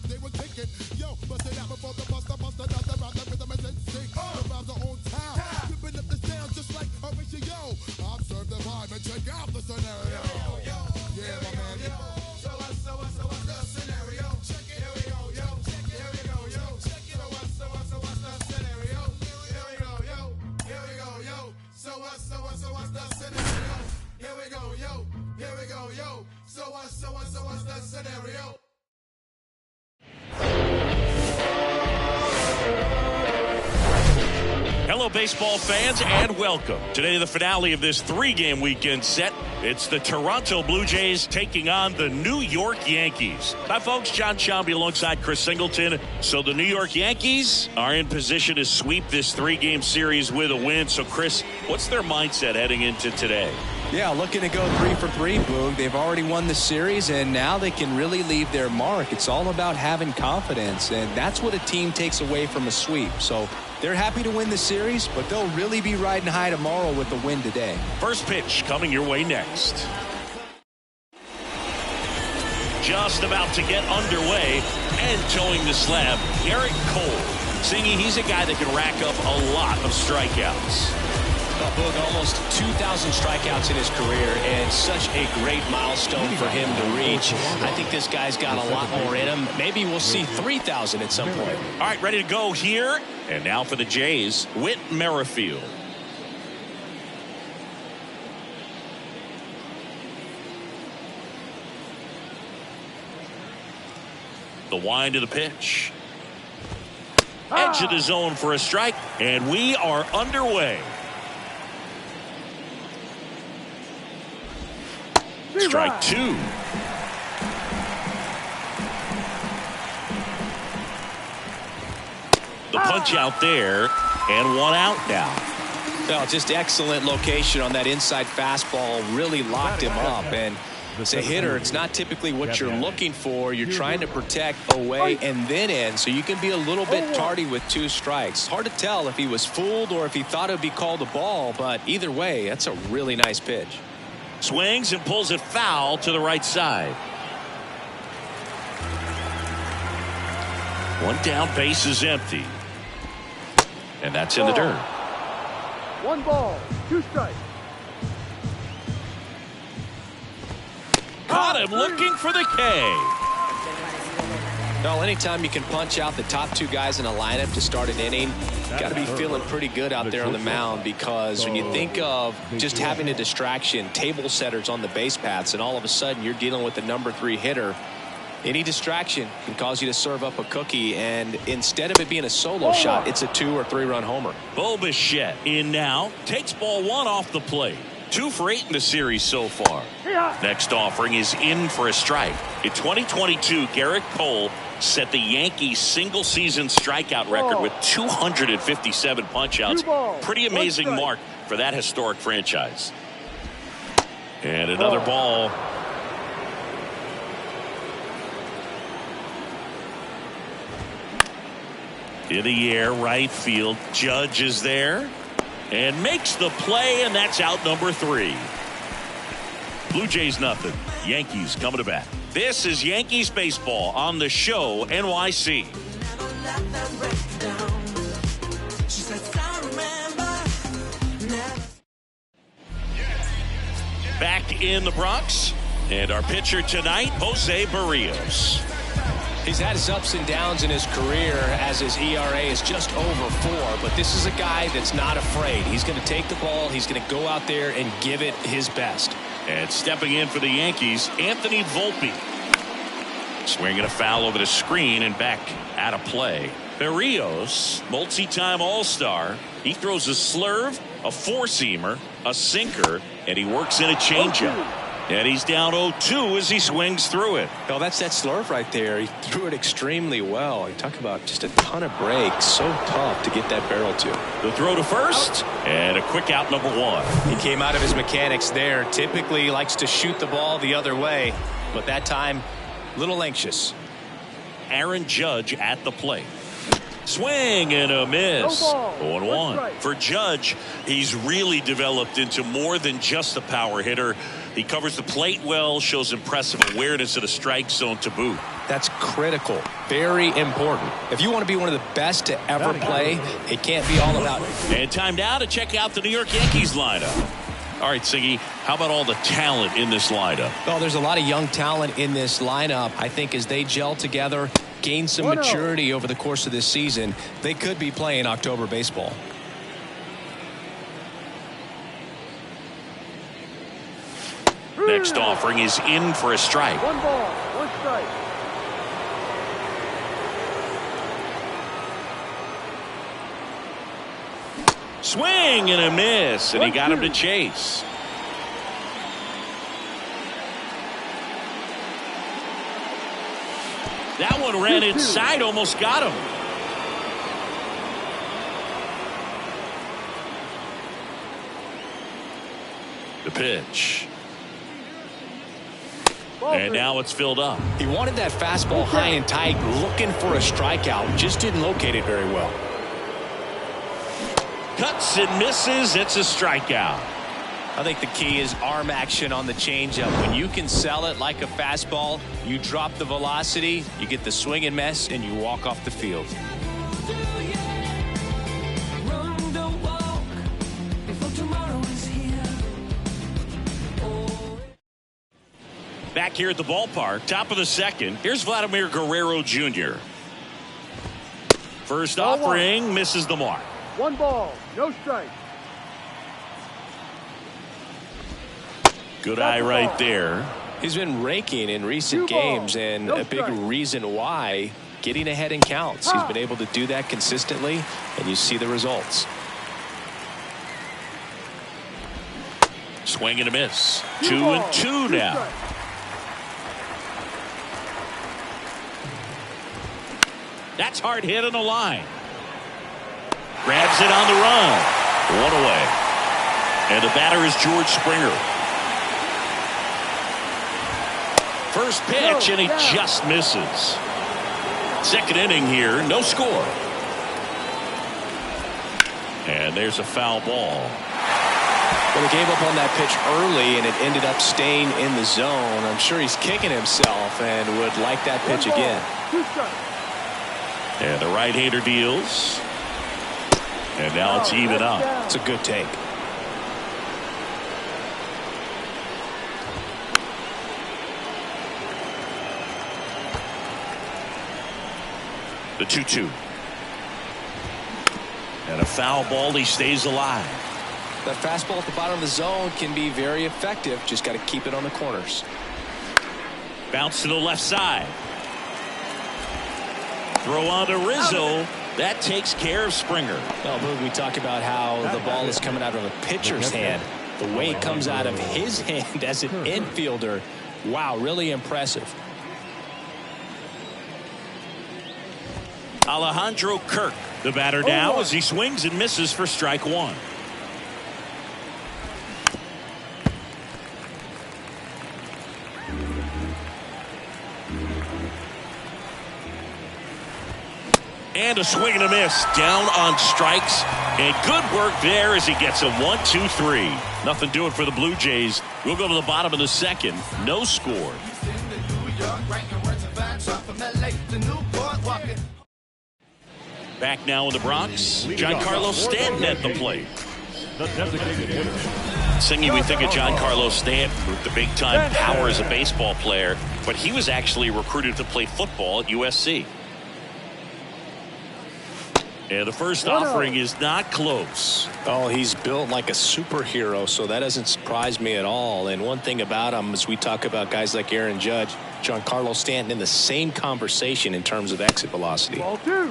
They were kicking, yo, bust it out before the buster, not the round, the rhythm is instinct. The rhymes are on time, ripping up the sound just like a ratio. Observe the vibe and check out the scenario. Yeah, my man. So what's the scenario? Check it. Here we go, yo. Check it. Here we go, yo. Check it. So what's the scenario? Here we go, yo. Here we go, yo. So what's the scenario? Here we go, yo. Here we go, yo. So what's the scenario? Hello, baseball fans, and welcome. Today, the finale of this 3-game weekend set. It's the Toronto Blue Jays taking on the New York Yankees. Hi, folks. John Shambi alongside Chris Singleton. So the New York Yankees are in position to sweep this 3-game series with a win. So, Chris, what's their mindset heading into today? Yeah, looking to go 3 for 3, Boog. They've already won the series, and now they can really leave their mark. It's all about having confidence, and that's what a team takes away from a sweep. So they're happy to win the series, but they'll really be riding high tomorrow with the win today. First pitch coming your way next. Just about to get underway and towing the slab, Eric Cole. Singy, he's a guy that can rack up a lot of strikeouts. Well, Boog, almost 2,000 strikeouts in his career, and such a great milestone for him to reach. I think this guy's got a lot more in him. Maybe we'll see 3,000 at some point. All right, ready to go here. And now for the Jays, Whit Merrifield. The wind of the pitch. Edge of the zone for a strike, and we are underway. Strike two. The punch out there, and one out now. Well, just excellent location on that inside fastball. Really locked him up. And as a hitter, it's not typically what you're looking for. You're trying to protect away and then in, so you can be a little bit tardy with 2 strikes. Hard to tell if he was fooled or if he thought it would be called a ball, but either way, that's a really nice pitch. Swings and pulls it foul to the right side. One down, base is empty. And that's in the dirt. 1 ball, 2 strikes. Caught him looking for the K. Well, anytime you can punch out the top 2 guys in a lineup to start an inning, you got to be feeling pretty good out there on the mound, because when you think of just having a distraction, table setters on the base paths, and all of a sudden you're dealing with the number 3 hitter, any distraction can cause you to serve up a cookie, and instead of it being a solo shot, it's a 2 or 3 run homer. Bo Bichette in now, takes ball 1 off the plate. 2 for 8 in the series so far. Next offering is in for a strike. In 2022, Garrett Cole set the Yankees single season strikeout record with 257 punchouts. Pretty amazing mark for that historic franchise. And another ball. In the air, right field. Judge is there and makes the play, and that's out number 3. Blue Jays nothing. Yankees coming to bat. This is Yankees baseball on the show NYC. Back in the Bronx, and our pitcher tonight, Jose Barrios. He's had his ups and downs in his career, as his ERA is just over 4, but this is a guy that's not afraid. He's going to take the ball, he's going to go out there and give it his best. And stepping in for the Yankees, Anthony Volpe. Swinging a foul over the screen and back out of play. Barrios, multi-time All-Star. He throws a slurve, a four-seamer, a sinker, and he works in a changeup. And he's down 0-2 as he swings through it. Well, that's that slurve right there. He threw it extremely well. You talk about just a ton of breaks. So tough to get that barrel to. The throw to first, and a quick out number 1. He came out of his mechanics there. Typically he likes to shoot the ball the other way, but that time, a little anxious. Aaron Judge at the plate. Swing and a miss. 0-1. For Judge, he's really developed into more than just a power hitter. He covers the plate well, shows impressive awareness of the strike zone to boot. That's critical. Very important. If you want to be one of the best to ever play, it can't be all about it. And time now to check out the New York Yankees lineup. All right, Siggy, how about all the talent in this lineup? Well, there's a lot of young talent in this lineup. I think as they gel together, gain some maturity over the course of this season, they could be playing October baseball. Next offering is in for a strike. 1 ball, 1 strike. Swing and a miss, and he got him to chase. That one ran inside, almost got him. The pitch. And now it's filled up. He wanted that fastball high and tight, looking for a strikeout. Just didn't locate it very well. Cuts and misses. It's a strikeout. I think the key is arm action on the changeup. When you can sell it like a fastball, you drop the velocity, you get the swing and miss, and you walk off the field. Run the walk before tomorrow. Back here at the ballpark, top of the second. Here's Vladimir Guerrero Jr. First offering misses the mark. 1 ball, no strike. Good eye right there. He's been raking in recent games, and a big reason why, getting ahead in counts. He's been able to do that consistently, and you see the results. Swing and a miss. 2-2 now. That's hard hit on the line. Grabs it on the run. 1 away. And the batter is George Springer. First pitch, and he just misses. Second inning here, no score. And there's a foul ball. Well, he gave up on that pitch early, and it ended up staying in the zone. I'm sure he's kicking himself and would like that pitch again. And the right-hander deals. And now it's even up. It's a good take. The 2-2. And a foul ball. He stays alive. That fastball at the bottom of the zone can be very effective. Just got to keep it on the corners. Bounce to the left side. Throw on to Rizzo. That takes care of Springer. Well, we talk about how the ball is coming out of a pitcher's hand. The way it comes out of his hand as an infielder. Wow, really impressive. Alejandro Kirk, the batter now, as he swings and misses for strike 1. And a swing and a miss. Down on strikes. And good work there as he gets a 1-2-3. Nothing doing for the Blue Jays. We'll go to the bottom of the second. No score. Back now in the Bronx, Giancarlo Stanton at the plate. Singy, we think of Giancarlo Stanton with the big-time power as a baseball player, but he was actually recruited to play football at USC. And the first offering is not close. Oh, he's built like a superhero, so that doesn't surprise me at all. And one thing about him, as we talk about guys like Aaron Judge, Giancarlo Stanton in the same conversation in terms of exit velocity.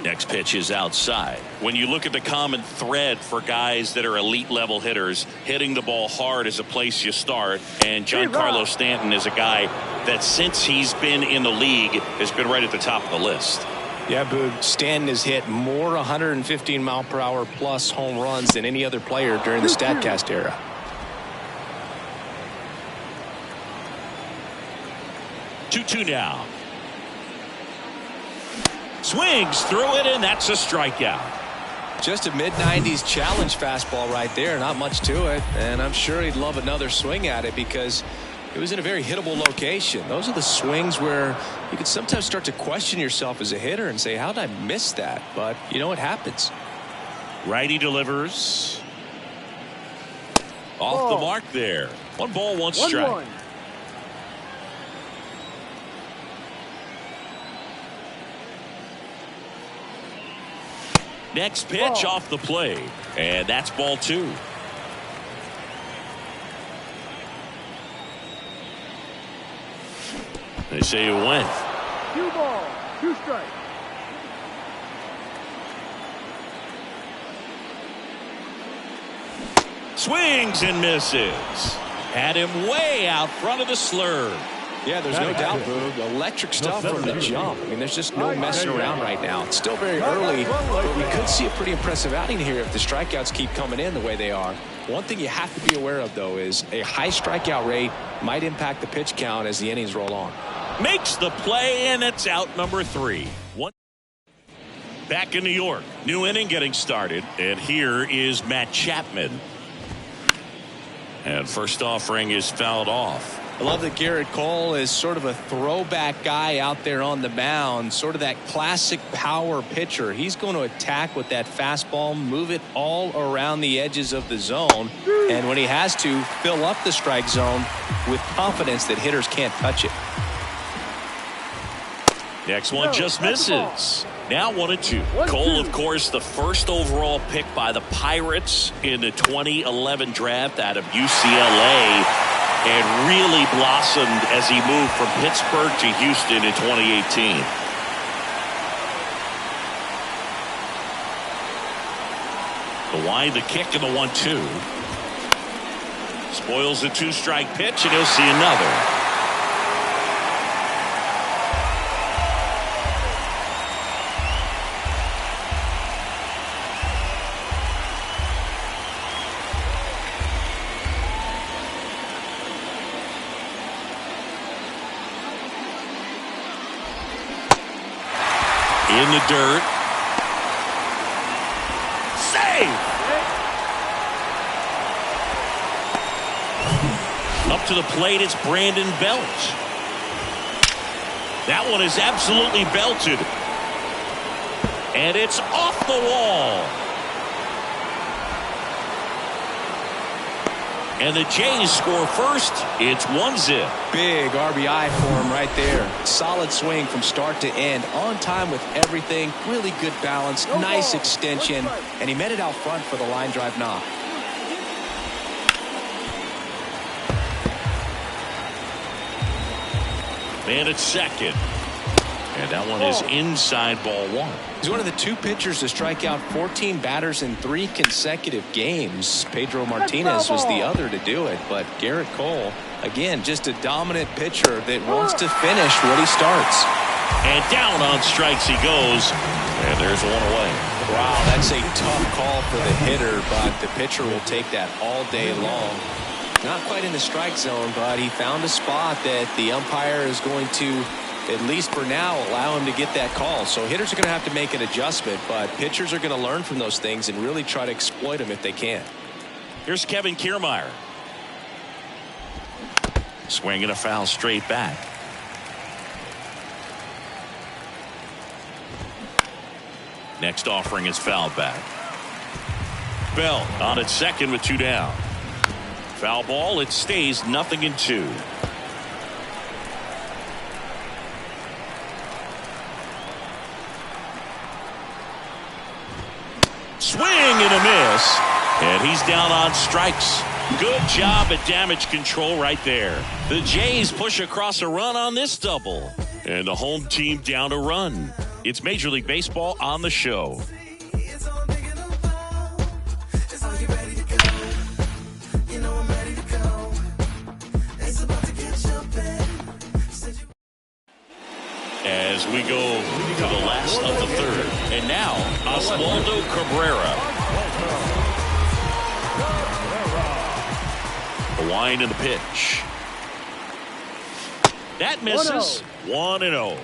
Next pitch is outside. When you look at the common thread for guys that are elite level hitters, hitting the ball hard is a place you start. And Giancarlo Stanton is a guy that since he's been in the league has been right at the top of the list. Yeah, Boog, Stanton has hit more 115-mile-per-hour plus home runs than any other player during the StatCast era. Two now. Swings through it, and that's a strikeout. Just a mid-90s challenge fastball right there. Not much to it, and I'm sure he'd love another swing at it because it was in a very hittable location. Those are the swings where you can sometimes start to question yourself as a hitter and say, how did I miss that? But, you know, it happens. Righty delivers. Off the mark there. 1 ball, 1 strike. Next pitch off the plate. And that's ball 2. They say it went. 2 balls, 2 strikes. Swings and misses. Had him way out front of the slurve. Yeah, there's no doubt, Boog. Electric stuff from the jump. I mean, there's just no messing around right now. It's still very early, but we could see a pretty impressive outing here if the strikeouts keep coming in the way they are. One thing you have to be aware of, though, is a high strikeout rate might impact the pitch count as the innings roll on. Makes the play, and it's out number 3. Back in New York. New inning getting started. And here is Matt Chapman. And first offering is fouled off. I love that Garrett Cole is sort of a throwback guy out there on the mound, sort of that classic power pitcher. He's going to attack with that fastball, move it all around the edges of the zone, and when he has to, fill up the strike zone with confidence that hitters can't touch it. Next one just misses. Now 1-2. Cole, of course, the first overall pick by the Pirates in the 2011 draft out of UCLA, and really blossomed as he moved from Pittsburgh to Houston in 2018. The wind, the kick, and the 1-2. Spoils the 2-strike pitch, and he'll see another. In the dirt. Save! Up to the plate, it's Brandon Belt. That one is absolutely belted. And it's off the wall. And the Jays score first. It's 1-0. Big RBI for him right there. Solid swing from start to end. On time with everything. Really good balance. Nice extension. And he met it out front for the line drive knock. Man at second. And that one is inside ball one. He's one of the 2 pitchers to strike out 14 batters in 3 consecutive games. Pedro Martinez was the other to do it. But Garrett Cole, again, just a dominant pitcher that wants to finish what he starts. And down on strikes he goes. And there's one away. Wow, that's a tough call for the hitter, but the pitcher will take that all day long. Not quite in the strike zone, but he found a spot that the umpire is going to, at least for now, allow him to get that call. So hitters are going to have to make an adjustment, but pitchers are going to learn from those things and really try to exploit them if they can. Here's Kevin Kiermaier. Swinging a foul straight back. Next offering is fouled back. Bell on at second with 2 down. Foul ball. It stays 0-2. Swing and a miss. And he's down on strikes. Good job at damage control right there. The Jays push across a run on this double. And the home team down a run. It's Major League Baseball on the show. As we go to the last of the third. And now, Oswaldo Cabrera. The wind and the pitch. That misses. 1-0.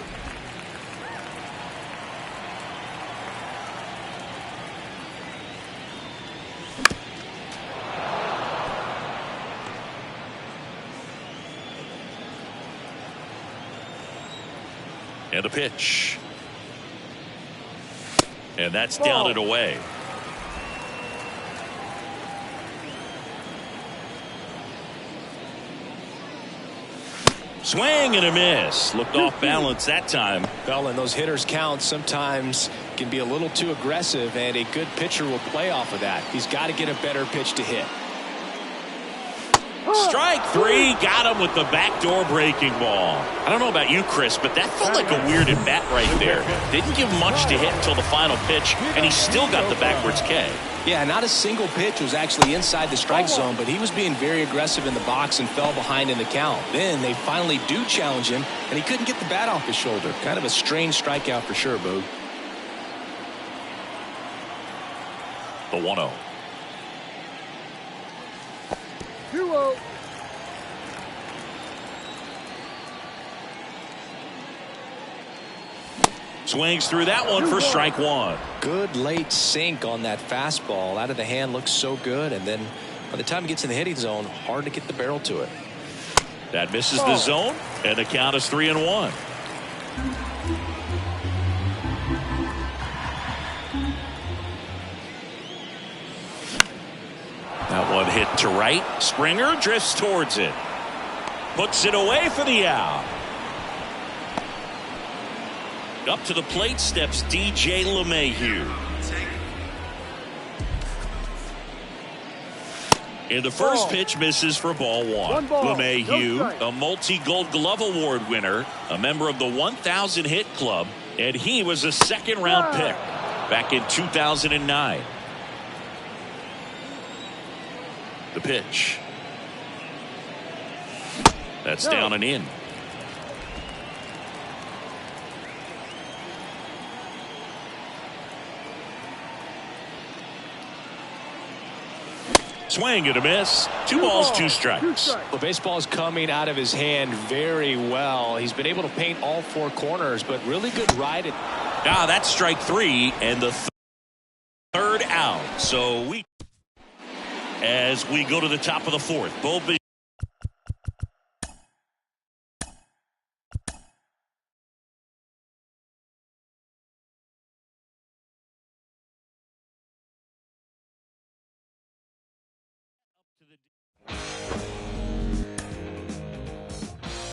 And the pitch. And that's down and away. Swing and a miss. Looked off balance that time. Well, and those hitters' counts sometimes can be a little too aggressive, and a good pitcher will play off of that. He's got to get a better pitch to hit. Strike 3, got him with the backdoor breaking ball. I don't know about you, Chris, but that felt like a weird at bat right there. Didn't give much to hit until the final pitch, and he still got the backwards K. Yeah, not a single pitch was actually inside the strike zone, but he was being very aggressive in the box and fell behind in the count. Then they finally do challenge him, and he couldn't get the bat off his shoulder. Kind of a strange strikeout for sure, Boog. The 1-0. 2-0. Swings through that one for strike 1. Good late sink on that fastball. Out of the hand looks so good, and then by the time it gets in the hitting zone, hard to get the barrel to it. That misses the zone, and the count is 3-1. That one hit to right. Springer drifts towards it. Puts it away for the out. Up to the plate steps DJ LeMahieu. In the first pitch, misses for ball one. LeMahieu, a multi-Gold Glove Award winner, a member of the 1,000 hit club, and he was a second-round pick back in 2009. The pitch. That's down and in. Swing and a miss. 2 balls, 2 strikes. Well, baseball's coming out of his hand very well. He's been able to paint all 4 corners, but really good ride. That's strike 3 and the third out. So as we go to the top of the 4th, both